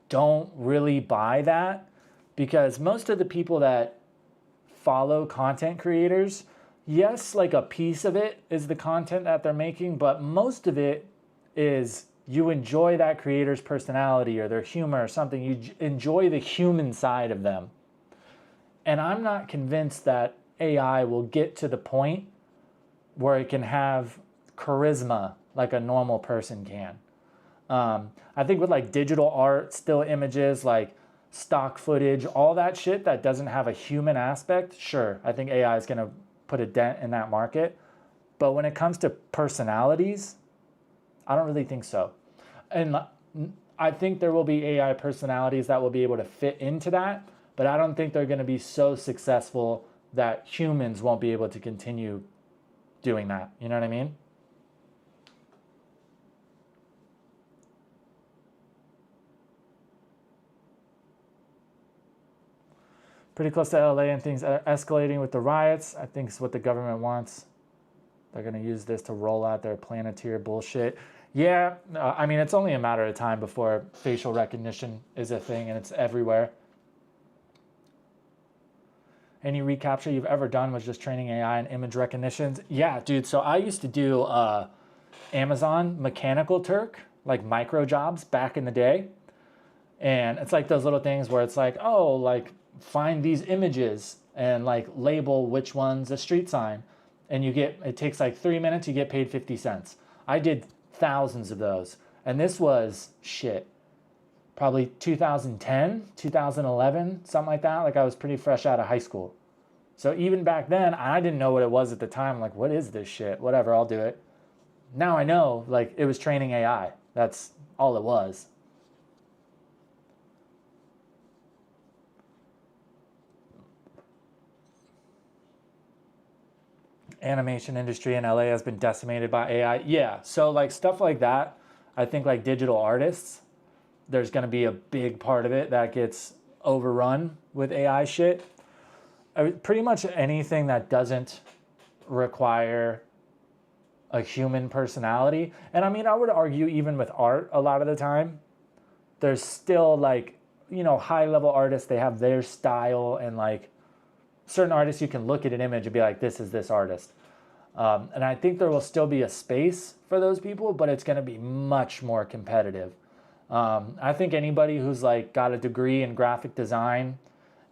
S1: don't really buy that because most of the people that follow content creators, yes, like a piece of it is the content that they're making, but most of it is you enjoy that creator's personality or their humor or something. You enjoy the human side of them. And I'm not convinced that AI will get to the point where it can have charisma like a normal person can. I think with like digital art, still images, like stock footage, all that shit that doesn't have a human aspect, sure, I think AI is going to put a dent in that market. But when it comes to personalities, I don't really think so. And I think there will be AI personalities that will be able to fit into that, but I don't think they're going to be so successful that humans won't be able to continue doing that. You know what I mean? Pretty close to LA and things are escalating with the riots. I think it's what the government wants. They're going to use this to roll out their Planeteer bullshit. Yeah, I mean, it's only a matter of time before facial recognition is a thing and it's everywhere. Any recapture you've ever done was just training AI and image recognitions? Yeah, dude, so I used to do Amazon Mechanical Turk, like micro jobs back in the day. And it's like those little things where it's like, oh, like find these images and like label which one's a street sign. And you get, it takes like 3 minutes, you get paid 50 cents. I did thousands of those. And this was shit, probably 2010, 2011, something like that. Like I was pretty fresh out of high school. So even back then, I didn't know what it was at the time. Like, what is this shit? Whatever, I'll do it. Now I know, like, it was training AI. That's all it was. Animation industry in LA has been decimated by AI. Yeah, so like stuff like that, I think like digital artists, there's going to be a big part of it that gets overrun with AI shit. Pretty much anything that doesn't require a human personality. And I mean, I would argue even with art a lot of the time, there's still like, you know, high level artists, they have their style, and like certain artists you can look at an image and be like, this is this artist. And I think there will still be a space for those people, but it's going to be much more competitive. I think anybody who's like got a degree in graphic design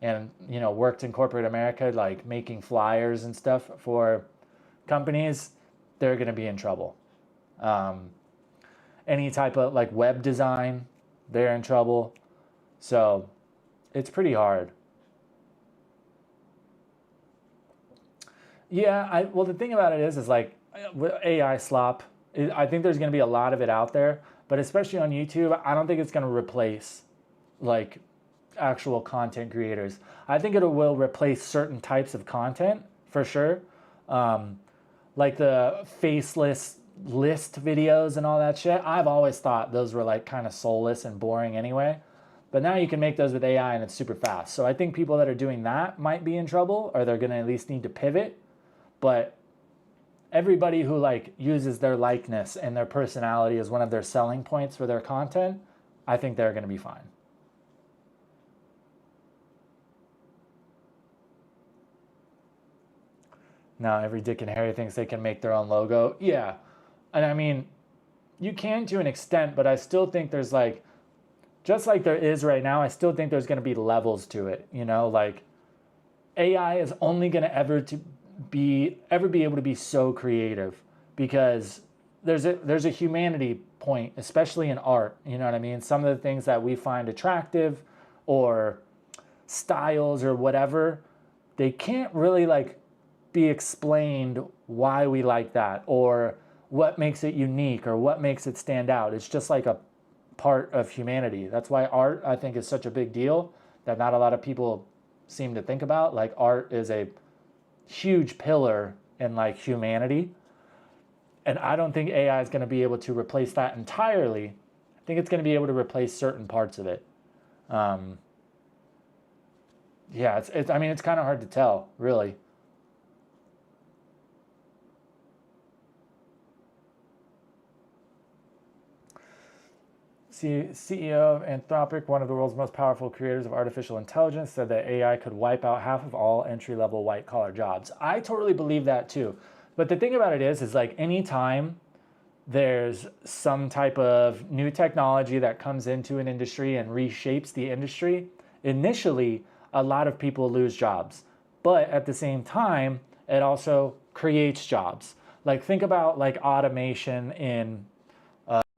S1: and, you know, worked in corporate America, like making flyers and stuff for companies, they're going to be in trouble. Any type of like web design, they're in trouble. So it's pretty hard. Yeah, well, the thing about it is like with AI slop, I think there's going to be a lot of it out there, but especially on YouTube, I don't think it's going to replace like actual content creators. I think it will replace certain types of content for sure. Like the faceless list videos and all that shit. I've always thought those were like kind of soulless and boring anyway. But now you can make those with AI and it's super fast. So I think people that are doing that might be in trouble, or they're going to at least need to pivot. But everybody who like uses their likeness and their personality as one of their selling points for their content, I think they're going to be fine. Now every Dick and Harry thinks they can make their own logo. Yeah. And I mean, you can to an extent, but I still think there's like, just like there is right now, I still think there's going to be levels to it. You know, like AI is only going to ever be able to be so creative because there's a humanity point, especially in art. You know what I mean? Some of the things that we find attractive or styles or whatever, they can't really like be explained why we like that or what makes it unique or what makes it stand out. It's just like a part of humanity. That's why art, I think, is such a big deal that not a lot of people seem to think about. Like art is a huge pillar in like humanity. And I don't think AI is going to be able to replace that entirely. I think it's going to be able to replace certain parts of it. Yeah, I mean, it's kind of hard to tell, really. CEO of Anthropic, one of the world's most powerful creators of artificial intelligence, said that AI could wipe out half of all entry-level white-collar jobs. I totally believe that too. But the thing about it is like anytime there's some type of new technology that comes into an industry and reshapes the industry, initially a lot of people lose jobs. But at the same time, it also creates jobs. Like think about like automation in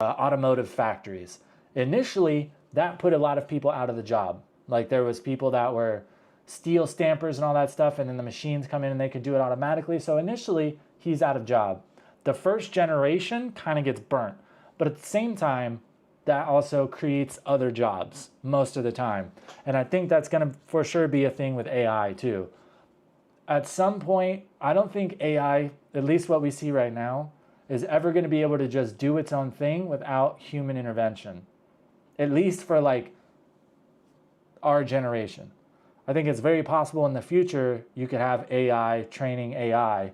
S1: automotive factories. Initially, that put a lot of people out of the job. Like there was people that were steel stampers and all that stuff, and then the machines come in and they could do it automatically. So initially, he's out of job. The first generation kind of gets burnt. But at the same time, that also creates other jobs most of the time. And I think that's going to for sure be a thing with AI too. At some point, I don't think AI, at least what we see right now, is ever going to be able to just do its own thing without human intervention. At least for like our generation. I think it's very possible in the future you could have AI training AI,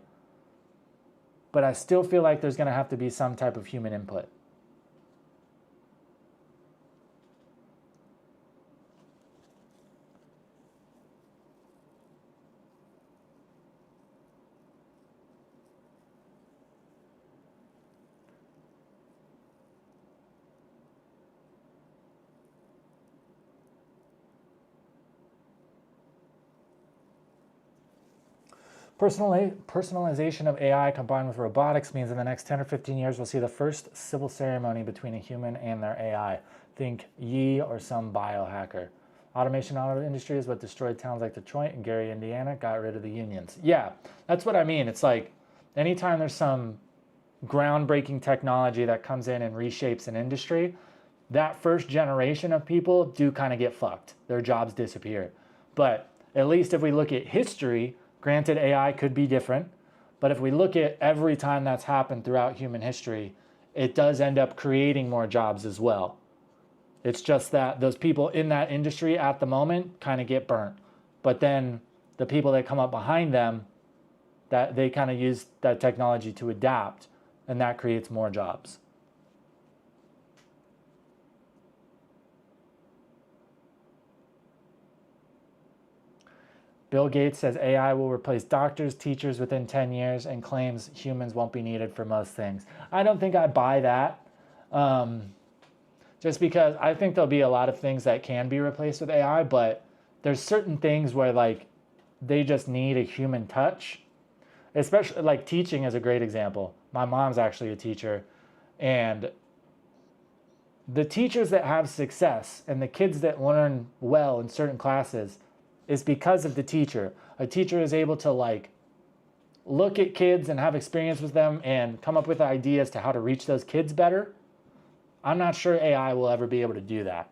S1: but I still feel like there's going to have to be some type of human input. Personalization of AI combined with robotics means in the next 10 or 15 years we'll see the first civil ceremony between a human and their AI. Think Yi or some biohacker. Automation in the auto industry is what destroyed towns like Detroit and Gary, Indiana, got rid of the unions. Yeah, that's what I mean. It's like anytime there's some groundbreaking technology that comes in and reshapes an industry, that first generation of people do kind of get fucked. Their jobs disappear. But at least if we look at history, granted, AI could be different, but if we look at every time that's happened throughout human history, it does end up creating more jobs as well. It's just that those people in that industry at the moment kind of get burnt. But then the people that come up behind them, that they kind of use that technology to adapt, and that creates more jobs. Bill Gates says AI will replace doctors, teachers within 10 years and claims humans won't be needed for most things. I don't think I buy that. Just because I think there'll be a lot of things that can be replaced with AI, but there's certain things where like they just need a human touch, especially like teaching is a great example. My mom's actually a teacher, and the teachers that have success and the kids that learn well in certain classes is because of the teacher. A teacher is able to like look at kids and have experience with them and come up with ideas to how to reach those kids better. I'm not sure AI will ever be able to do that.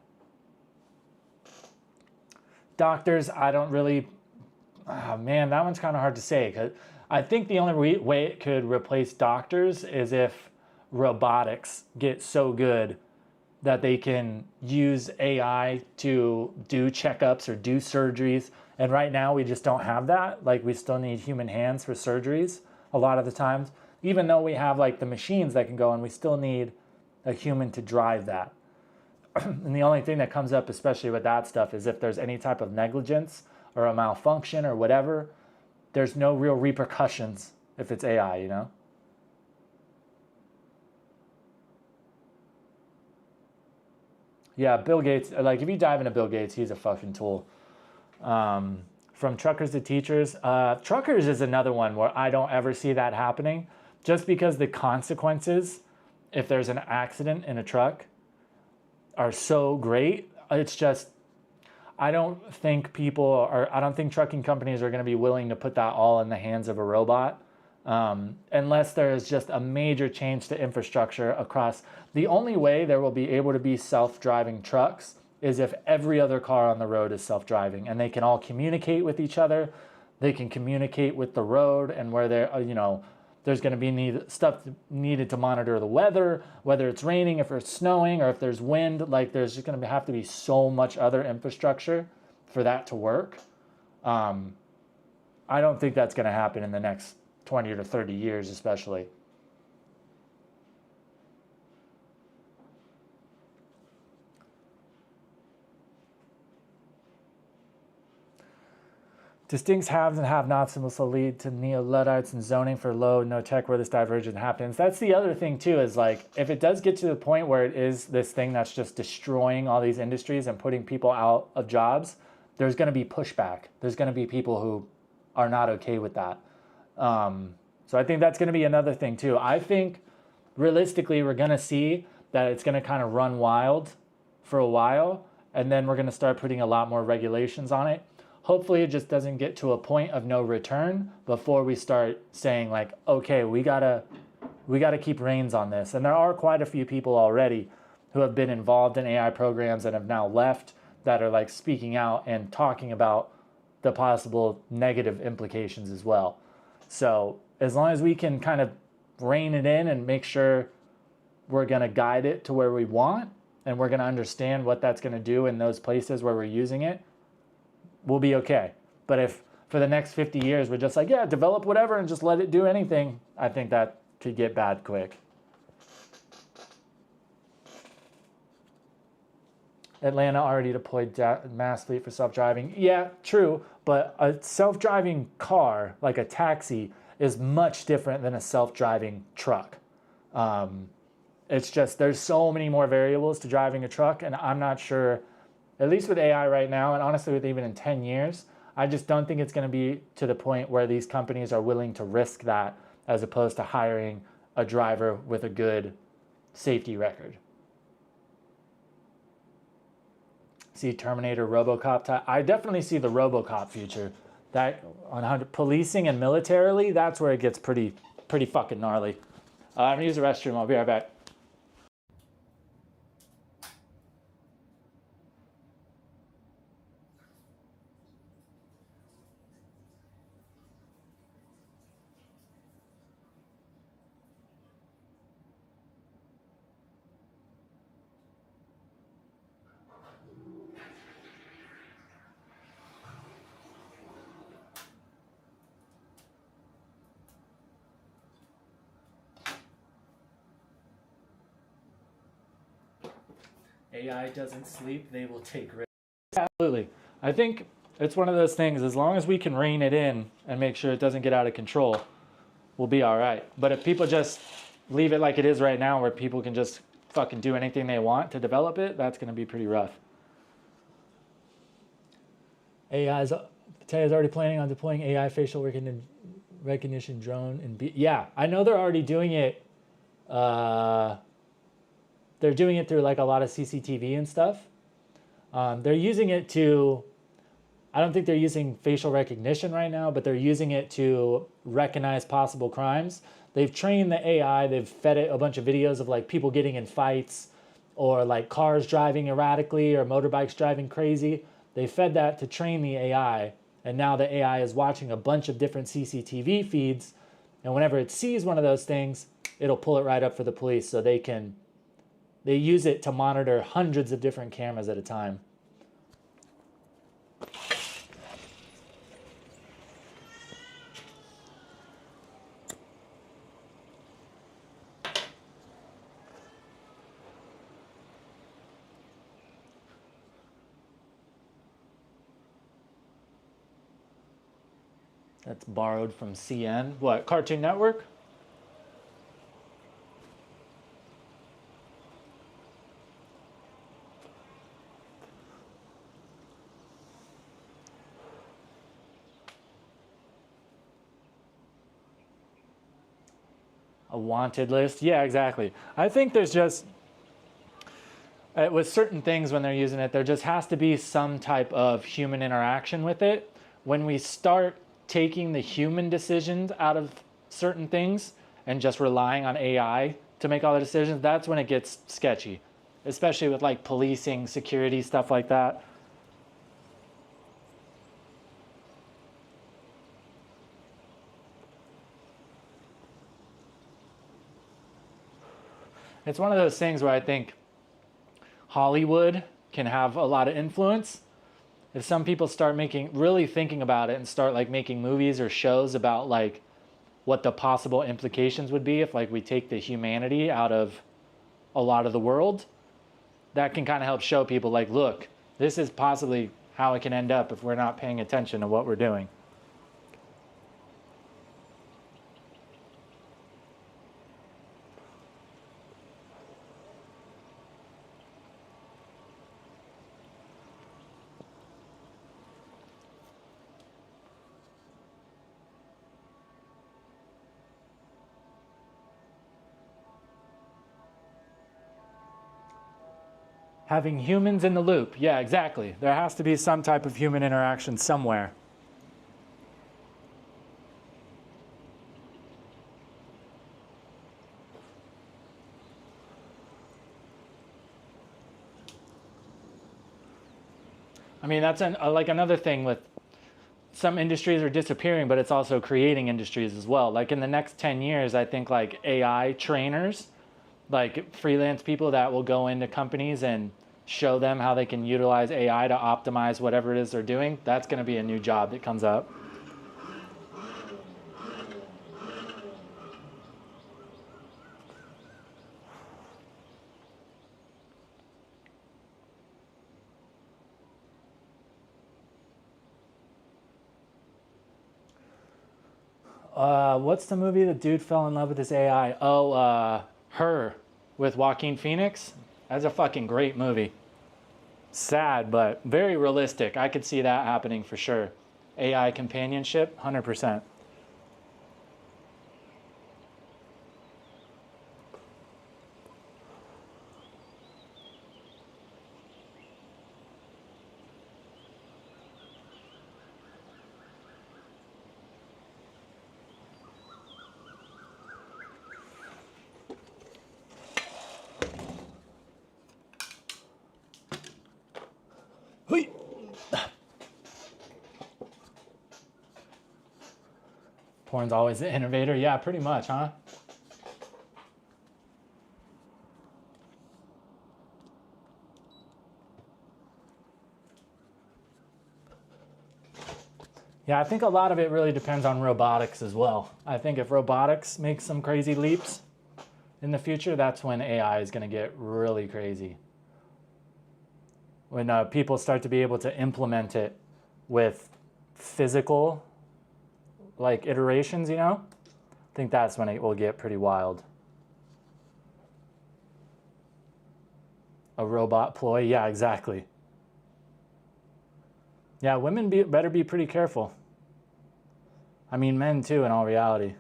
S1: Doctors, I don't really, oh man, that one's kind of hard to say, because I think the only way it could replace doctors is if robotics get so good that they can use AI to do checkups or do surgeries. And right now we just don't have that. Like we still need human hands for surgeries a lot of the times. Even though we have like the machines that can go, and we still need a human to drive that. And the only thing that comes up, especially with that stuff, is if there's any type of negligence or a malfunction or whatever, there's no real repercussions if it's AI, you know? Yeah, Bill Gates, like if you dive into Bill Gates, he's a fucking tool. From truckers to teachers. Truckers is another one where I don't ever see that happening, just because the consequences, if there's an accident in a truck, are so great. It's just, I don't think trucking companies are going to be willing to put that all in the hands of a robot. Unless there is just a major change to infrastructure across. The only way there will be able to be self-driving trucks is if every other car on the road is self-driving, and they can all communicate with each other. They can communicate with the road, and where they're, there's going to be stuff needed to monitor the weather, whether it's raining, if it's snowing, or if there's wind. Like there's just going to have to be so much other infrastructure for that to work. I don't think that's going to happen in the next 20 to 30 years, especially. Distinct haves and have-nots and will lead to neo-Luddites and zoning for low, no tech where this divergence happens. That's the other thing too, is like, if it does get to the point where it is this thing that's just destroying all these industries and putting people out of jobs, there's going to be pushback. There's going to be people who are not okay with that. So I think that's going to be another thing too. I think realistically, we're going to see that it's going to kind of run wild for a while, and then we're going to start putting a lot more regulations on it. Hopefully it just doesn't get to a point of no return before we start saying like, okay, we gotta keep reins on this. And there are quite a few people already who have been involved in AI programs and have now left, that are like speaking out and talking about the possible negative implications as well. So as long as we can kind of rein it in and make sure we're going to guide it to where we want, and we're going to understand what that's going to do in those places where we're using it, we'll be okay. But if for the next 50 years we're just like, yeah, develop whatever and just let it do anything, I think that could get bad quick. Atlanta already deployed mass fleet for self-driving. Yeah, true, but a self-driving car, like a taxi, is much different than a self-driving truck. It's just, there's so many more variables to driving a truck, and I'm not sure, at least with AI right now, and honestly with even in 10 years, I just don't think it's going to be to the point where these companies are willing to risk that, as opposed to hiring a driver with a good safety record. See Terminator, RoboCop. I definitely see the RoboCop future. That on policing and militarily, that's where it gets pretty fucking gnarly. I'm gonna use the restroom. I'll be right back. AI doesn't sleep, they will take risks. Absolutely. I think it's one of those things, as long as we can rein it in and make sure it doesn't get out of control, we'll be all right. But if people just leave it like it is right now, where people can just fucking do anything they want to develop it, that's going to be pretty rough. AI's Pattaya is already planning on deploying AI facial recognition drone yeah, I know they're already doing it. They're doing it through like a lot of CCTV and stuff. They're using it to, I don't think they're using facial recognition right now, but they're using it to recognize possible crimes. They've trained the AI, they've fed it a bunch of videos of like people getting in fights or like cars driving erratically or motorbikes driving crazy. They fed that to train the AI, and now the AI is watching a bunch of different CCTV feeds, and whenever it sees one of those things, it'll pull it right up for the police so they use it to monitor hundreds of different cameras at a time. That's borrowed from CN. What, Cartoon Network? A wanted list? Yeah, exactly. I think there's just, with certain things when they're using it, there just has to be some type of human interaction with it. When we start taking the human decisions out of certain things and just relying on AI to make all the decisions, that's when it gets sketchy, especially with like policing, security, stuff like that. It's one of those things where I think Hollywood can have a lot of influence. If some people start really thinking about it and start like making movies or shows about like what the possible implications would be if like we take the humanity out of a lot of the world, that can kind of help show people like, look, this is possibly how it can end up if we're not paying attention to what we're doing. Having humans in the loop. Yeah, exactly. There has to be some type of human interaction somewhere. I mean, that's like another thing with some industries are disappearing, but it's also creating industries as well. Like in the next 10 years, I think like AI trainers, like freelance people that will go into companies and show them how they can utilize AI to optimize whatever it is they're doing. That's going to be a new job that comes up. What's the movie the dude fell in love with his AI? Oh, Her with Joaquin Phoenix. That's a fucking great movie. Sad, but very realistic. I could see that happening for sure. AI companionship, 100%. Porn's always the innovator. Yeah, pretty much, huh? Yeah, I think a lot of it really depends on robotics as well. I think if robotics makes some crazy leaps in the future, that's when AI is going to get really crazy. When people start to be able to implement it with physical like iterations, you know? I think that's when it will get pretty wild. A robot ploy? Yeah, exactly. Yeah, women better be pretty careful. I mean, men too, in all reality.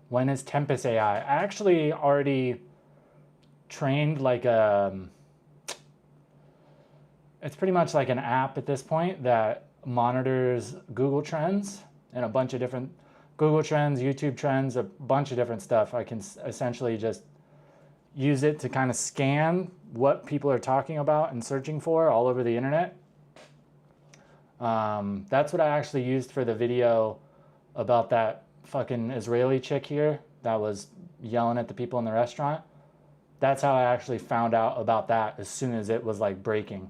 S1: When is Tempus AI? I actually already trained like it's pretty much like an app at this point that monitors Google Trends and a bunch of different Google Trends, YouTube Trends, a bunch of different stuff. I can essentially just use it to kind of scan what people are talking about and searching for all over the internet. That's what I actually used for the video about that fucking Israeli chick here that was yelling at the people in the restaurant. That's how I actually found out about that as soon as it was like breaking.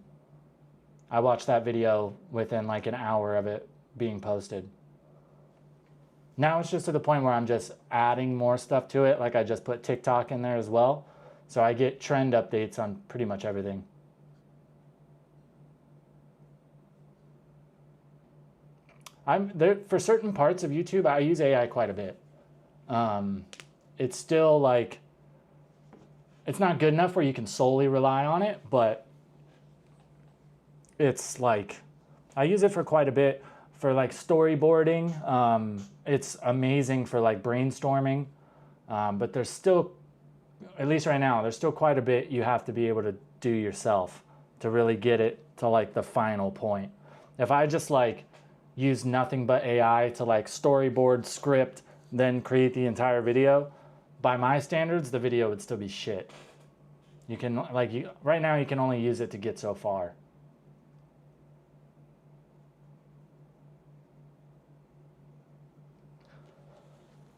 S1: I watched that video within like an hour of it being posted. Now it's just to the point where I'm just adding more stuff to it. Like I just put TikTok in there as well. So I get trend updates on pretty much everything. I'm there for certain parts of YouTube. I use AI quite a bit. It's still like, it's not good enough where you can solely rely on it, but it's like, I use it for quite a bit for like storyboarding. It's amazing for like brainstorming, but there's still, at least right now, there's still quite a bit you have to be able to do yourself to really get it to like the final point. If I just like use nothing but AI to like storyboard, script, then create the entire video, by my standards, the video would still be shit. You can like, right now you can only use it to get so far.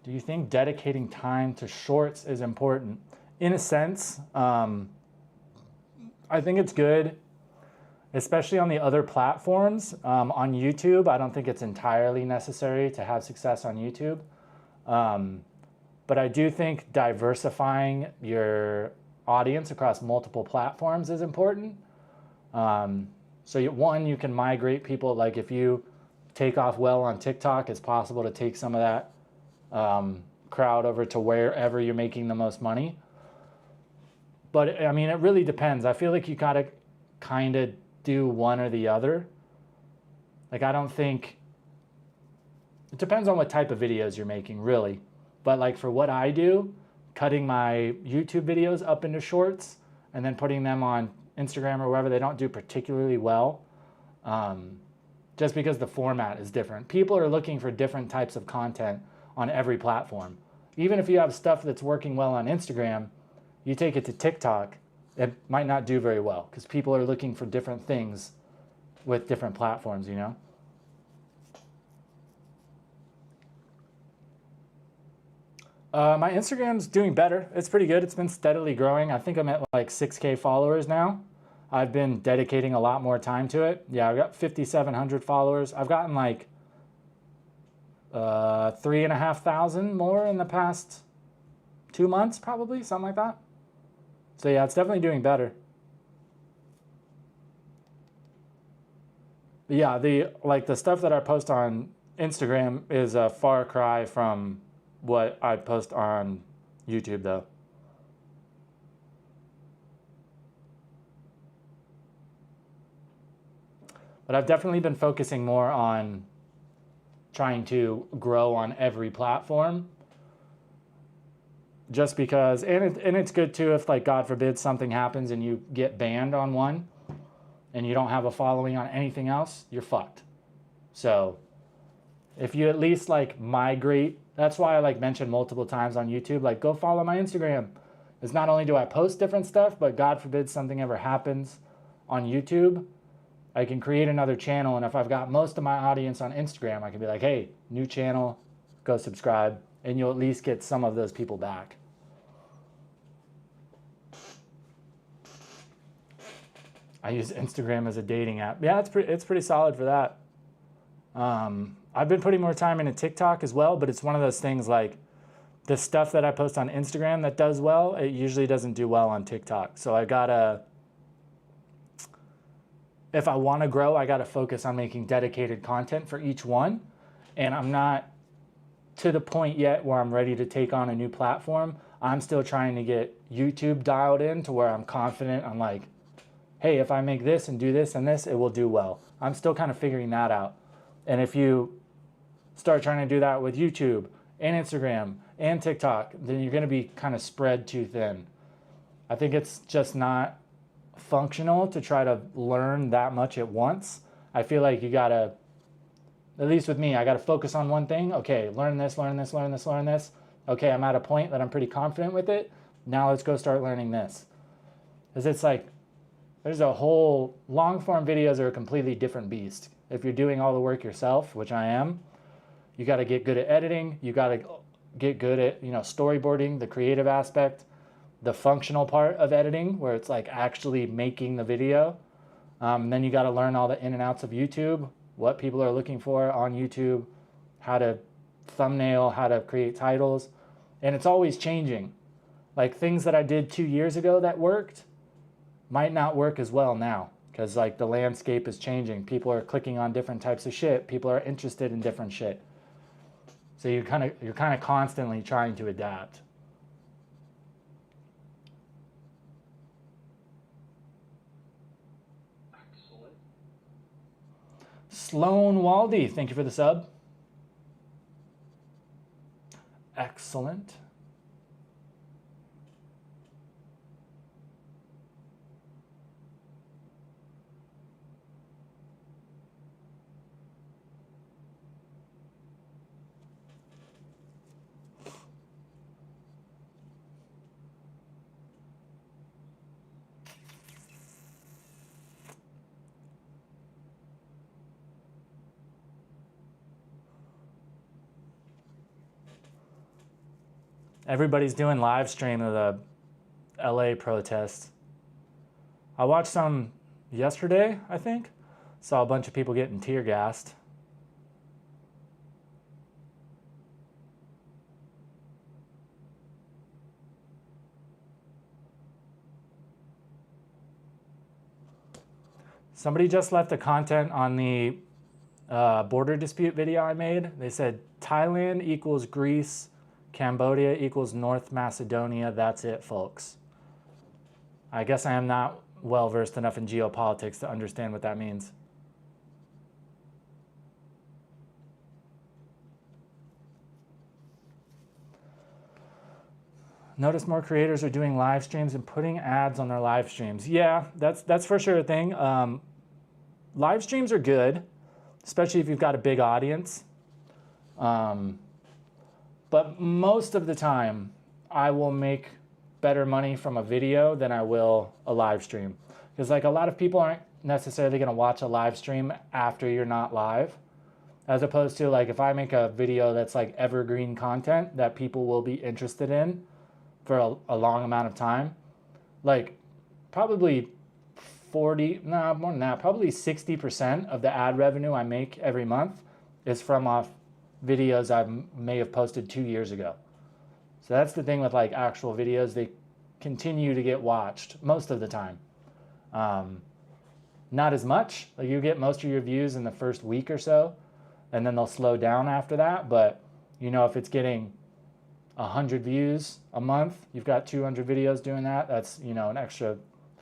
S1: Do you think dedicating time to shorts is important? In a sense, I think it's good, especially on the other platforms. On YouTube, I don't think it's entirely necessary to have success on YouTube. But I do think diversifying your audience across multiple platforms is important. So you can migrate people. Like if you take off well on TikTok, it's possible to take some of that crowd over to wherever you're making the most money. But I mean, it really depends. I feel like you gotta kind of do one or the other. Like I don't think, it depends on what type of videos you're making, really. But like for what I do, cutting my YouTube videos up into shorts and then putting them on Instagram or wherever, they don't do particularly well. Just because the format is different. People are looking for different types of content on every platform. Even if you have stuff that's working well on Instagram, you take it to TikTok, it might not do very well because people are looking for different things with different platforms, you know? My Instagram's doing better. It's pretty good. It's been steadily growing. I think I'm at like 6K followers now. I've been dedicating a lot more time to it. Yeah, I've got 5,700 followers. I've gotten like 3,500 more in the past 2 months, probably, something like that. So yeah, it's definitely doing better. But yeah, the stuff that I post on Instagram is a far cry from what I post on YouTube, though. But I've definitely been focusing more on trying to grow on every platform. Just because, and it's good too if, like, God forbid something happens and you get banned on one and you don't have a following on anything else, you're fucked. So if you at least like migrate, that's why I like mentioned multiple times on YouTube, like go follow my Instagram. It's not only do I post different stuff, but God forbid something ever happens on YouTube, I can create another channel. And if I've got most of my audience on Instagram, I can be like, hey, new channel, go subscribe. And you'll at least get some of those people back. I use Instagram as a dating app. Yeah, it's pretty solid for that. I've been putting more time into TikTok as well, but it's one of those things like the stuff that I post on Instagram that does well, it usually doesn't do well on TikTok. So I gotta, if I want to grow, I gotta focus on making dedicated content for each one. And I'm not to the point yet where I'm ready to take on a new platform. I'm still trying to get YouTube dialed in to where I'm confident. I'm like, hey, if I make this and do this and this, it will do well. I'm still kind of figuring that out. And if you start trying to do that with YouTube and Instagram and TikTok, then you're going to be kind of spread too thin. I think it's just not functional to try to learn that much at once. I feel like you got to, at least with me, I got to focus on one thing. Okay, learn this, learn this, learn this, learn this. Okay, I'm at a point that I'm pretty confident with it. Now let's go start learning this. Because it's like, there's a whole, long form videos are a completely different beast. If you're doing all the work yourself, which I am, you got to get good at editing. You got to get good at, storyboarding, the creative aspect, the functional part of editing, where it's like actually making the video. Then you got to learn all the in and outs of YouTube, what people are looking for on YouTube, how to thumbnail, how to create titles. And it's always changing. Like things that I did 2 years ago that worked might not work as well now, because like the landscape is changing. People are clicking on different types of shit. People are interested in different shit. So you're kind of constantly trying to adapt.
S3: Excellent.
S1: Sloan Waldy, thank you for the sub. Excellent. Everybody's doing live stream of the LA protests. I watched some yesterday, I think. Saw a bunch of people getting tear gassed. Somebody just left the content on the border dispute video I made. They said Thailand equals Greece, Cambodia equals North Macedonia. That's it, folks. I guess I am not well versed enough in geopolitics to understand what that means. Notice more creators are doing live streams and putting ads on their live streams. Yeah, that's for sure a thing. Live streams are good, especially if you've got a big audience. But most of the time, I will make better money from a video than I will a live stream. Because like a lot of people aren't necessarily going to watch a live stream after you're not live. As opposed to like if I make a video that's like evergreen content that people will be interested in for a long amount of time. Like probably more than that, probably 60% of the ad revenue I make every month is from off videos I may have posted 2 years ago. So that's the thing with like actual videos, they continue to get watched most of the time. Not as much, like you get most of your views in the first week or so, and then they'll slow down after that. But if it's getting 100 views a month, you've got 200 videos doing that, that's an extra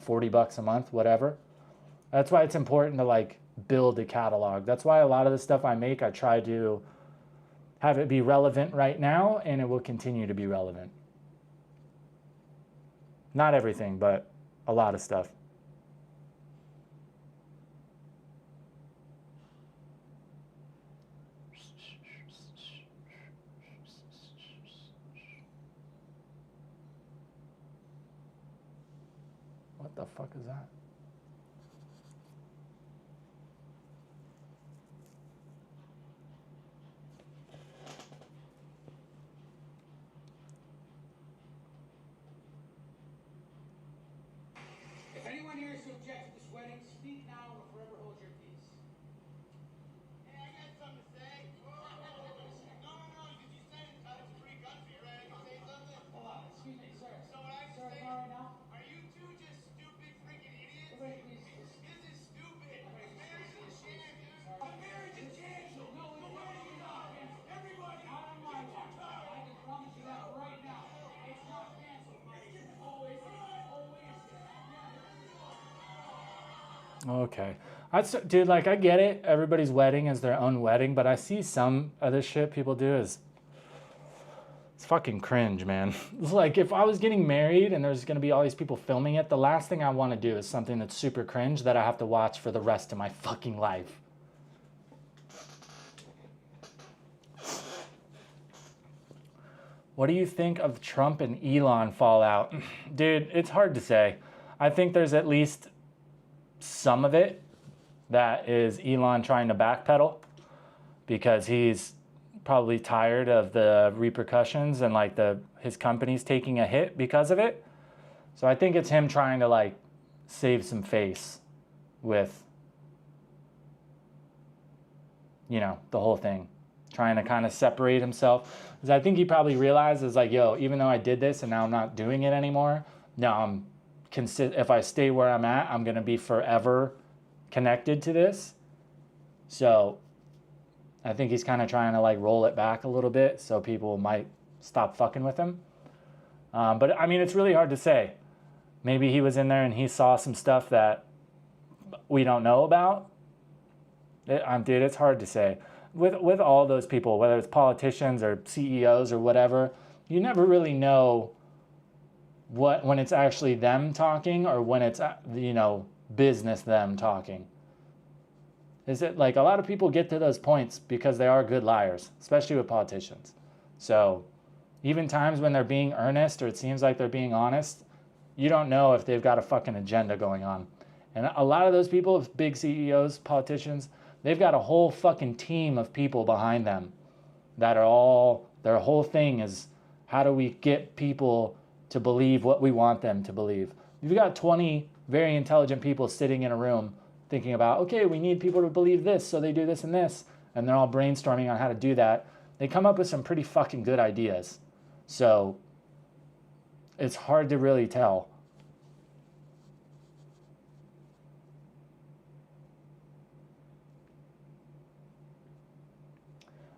S1: $40 a month, whatever. That's why it's important to like build a catalog. That's why a lot of the stuff I make, I try to have it be relevant right now, and it will continue to be relevant. Not everything, but a lot of stuff. What the fuck is that?
S4: If anyone here is to object to this wedding, speak now or forever hold your peace.
S2: Hey, I got something
S1: Okay. Dude, like, I get it. Everybody's wedding is their own wedding, but I see some other shit people do is, it's fucking cringe, man. It's like, if I was getting married and there's going to be all these people filming it, the last thing I want to do is something that's super cringe that I have to watch for the rest of my fucking life. What do you think of Trump and Elon fallout? Dude, it's hard to say. I think there's at least some of it that is Elon trying to backpedal because he's probably tired of the repercussions and like his company's taking a hit because of it. So I think it's him trying to like save some face with, you know, the whole thing, trying to kind of separate himself. Because I think he probably realizes like, yo, even though I did this and now I'm not doing it anymore, now if I stay where I'm at, I'm going to be forever connected to this. So I think he's kind of trying to like roll it back a little bit so people might stop fucking with him. But I mean, it's really hard to say. Maybe he was in there and he saw some stuff that we don't know about. Dude, it's hard to say. With all those people, whether it's politicians or CEOs or whatever, you never really know when it's actually them talking or when it's, you know, business them talking. Is it like a lot of people get to those points because they are good liars, especially with politicians. So even times when they're being earnest or it seems like they're being honest, you don't know if they've got a fucking agenda going on. And a lot of those people, big CEOs, politicians, they've got a whole fucking team of people behind them that are all, their whole thing is how do we get people to believe what we want them to believe. You've got 20 very intelligent people sitting in a room thinking about, okay, we need people to believe this, so they do this and this, and they're all brainstorming on how to do that. They come up with some pretty fucking good ideas. So it's hard to really tell.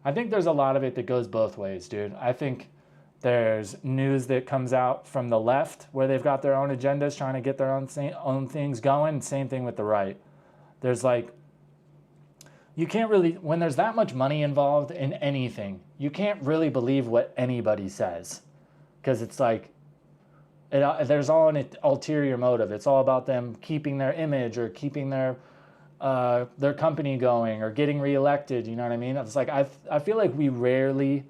S1: I think there's a lot of it that goes both ways, dude. I think there's news that comes out from the left where they've got their own agendas trying to get their own things going. Same thing with the right. There's like, you can't really, when there's that much money involved in anything, you can't really believe what anybody says. Because it's like, there's all an ulterior motive. It's all about them keeping their image or keeping their company going or getting reelected. You know what I mean? It's like, I feel like we rarely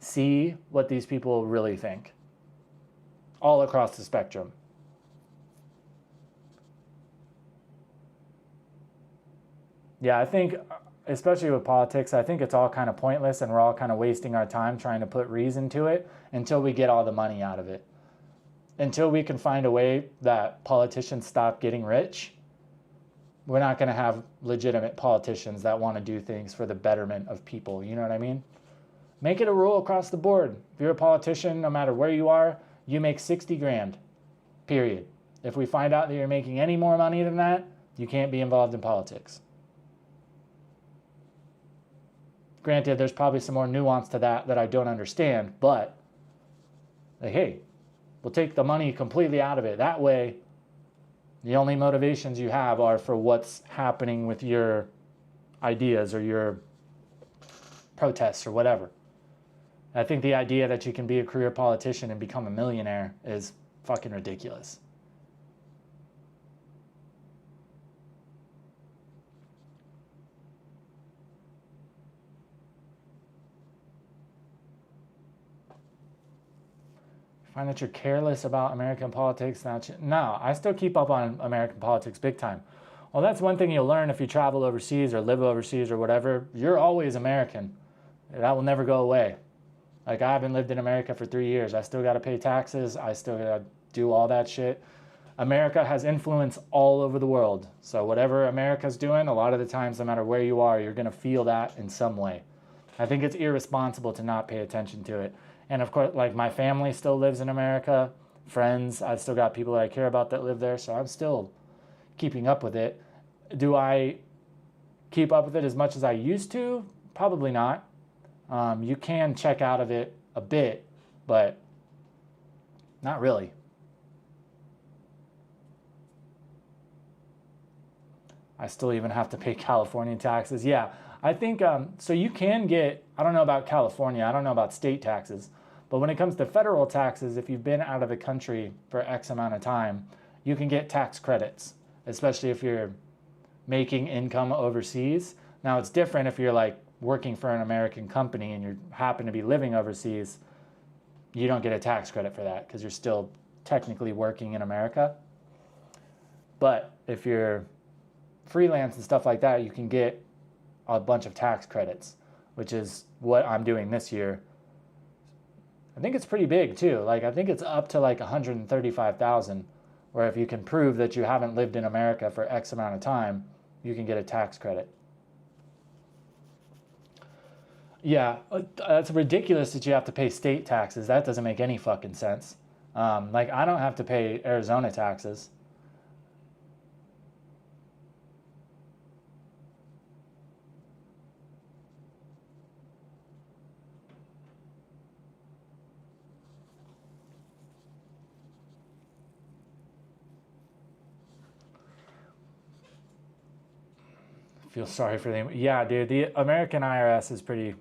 S1: see what these people really think all across the spectrum. Yeah, I think, especially with politics, I think it's all kind of pointless and we're all kind of wasting our time trying to put reason to it until we get all the money out of it. Until we can find a way that politicians stop getting rich, we're not going to have legitimate politicians that want to do things for the betterment of people. You know what I mean? Make it a rule across the board. If you're a politician, no matter where you are, you make 60 grand, period. If we find out that you're making any more money than that, you can't be involved in politics. Granted, there's probably some more nuance to that I don't understand, but like, hey, we'll take the money completely out of it. That way, the only motivations you have are for what's happening with your ideas or your protests or whatever. I think the idea that you can be a career politician and become a millionaire is fucking ridiculous. Find that you're careless about American politics now? No, I still keep up on American politics big time. Well, that's one thing you'll learn if you travel overseas or live overseas or whatever. You're always American. That will never go away. Like, I haven't lived in America for 3 years. I still got to pay taxes. I still got to do all that shit. America has influence all over the world. So whatever America's doing, a lot of the times, no matter where you are, you're going to feel that in some way. I think it's irresponsible to not pay attention to it. And of course, like, my family still lives in America, friends, I've still got people that I care about that live there, so I'm still keeping up with it. Do I keep up with it as much as I used to? Probably not. You can check out of it a bit, but not really. I still even have to pay California taxes. Yeah, I think, so you can get, I don't know about California, I don't know about state taxes, but when it comes to federal taxes, if you've been out of the country for X amount of time, you can get tax credits, especially if you're making income overseas. Now it's different if you're like working for an American company and you happen to be living overseas, you don't get a tax credit for that because you're still technically working in America. But if you're freelance and stuff like that, you can get a bunch of tax credits, which is what I'm doing this year. I think it's pretty big too. Like I think it's up to like 135,000, where if you can prove that you haven't lived in America for X amount of time, you can get a tax credit. Yeah, it's ridiculous that you have to pay state taxes. That doesn't make any fucking sense. Like I don't have to pay Arizona taxes. Feel sorry for them. Yeah, dude, the American IRS is pretty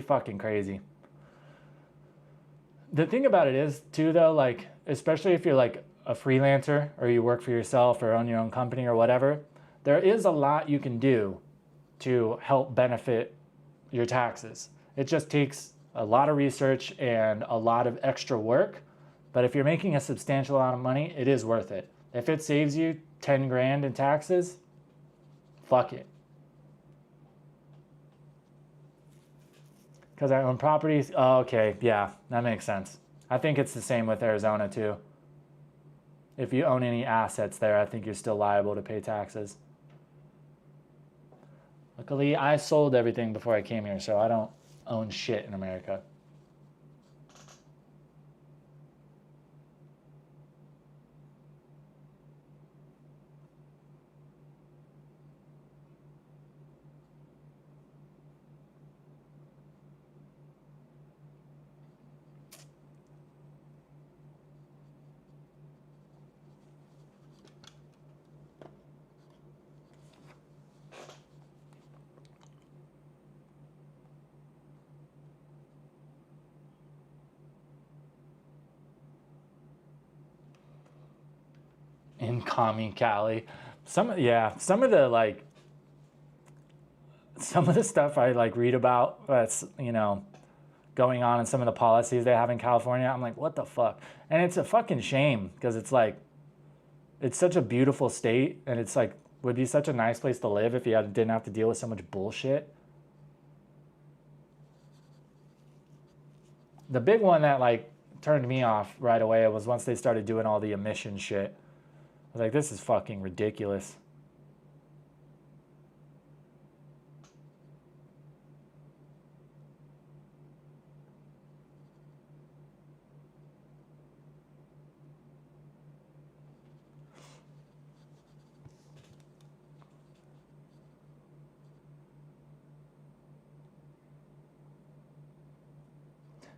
S1: fucking crazy. The thing about it is too though, like especially if you're like a freelancer or you work for yourself or own your own company or whatever, there is a lot you can do to help benefit your taxes. It just takes a lot of research and a lot of extra work, but if you're making a substantial amount of money, it is worth it. If it saves you 10 grand in taxes, fuck it. Because I own properties. Oh, okay, yeah, that makes sense. I think it's the same with Arizona too. If you own any assets there, I think you're still liable to pay taxes. Luckily, I sold everything before I came here, so I don't own shit in America. In commie Cali. Some of the stuff I like read about that's, you know, going on and some of the policies they have in California, I'm like, what the fuck? And it's a fucking shame because it's like, it's such a beautiful state and it's like, would be such a nice place to live if you didn't have to deal with so much bullshit. The big one that like turned me off right away was once they started doing all the emission shit. I was like, this is fucking ridiculous.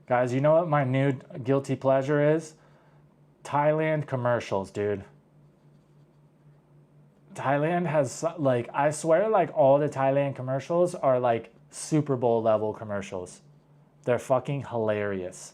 S1: Guys, you know what my new guilty pleasure is? Thailand commercials, dude. Thailand has, like, I swear, like, all the Thailand commercials are, like, Super Bowl level commercials. They're fucking hilarious.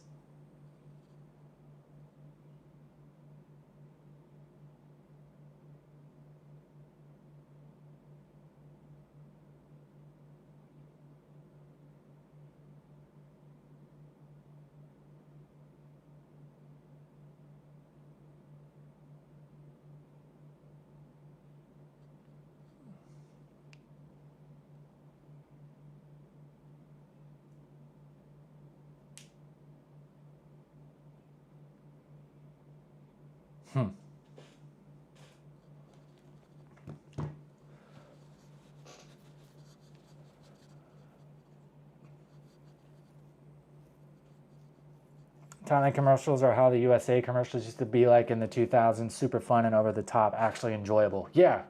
S1: Thailand commercials are how the USA commercials used to be like in the 2000s, super fun and over the top, actually enjoyable. Yeah,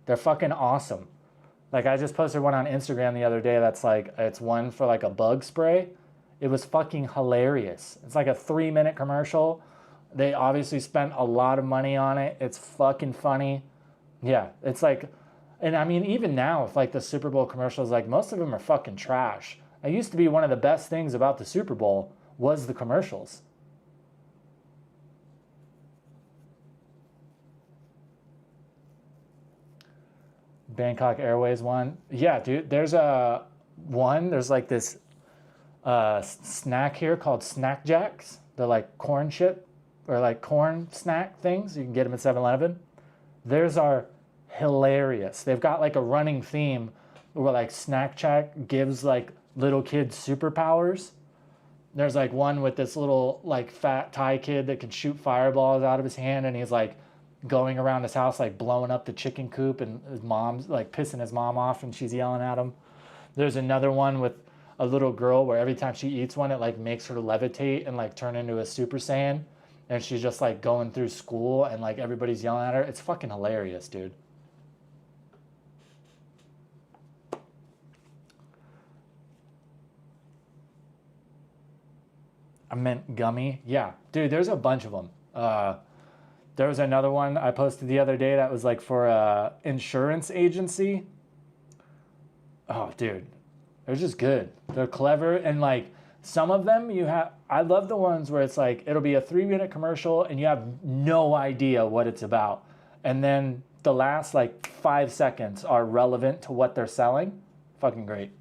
S1: they're fucking awesome. Like I just posted one on Instagram the other day that's like, it's one for like a bug spray. It was fucking hilarious. It's like a 3-minute commercial. They obviously spent a lot of money on it. It's fucking funny. Yeah, it's like, And I mean, even now with like the Super Bowl commercials, like most of them are fucking trash. It used to be one of the best things about the Super Bowl was the commercials. Bangkok Airways one. Yeah, dude, there's like this snack here called Snack Jacks. They're like corn chip or like corn snack things. You can get them at 7-Eleven. Theirs are hilarious. They've got like a running theme where like Snack Jack gives like little kids superpowers. There's like one with this little like fat Thai kid that can shoot fireballs out of his hand, and he's like going around his house like blowing up the chicken coop, and his mom's like pissing his mom off and she's yelling at him. There's another one with a little girl where every time she eats one, it like makes her levitate and like turn into a Super Saiyan, and she's just like going through school and like everybody's yelling at her. It's fucking hilarious, dude. I meant gummy. Yeah, dude, there's a bunch of them. There was another one I posted the other day that was like for a insurance agency. Oh, dude, they're just good. They're clever, and like some of them you have. I love the ones where it's like it'll be a 3-minute commercial and you have no idea what it's about, and then the last like 5 seconds are relevant to what they're selling. Fucking great.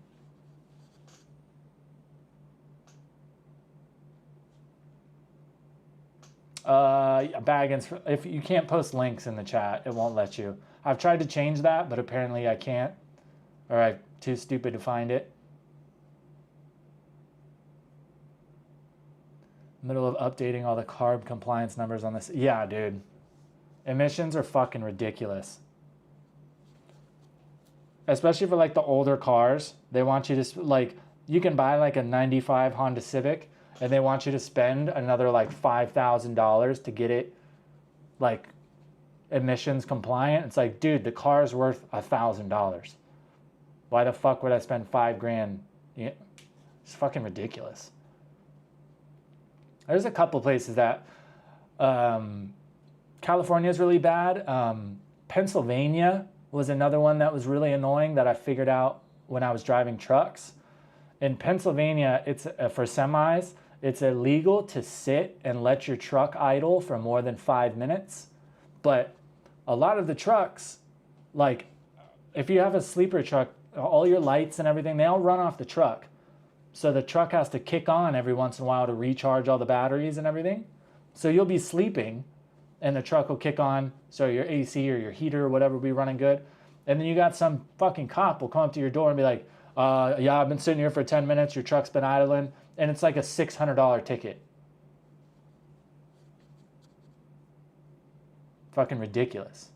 S1: Baggins, if you can't post links in the chat, it won't let you. I've tried to change that, but apparently I can't, or I'm too stupid to find it. Middle of updating all the carb compliance numbers on this. Yeah, dude. Emissions are fucking ridiculous. Especially for like the older cars. They want you to, like, you can buy like a 95 Honda Civic, and they want you to spend another like $5,000 to get it like emissions compliant. It's like, dude, the car's worth $1,000. Why the fuck would I spend $5,000? Yeah, it's fucking ridiculous. There's a couple places that California is really bad. Pennsylvania was another one that was really annoying that I figured out when I was driving trucks. In Pennsylvania, it's for semis, it's illegal to sit and let your truck idle for more than 5 minutes. But a lot of the trucks, like if you have a sleeper truck, all your lights and everything, they all run off the truck. So the truck has to kick on every once in a while to recharge all the batteries and everything. So you'll be sleeping and the truck will kick on, so your AC or your heater or whatever will be running good. And then you got some fucking cop will come up to your door and be like, yeah, I've been sitting here for 10 minutes, your truck's been idling, and it's like a $600 ticket. Fucking ridiculous.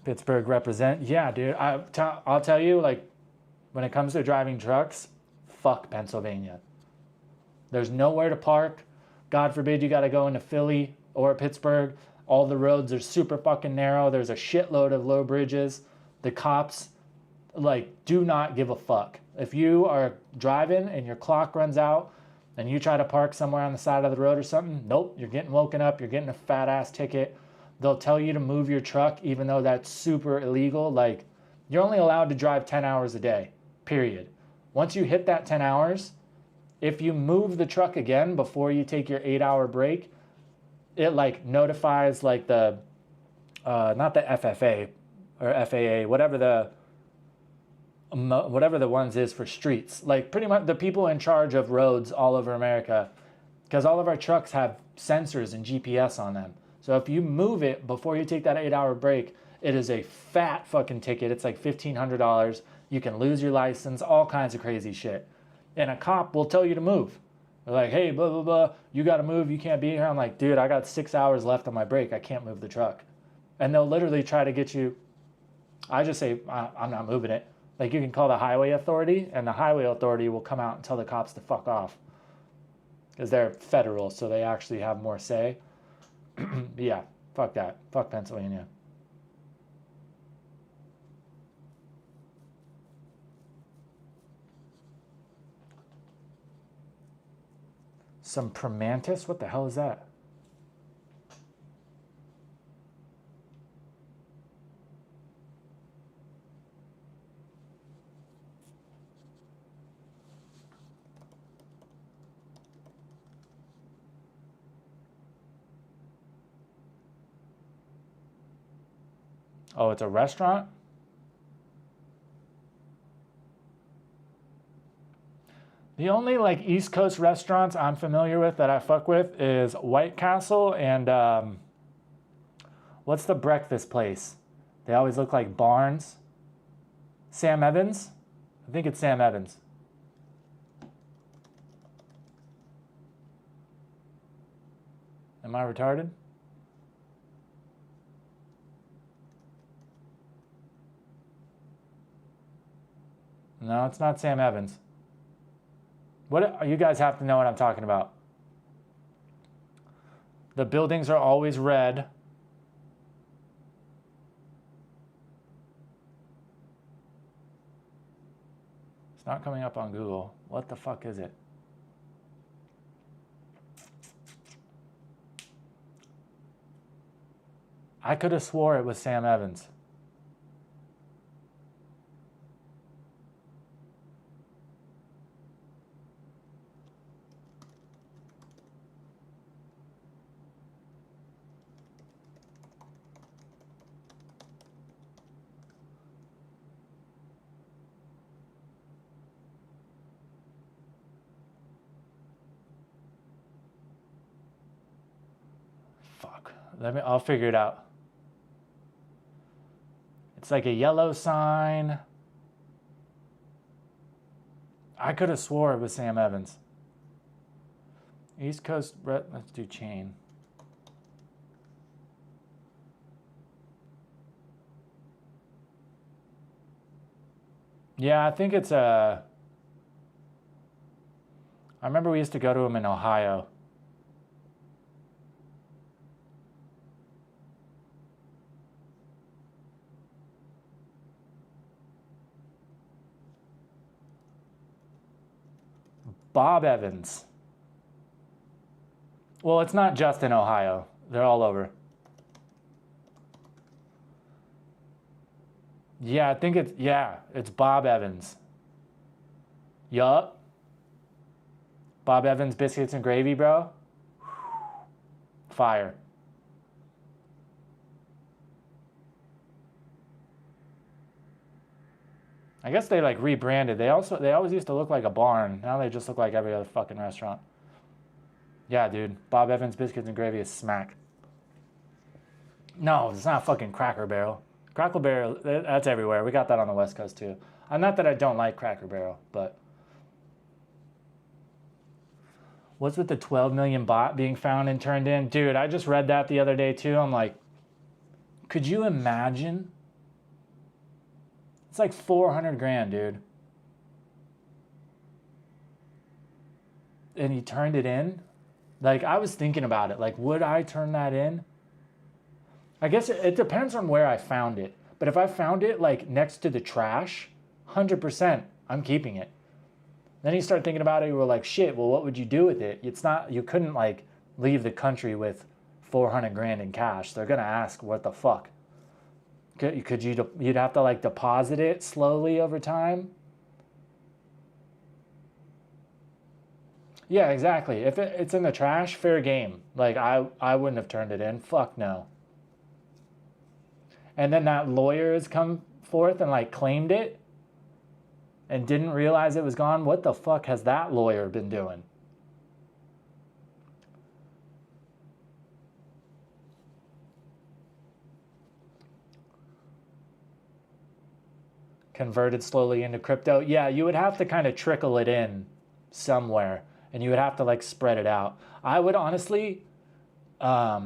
S1: Pittsburgh represent. Yeah, dude, I'll tell you, like, when it comes to driving trucks, fuck Pennsylvania. There's nowhere to park. God forbid you got to go into Philly or Pittsburgh. All the roads are super fucking narrow. There's a shitload of low bridges. The cops, like, do not give a fuck. If you are driving and your clock runs out and you try to park somewhere on the side of the road or something, nope, you're getting woken up. You're getting a fat ass ticket. They'll tell you to move your truck, even though that's super illegal. Like, you're only allowed to drive 10 hours a day, period. Once you hit that 10 hours, if you move the truck again before you take your 8-hour break, it like notifies like the, not the FFA or FAA, whatever the ones is for streets. Like pretty much the people in charge of roads all over America, because all of our trucks have sensors and GPS on them. So if you move it before you take that 8-hour break, it is a fat fucking ticket. It's like $1,500. You can lose your license, all kinds of crazy shit. And a cop will tell you to move. They're like, hey, blah, blah, blah, you got to move. You can't be here. I'm like, dude, I got 6 hours left on my break. I can't move the truck. And they'll literally try to get you. I just say, I'm not moving it. Like, you can call the highway authority, and the highway authority will come out and tell the cops to fuck off. Because they're federal, so they actually have more say. Yeah, fuck that. Fuck Pennsylvania. Some Primantis? What the hell is that? Oh, it's a restaurant? The only like East Coast restaurants I'm familiar with that I fuck with is White Castle and what's the breakfast place? They always look like barns. Sam Evans? I think it's Sam Evans. Am I retarded? No, it's not Sam Evans. What you guys have to know what I'm talking about. The buildings are always red. It's not coming up on Google. What the fuck is it? I could have swore it was Sam Evans. Fuck. I'll figure it out. It's like a yellow sign. I could have swore it was Sam Evans. East Coast, let's do chain. Yeah, I think it's I remember we used to go to them in Ohio. Bob Evans. Well, it's not just in Ohio. They're all over. Yeah, I think it's Bob Evans. Yup. Bob Evans biscuits and gravy, bro. Fire. I guess they like rebranded. They always used to look like a barn. Now they just look like every other fucking restaurant. Yeah, dude. Bob Evans biscuits and gravy is smack. No, it's not fucking Cracker Barrel. Cracker Barrel, that's everywhere. We got that on the West Coast too. Not that I don't like Cracker Barrel, but what's with the 12 million bot being found and turned in? Dude, I just read that the other day too. I'm like, could you imagine? It's like 400 grand, dude. And he turned it in? Like, I was thinking about it. Like, would I turn that in? I guess it depends on where I found it. But if I found it, like, next to the trash, 100%, I'm keeping it. Then you start thinking about it, you were like, shit, well, what would you do with it? You couldn't, like, leave the country with 400 grand in cash. They're going to ask, what the fuck? You'd have to like deposit it slowly over time. Yeah, exactly. If it's in the trash, fair game. Like I wouldn't have turned it in. Fuck no. And then that lawyer has come forth and like claimed it and didn't realize it was gone. What the fuck has that lawyer been doing? Converted slowly into crypto. Yeah, you would have to kind of trickle it in somewhere and you would have to like spread it out. I would honestly, I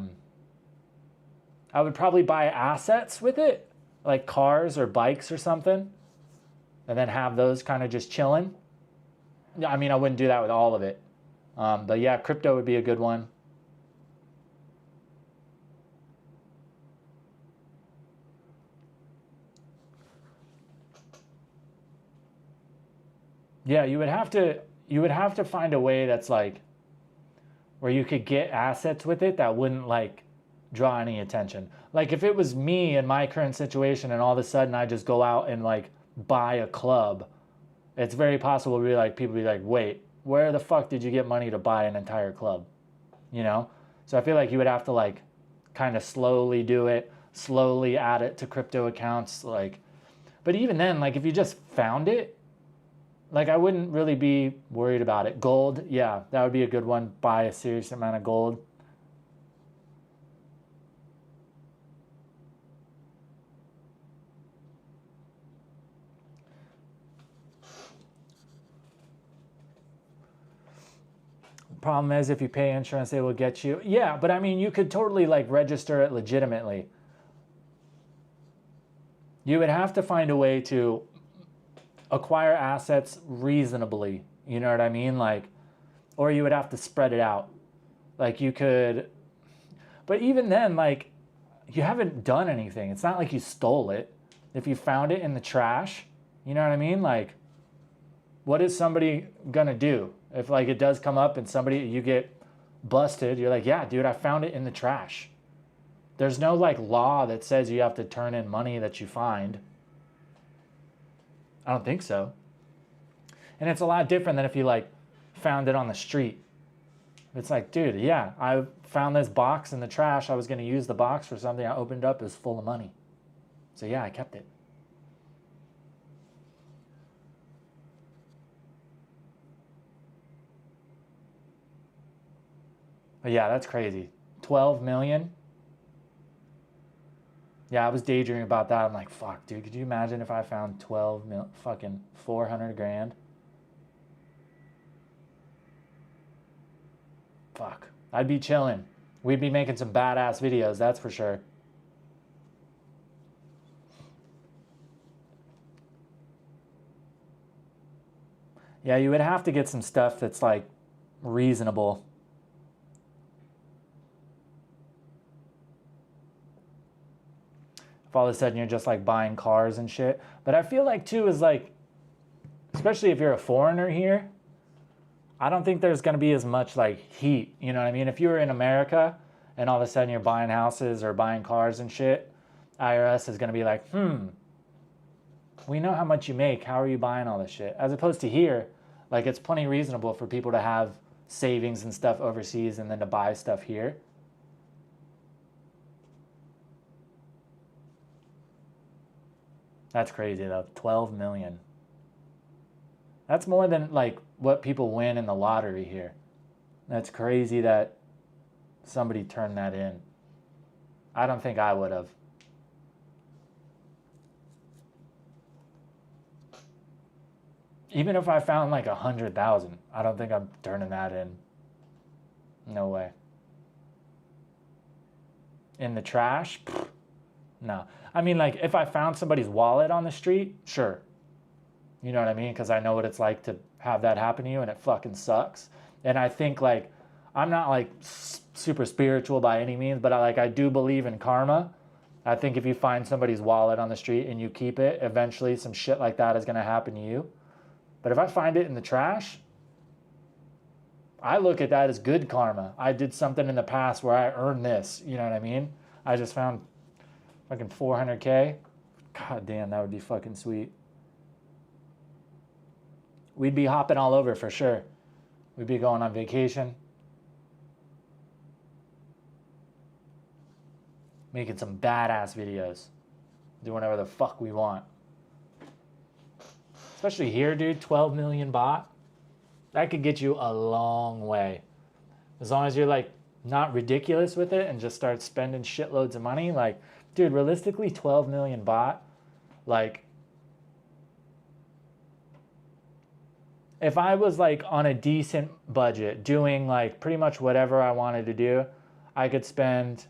S1: would probably buy assets with it, like cars or bikes or something, and then have those kind of just chilling. I mean, I wouldn't do that with all of it. But yeah, crypto would be a good one. Yeah, you would have to find a way that's like where you could get assets with it that wouldn't like draw any attention. Like if it was me in my current situation and all of a sudden I just go out and like buy a club, it's very possible to be like, people be like, wait, where the fuck did you get money to buy an entire club? You know? So I feel like you would have to like kind of slowly do it, slowly add it to crypto accounts. Like, but even then, like if you just found it, like I wouldn't really be worried about it. Gold, yeah, that would be a good one. Buy a serious amount of gold. Problem is, if you pay insurance, they will get you. Yeah, but I mean, you could totally like register it legitimately. You would have to find a way to acquire assets reasonably. You know what I mean? Like, or you would have to spread it out. Like you could, but even then, like you haven't done anything. It's not like you stole it. If you found it in the trash, you know what I mean? Like, what is somebody gonna do? If like it does come up and somebody, you get busted, you're like, yeah, dude, I found it in the trash. There's no like law that says you have to turn in money that you find. I don't think so. And it's a lot different than if you like found it on the street. It's like, dude, yeah, I found this box in the trash. I was going to use the box for something. I opened it up, it was full of money. So yeah, I kept it. But yeah, that's crazy. 12 million? Yeah, I was daydreaming about that. I'm like, fuck, dude, could you imagine if I found 12 mil, fucking 400 grand? Fuck. I'd be chilling. We'd be making some badass videos, that's for sure. Yeah, you would have to get some stuff that's like reasonable. If all of a sudden you're just like buying cars and shit. But I feel like too is like, especially if you're a foreigner here, I don't think there's going to be as much like heat. You know what I mean? If you were in America and all of a sudden you're buying houses or buying cars and shit, IRS is going to be like, we know how much you make. How are you buying all this shit? As opposed to here, like it's plenty reasonable for people to have savings and stuff overseas and then to buy stuff here. That's crazy though. 12 million. That's more than like what people win in the lottery here. That's crazy that somebody turned that in. I don't think I would have. Even if I found like 100,000, I don't think I'm turning that in. No way. In the trash? Pfft, no. I mean, like, if I found somebody's wallet on the street, sure. You know what I mean? Because I know what it's like to have that happen to you, and it fucking sucks. And I think, like, I'm not, like, super spiritual by any means, but I do believe in karma. I think if you find somebody's wallet on the street and you keep it, eventually some shit like that is going to happen to you. But if I find it in the trash, I look at that as good karma. I did something in the past where I earned this. You know what I mean? I just found fucking 400K. God damn, that would be fucking sweet. We'd be hopping all over for sure. We'd be going on vacation. Making some badass videos. Do whatever the fuck we want. Especially here, dude, 12 million baht. That could get you a long way. As long as you're like not ridiculous with it and just start spending shitloads of money. Like, dude, realistically, 12 million baht, like, if I was like on a decent budget, doing like pretty much whatever I wanted to do, I could spend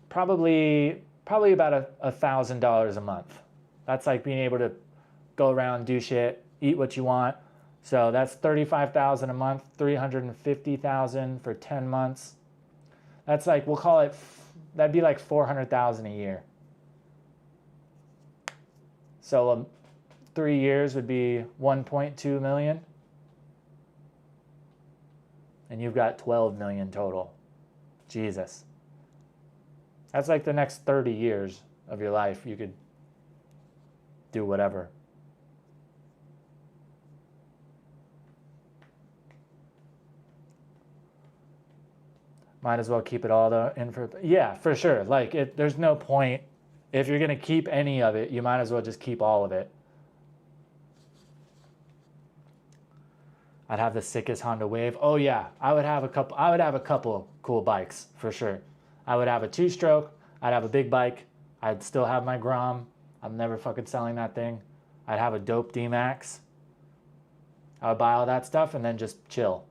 S1: probably about $1,000 a month. That's like being able to go around, do shit, eat what you want. So that's 35,000 a month, 350,000 for 10 months. That's like, we'll call it, that'd be like 400,000 a year. So 3 years would be 1.2 million. and you've got 12 million total. Jesus. That's like the next 30 years of your life. You could do whatever. Might as well keep it all in for... Yeah, for sure. Like, there's no point. If you're going to keep any of it, you might as well just keep all of it. I'd have the sickest Honda Wave. Oh yeah, I would have a couple cool bikes for sure. I would have a 2-stroke. I'd have a big bike. I'd still have my Grom. I'm never fucking selling that thing. I'd have a dope D-Max. I would buy all that stuff and then just chill.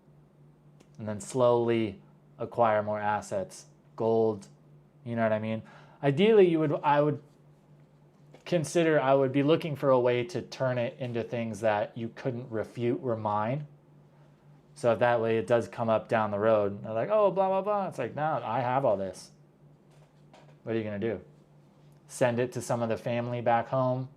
S1: And then slowly acquire more assets. Gold, you know what I mean? Ideally, I would be looking for a way to turn it into things that you couldn't refute were mine. So that way it does come up down the road. They're like, oh, blah, blah, blah. It's like, no, I have all this. What are you going to do? Send it to some of the family back home?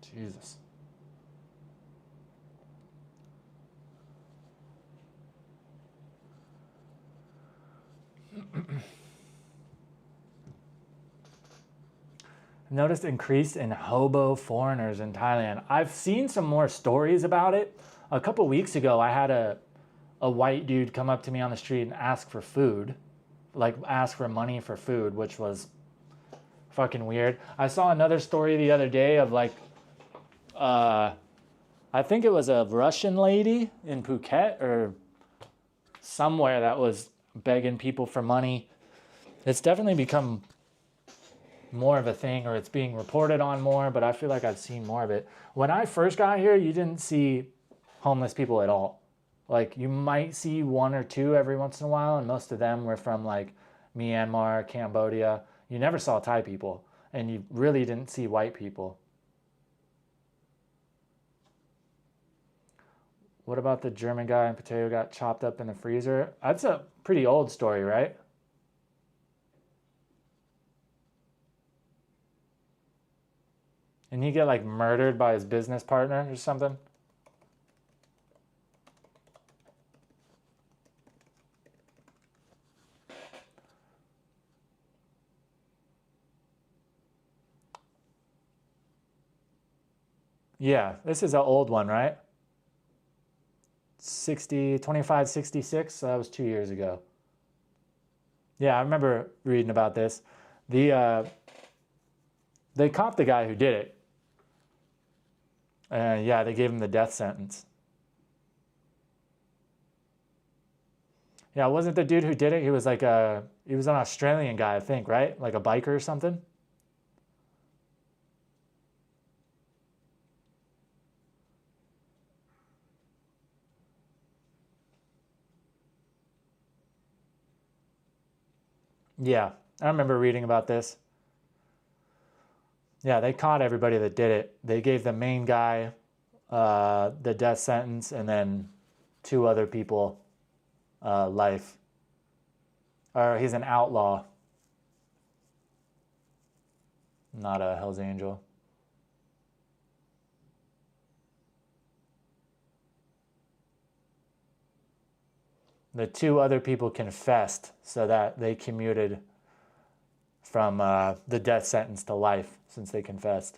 S1: Jesus. Noticed increase in hobo foreigners in Thailand. I've seen some more stories about it. A couple weeks ago, I had a white dude come up to me on the street and ask for food. Like, ask for money for food, which was fucking weird. I saw another story the other day of like, I think it was a Russian lady in Phuket or somewhere that was begging people for money. It's definitely become more of a thing, or it's being reported on more, but I feel like I've seen more of it. When I first got here, you didn't see homeless people at all. Like, you might see one or two every once in a while, and most of them were from like Myanmar, Cambodia. You never saw Thai people, and you really didn't see white people. What about the German guy in Pattaya who got chopped up in the freezer? That's a pretty old story, right? And he get like murdered by his business partner or something? Yeah, this is an old one, right? 25, 66, so that was 2 years ago. Yeah, I remember reading about this. They caught the guy who did it. Yeah, they gave him the death sentence. Yeah, wasn't the dude who did it? He was like he was an Australian guy, I think, right? Like a biker or something. Yeah, I remember reading about this. Yeah, they caught everybody that did it. They gave the main guy the death sentence, and then 2 other people life. Or he's an outlaw, not a Hell's Angel. The 2 other people confessed, so that they commuted from the death sentence to life since they confessed.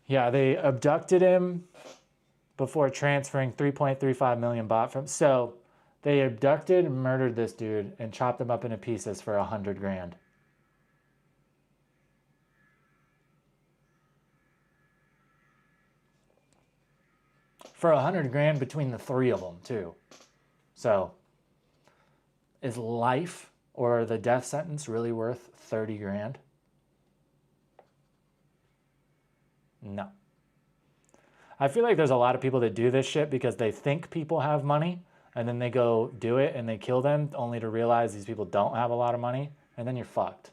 S1: Yeah, they abducted him before transferring 3.35 million baht from. So they abducted and murdered this dude and chopped him up into pieces for 100 grand. For 100 grand between the 3 of them, too. So, is life or the death sentence really worth 30 grand? No. I feel like there's a lot of people that do this shit because they think people have money and then they go do it and they kill them only to realize these people don't have a lot of money, and then you're fucked.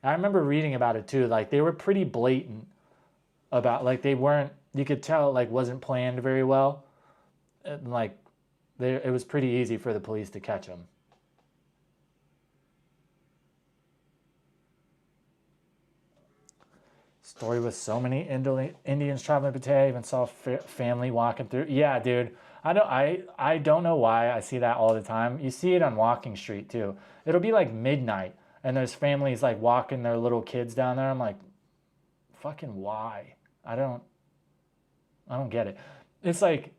S1: I remember reading about it too. Like they were pretty blatant about, like they weren't, you could tell it like wasn't planned very well. And like it was pretty easy for the police to catch them. Story with so many Indians traveling to Pattaya, even saw family walking through. Yeah, dude. I don't know why I see that all the time. You see it on Walking Street too. It'll be like midnight and there's families like walking their little kids down there. I'm like, fucking why? I don't get it. It's like,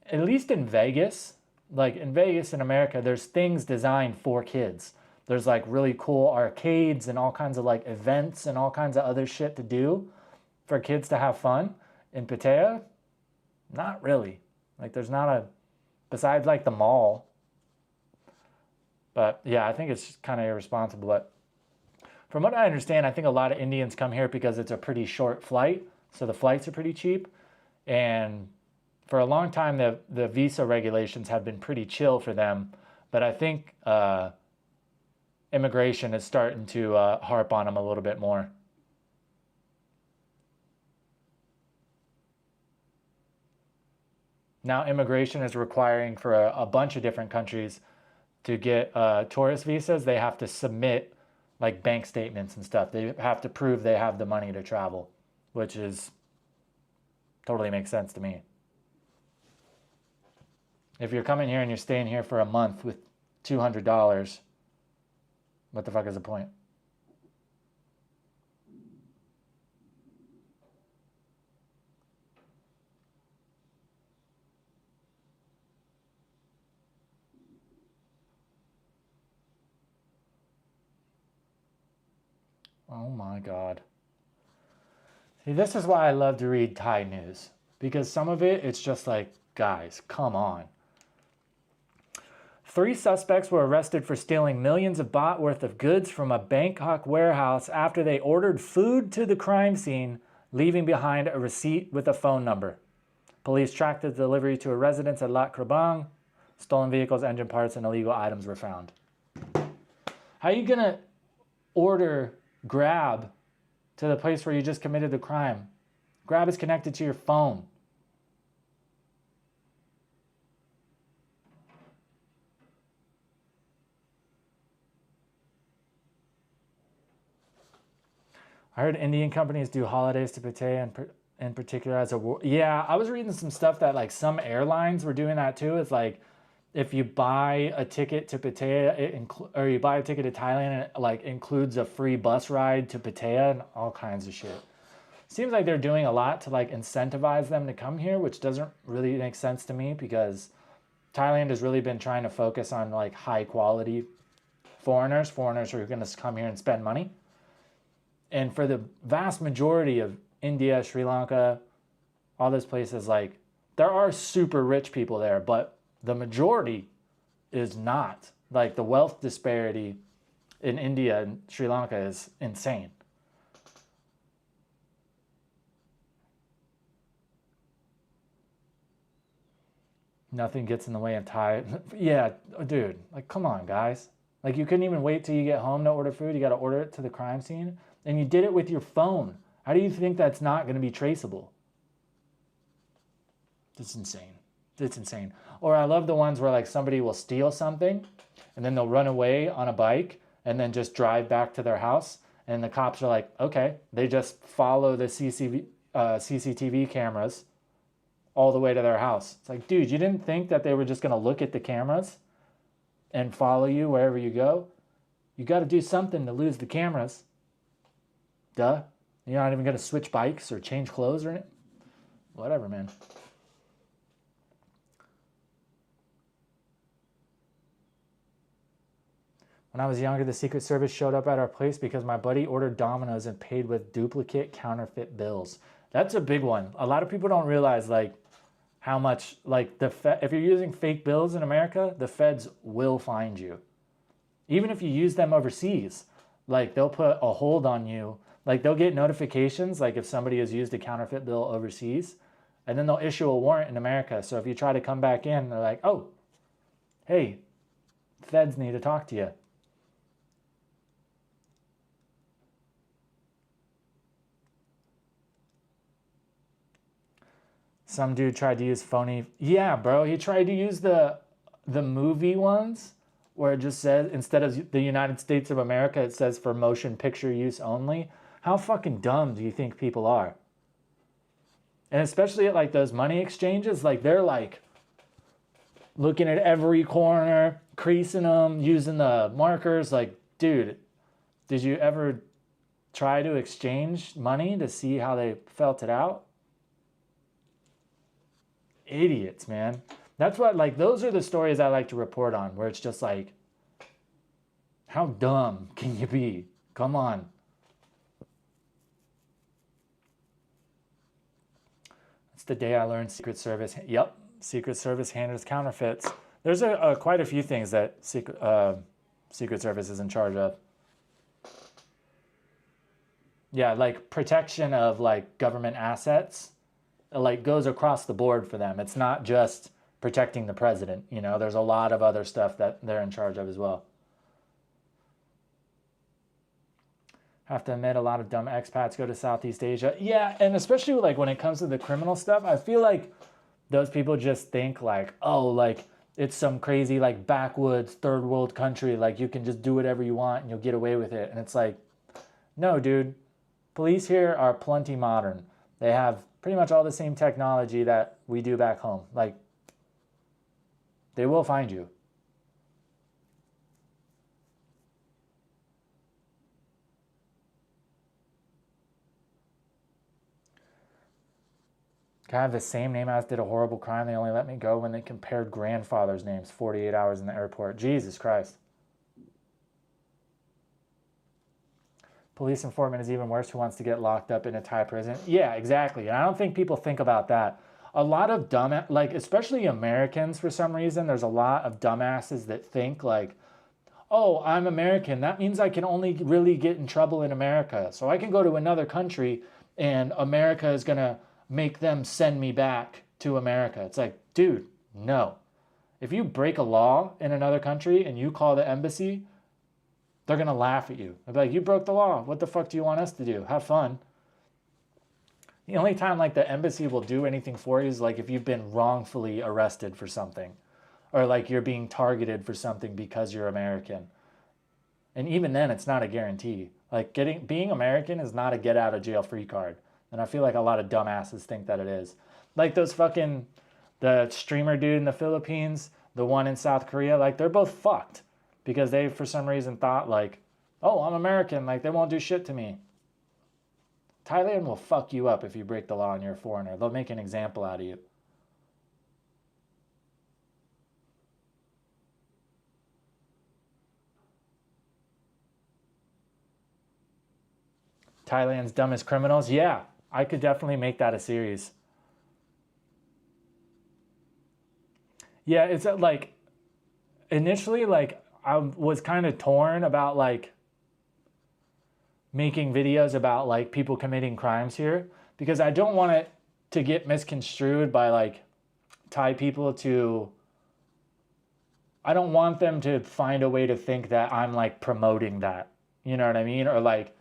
S1: at least in Vegas, like in Vegas in America, there's things designed for kids. There's like really cool arcades and all kinds of like events and all kinds of other shit to do for kids to have fun. In Pattaya, not really. Like there's not a, besides like the mall. But yeah, I think it's just kind of irresponsible. But from what I understand, I think a lot of Indians come here because it's a pretty short flight. So the flights are pretty cheap. And for a long time, the visa regulations have been pretty chill for them. But I think immigration is starting to harp on them a little bit more. Now immigration is requiring for a bunch of different countries to get tourist visas. They have to submit like bank statements and stuff. They have to prove they have the money to travel, which is totally makes sense to me. If you're coming here and you're staying here for a month with $200, what the fuck is the point? Oh my God. See, this is why I love to read Thai news. Because some of it, it's just like, guys, come on. 3 suspects were arrested for stealing millions of baht worth of goods from a Bangkok warehouse after they ordered food to the crime scene, leaving behind a receipt with a phone number. Police tracked the delivery to a residence at Lat Krabang. Stolen vehicles, engine parts, and illegal items were found. How are you going to order Grab to the place where you just committed the crime? Grab is connected to your phone. I heard Indian companies do holidays to Pattaya in particular as a war. Yeah, I was reading some stuff that like some airlines were doing that too. It's like if you buy a ticket to Pattaya, or you buy a ticket to Thailand, it like includes a free bus ride to Pattaya and all kinds of shit. Seems like they're doing a lot to like incentivize them to come here, which doesn't really make sense to me because Thailand has really been trying to focus on like high quality foreigners who are going to come here and spend money. And for the vast majority of India, Sri Lanka, all those places, like there are super rich people there, but the majority is not. Like the wealth disparity in India and Sri Lanka is insane. Nothing gets in the way of Thai. Yeah, dude, like come on, guys. Like you couldn't even wait till you get home to order food. You got to order it to the crime scene. And you did it with your phone. How do you think that's not going to be traceable? It's insane. It's insane. Or I love the ones where like somebody will steal something and then they'll run away on a bike and then just drive back to their house. And the cops are like, okay, they just follow the CCTV cameras all the way to their house. It's like, dude, you didn't think that they were just going to look at the cameras and follow you wherever you go? You got to do something to lose the cameras. Duh. You're not even going to switch bikes or change clothes or anything? Whatever, man. When I was younger, the Secret Service showed up at our place because my buddy ordered Domino's and paid with duplicate counterfeit bills. That's a big one. A lot of people don't realize like how much like if you're using fake bills in America, the feds will find you. Even if you use them overseas, like they'll put a hold on you. Like they'll get notifications like if somebody has used a counterfeit bill overseas, and then they'll issue a warrant in America. So if you try to come back in, they're like, oh, Hey, feds need to talk to you. Some dude tried to use phony. Yeah, bro. He tried to use the movie ones where it just says, instead of the United States of America, it says for motion picture use only. How fucking dumb do you think people are? And especially at like those money exchanges, like they're like looking at every corner, creasing them, using the markers. Like, dude, did you ever try to exchange money to see how they felt it out? Idiots, man. That's what, like, those are the stories I like to report on, where it's just like, how dumb can you be? Come on. It's the day I learned Secret Service. Yep, Secret Service handles counterfeits. There's quite a few things that Secret Service is in charge of. Yeah, like protection of like government assets, like goes across the board for them. It's not just protecting the president, you know, there's a lot of other stuff that they're in charge of as well. Have to admit, a lot of dumb expats go to Southeast Asia. Yeah, and especially like when it comes to the criminal stuff, I feel like those people just think like, oh, like it's some crazy like backwoods third world country, like you can just do whatever you want and you'll get away with it. And it's like, no, dude, police here are plenty modern. They have pretty much all the same technology that we do back home. Like, they will find you. I have the same name as did a horrible crime. They only let me go when they compared grandfathers' names 48 hours in the airport. Jesus Christ. Police informant is even worse, who wants to get locked up in a Thai prison. Yeah, exactly. And I don't think people think about that. A lot of like, especially Americans for some reason, there's a lot of dumbasses that think like, oh, I'm American. That means I can only really get in trouble in America. So I can go to another country and America is going to make them send me back to America. It's like, dude, no. If you break a law in another country and you call the embassy, they're going to laugh at you. They'll be like, you broke the law. What the fuck do you want us to do? Have fun. The only time like the embassy will do anything for you is like if you've been wrongfully arrested for something, or like you're being targeted for something because you're American. And even then, it's not a guarantee. Like being American is not a get out of jail free card. And I feel like a lot of dumbasses think that it is. Like those fucking, the streamer dude in the Philippines, the one in South Korea, like they're both fucked because they for some reason thought like, oh, I'm American, like they won't do shit to me. Thailand will fuck you up if you break the law and you're a foreigner. They'll make an example out of you. Thailand's dumbest criminals? Yeah, I could definitely make that a series. Yeah, it's like, initially, like, I was kind of torn about, like, making videos about, like, people committing crimes here. Because I don't want it to get misconstrued by, like, Thai people to... I don't want them to find a way to think that I'm, like, promoting that. You know what I mean? Or, like,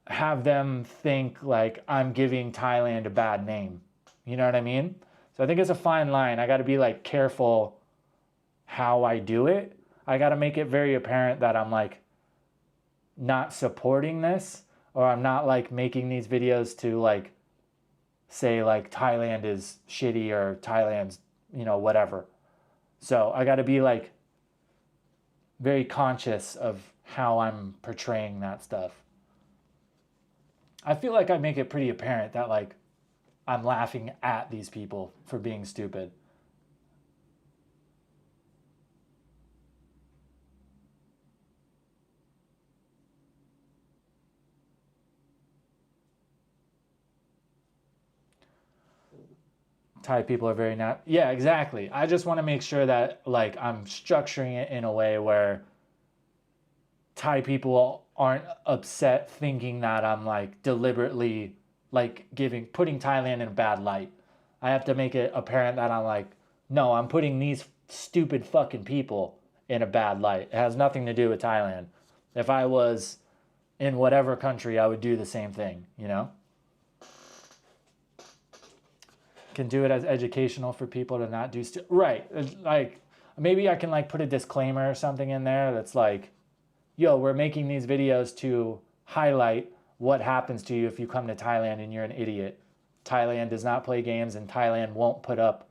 S1: have them think like I'm giving Thailand a bad name. You know what I mean? So I think it's a fine line. I got to be like careful how I do it. I got to make it very apparent that I'm like not supporting this, or I'm not like making these videos to like say like Thailand is shitty or Thailand's, you know, whatever. So I got to be like very conscious of how I'm portraying that stuff. I feel like I make it pretty apparent that like I'm laughing at these people for being stupid. Thai people are very not. Yeah, exactly. I just want to make sure that like I'm structuring it in a way where Thai people aren't upset thinking that I'm like deliberately like putting Thailand in a bad light. I have to make it apparent that I'm like, no, I'm putting these stupid fucking people in a bad light. It has nothing to do with Thailand. If I was in whatever country, I would do the same thing, you know? Can do it as educational for people to not do right. Like, maybe I can like put a disclaimer or something in there that's like, yo, we're making these videos to highlight what happens to you if you come to Thailand and you're an idiot. Thailand does not play games, and Thailand won't put up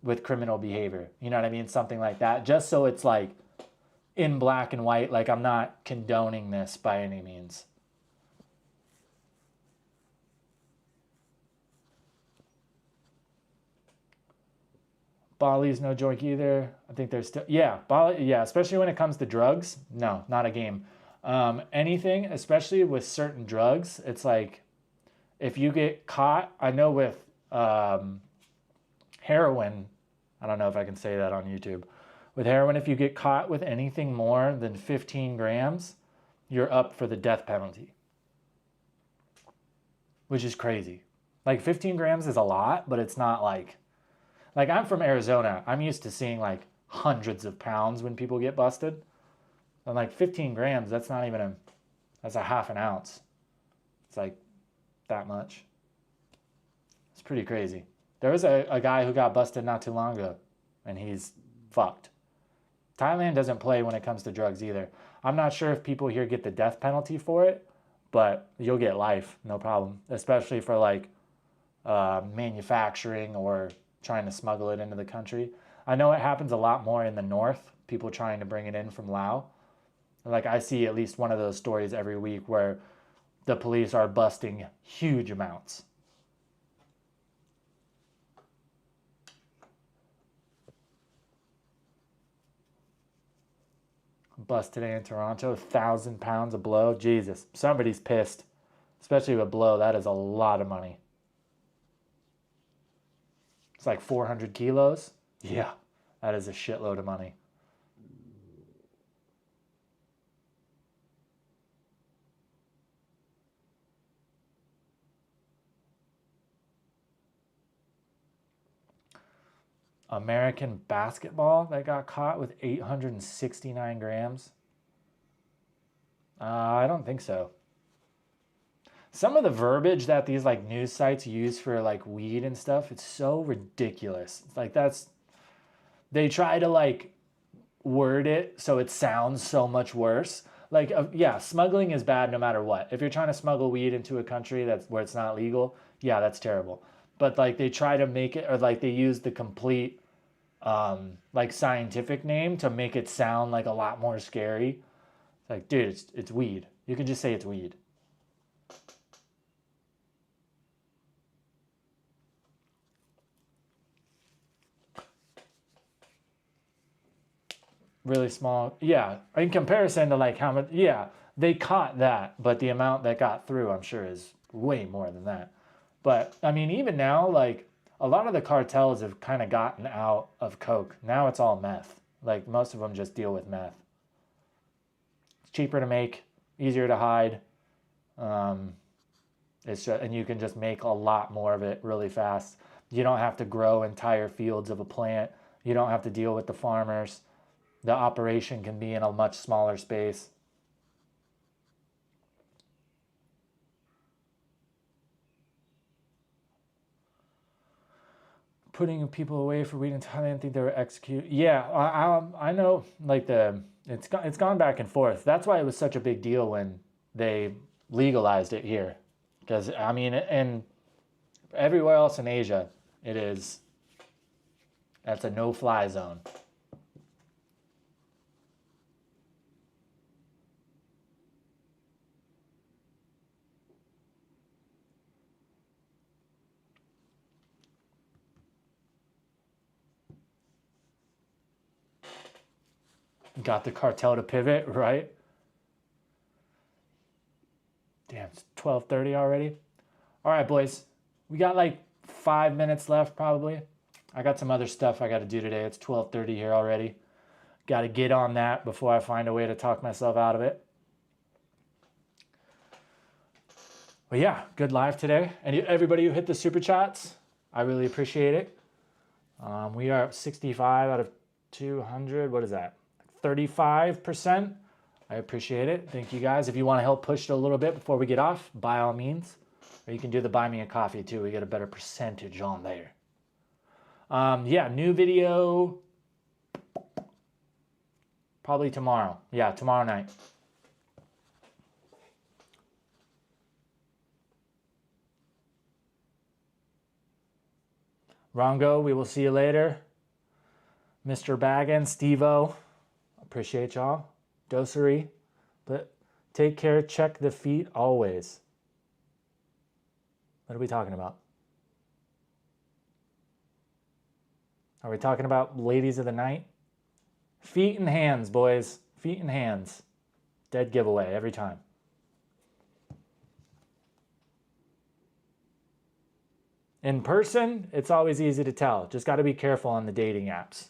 S1: with criminal behavior. You know what I mean? Something like that. Just so it's like in black and white, like I'm not condoning this by any means. Bali's no joke either. I think there's still, yeah, Bali, yeah, especially when it comes to drugs. No, not a game. Anything, especially with certain drugs, it's like if you get caught, I know with heroin, I don't know if I can say that on YouTube. With heroin, if you get caught with anything more than 15 grams, you're up for the death penalty, which is crazy. Like 15 grams is a lot, but it's not like I'm from Arizona. I'm used to seeing like hundreds of pounds when people get busted. And like 15 grams, that's not even that's a half an ounce. It's like that much. It's pretty crazy. There was a guy who got busted not too long ago, and he's fucked. Thailand doesn't play when it comes to drugs either. I'm not sure if people here get the death penalty for it, but you'll get life, no problem. Especially for like manufacturing or trying to smuggle it into the country. I know it happens a lot more in the north, people trying to bring it in from Laos. Like I see at least one of those stories every week where the police are busting huge amounts. Bust today in Toronto, 1,000 pounds of blow. Jesus, somebody's pissed. Especially with blow, that is a lot of money. It's like 400 kilos. Yeah, that is a shitload of money. American basketball that got caught with 869 grams. I don't think so. Some of the verbiage that these like news sites use for like weed and stuff, it's so ridiculous. It's like they try to like word it so it sounds so much worse. Like, yeah, smuggling is bad no matter what. If you're trying to smuggle weed into a country where it's not legal, yeah, that's terrible. But like they try to make it, or like they use the complete like scientific name to make it sound like a lot more scary. Like, dude, it's weed. You can just say it's weed. Really small. Yeah, in comparison to like how much, yeah, they caught that, but the amount that got through, I'm sure, is way more than that. But I mean, even now, like a lot of the cartels have kind of gotten out of coke. Now it's all meth. Like most of them just deal with meth. It's cheaper to make, easier to hide. It's just, and you can just make a lot more of it really fast. You don't have to grow entire fields of a plant. You don't have to deal with the farmers. The operation can be in a much smaller space. Putting people away for weed in Thailand, think they were executed. Yeah, I know. Like it's gone back and forth. That's why it was such a big deal when they legalized it here, because I mean, and everywhere else in Asia, that's a no-fly zone. Got the cartel to pivot, right? Damn, it's 12:30 already. All right, boys. We got like 5 minutes left, probably. I got some other stuff I got to do today. It's 12:30 here already. Got to get on that before I find a way to talk myself out of it. But yeah, good live today. And everybody who hit the super chats, I really appreciate it. We are 65 out of 200, what is that? 35%. I appreciate it. Thank you guys. If you want to help push it a little bit before we get off, by all means. Or you can do the buy me a coffee too. We get a better percentage on there. Yeah, new video probably tomorrow. Yeah, tomorrow night. Rongo, we will see you later. Mr. Baggin, Steve-O, appreciate y'all. Dosery, but take care, check the feet always. What are we talking about? Are we talking about ladies of the night? Feet and hands, boys. Feet and hands. Dead giveaway every time. In person, it's always easy to tell. Just got to be careful on the dating apps.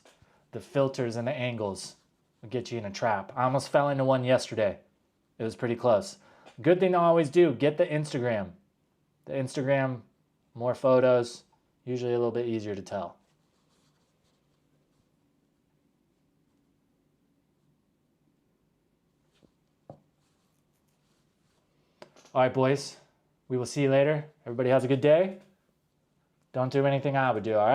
S1: The filters and the angles will get you in a trap. I almost fell into one yesterday. It was pretty close. Good thing to always do, get the Instagram. The Instagram, more photos, usually a little bit easier to tell. All right, boys. We will see you later. Everybody has a good day. Don't do anything I would do, all right?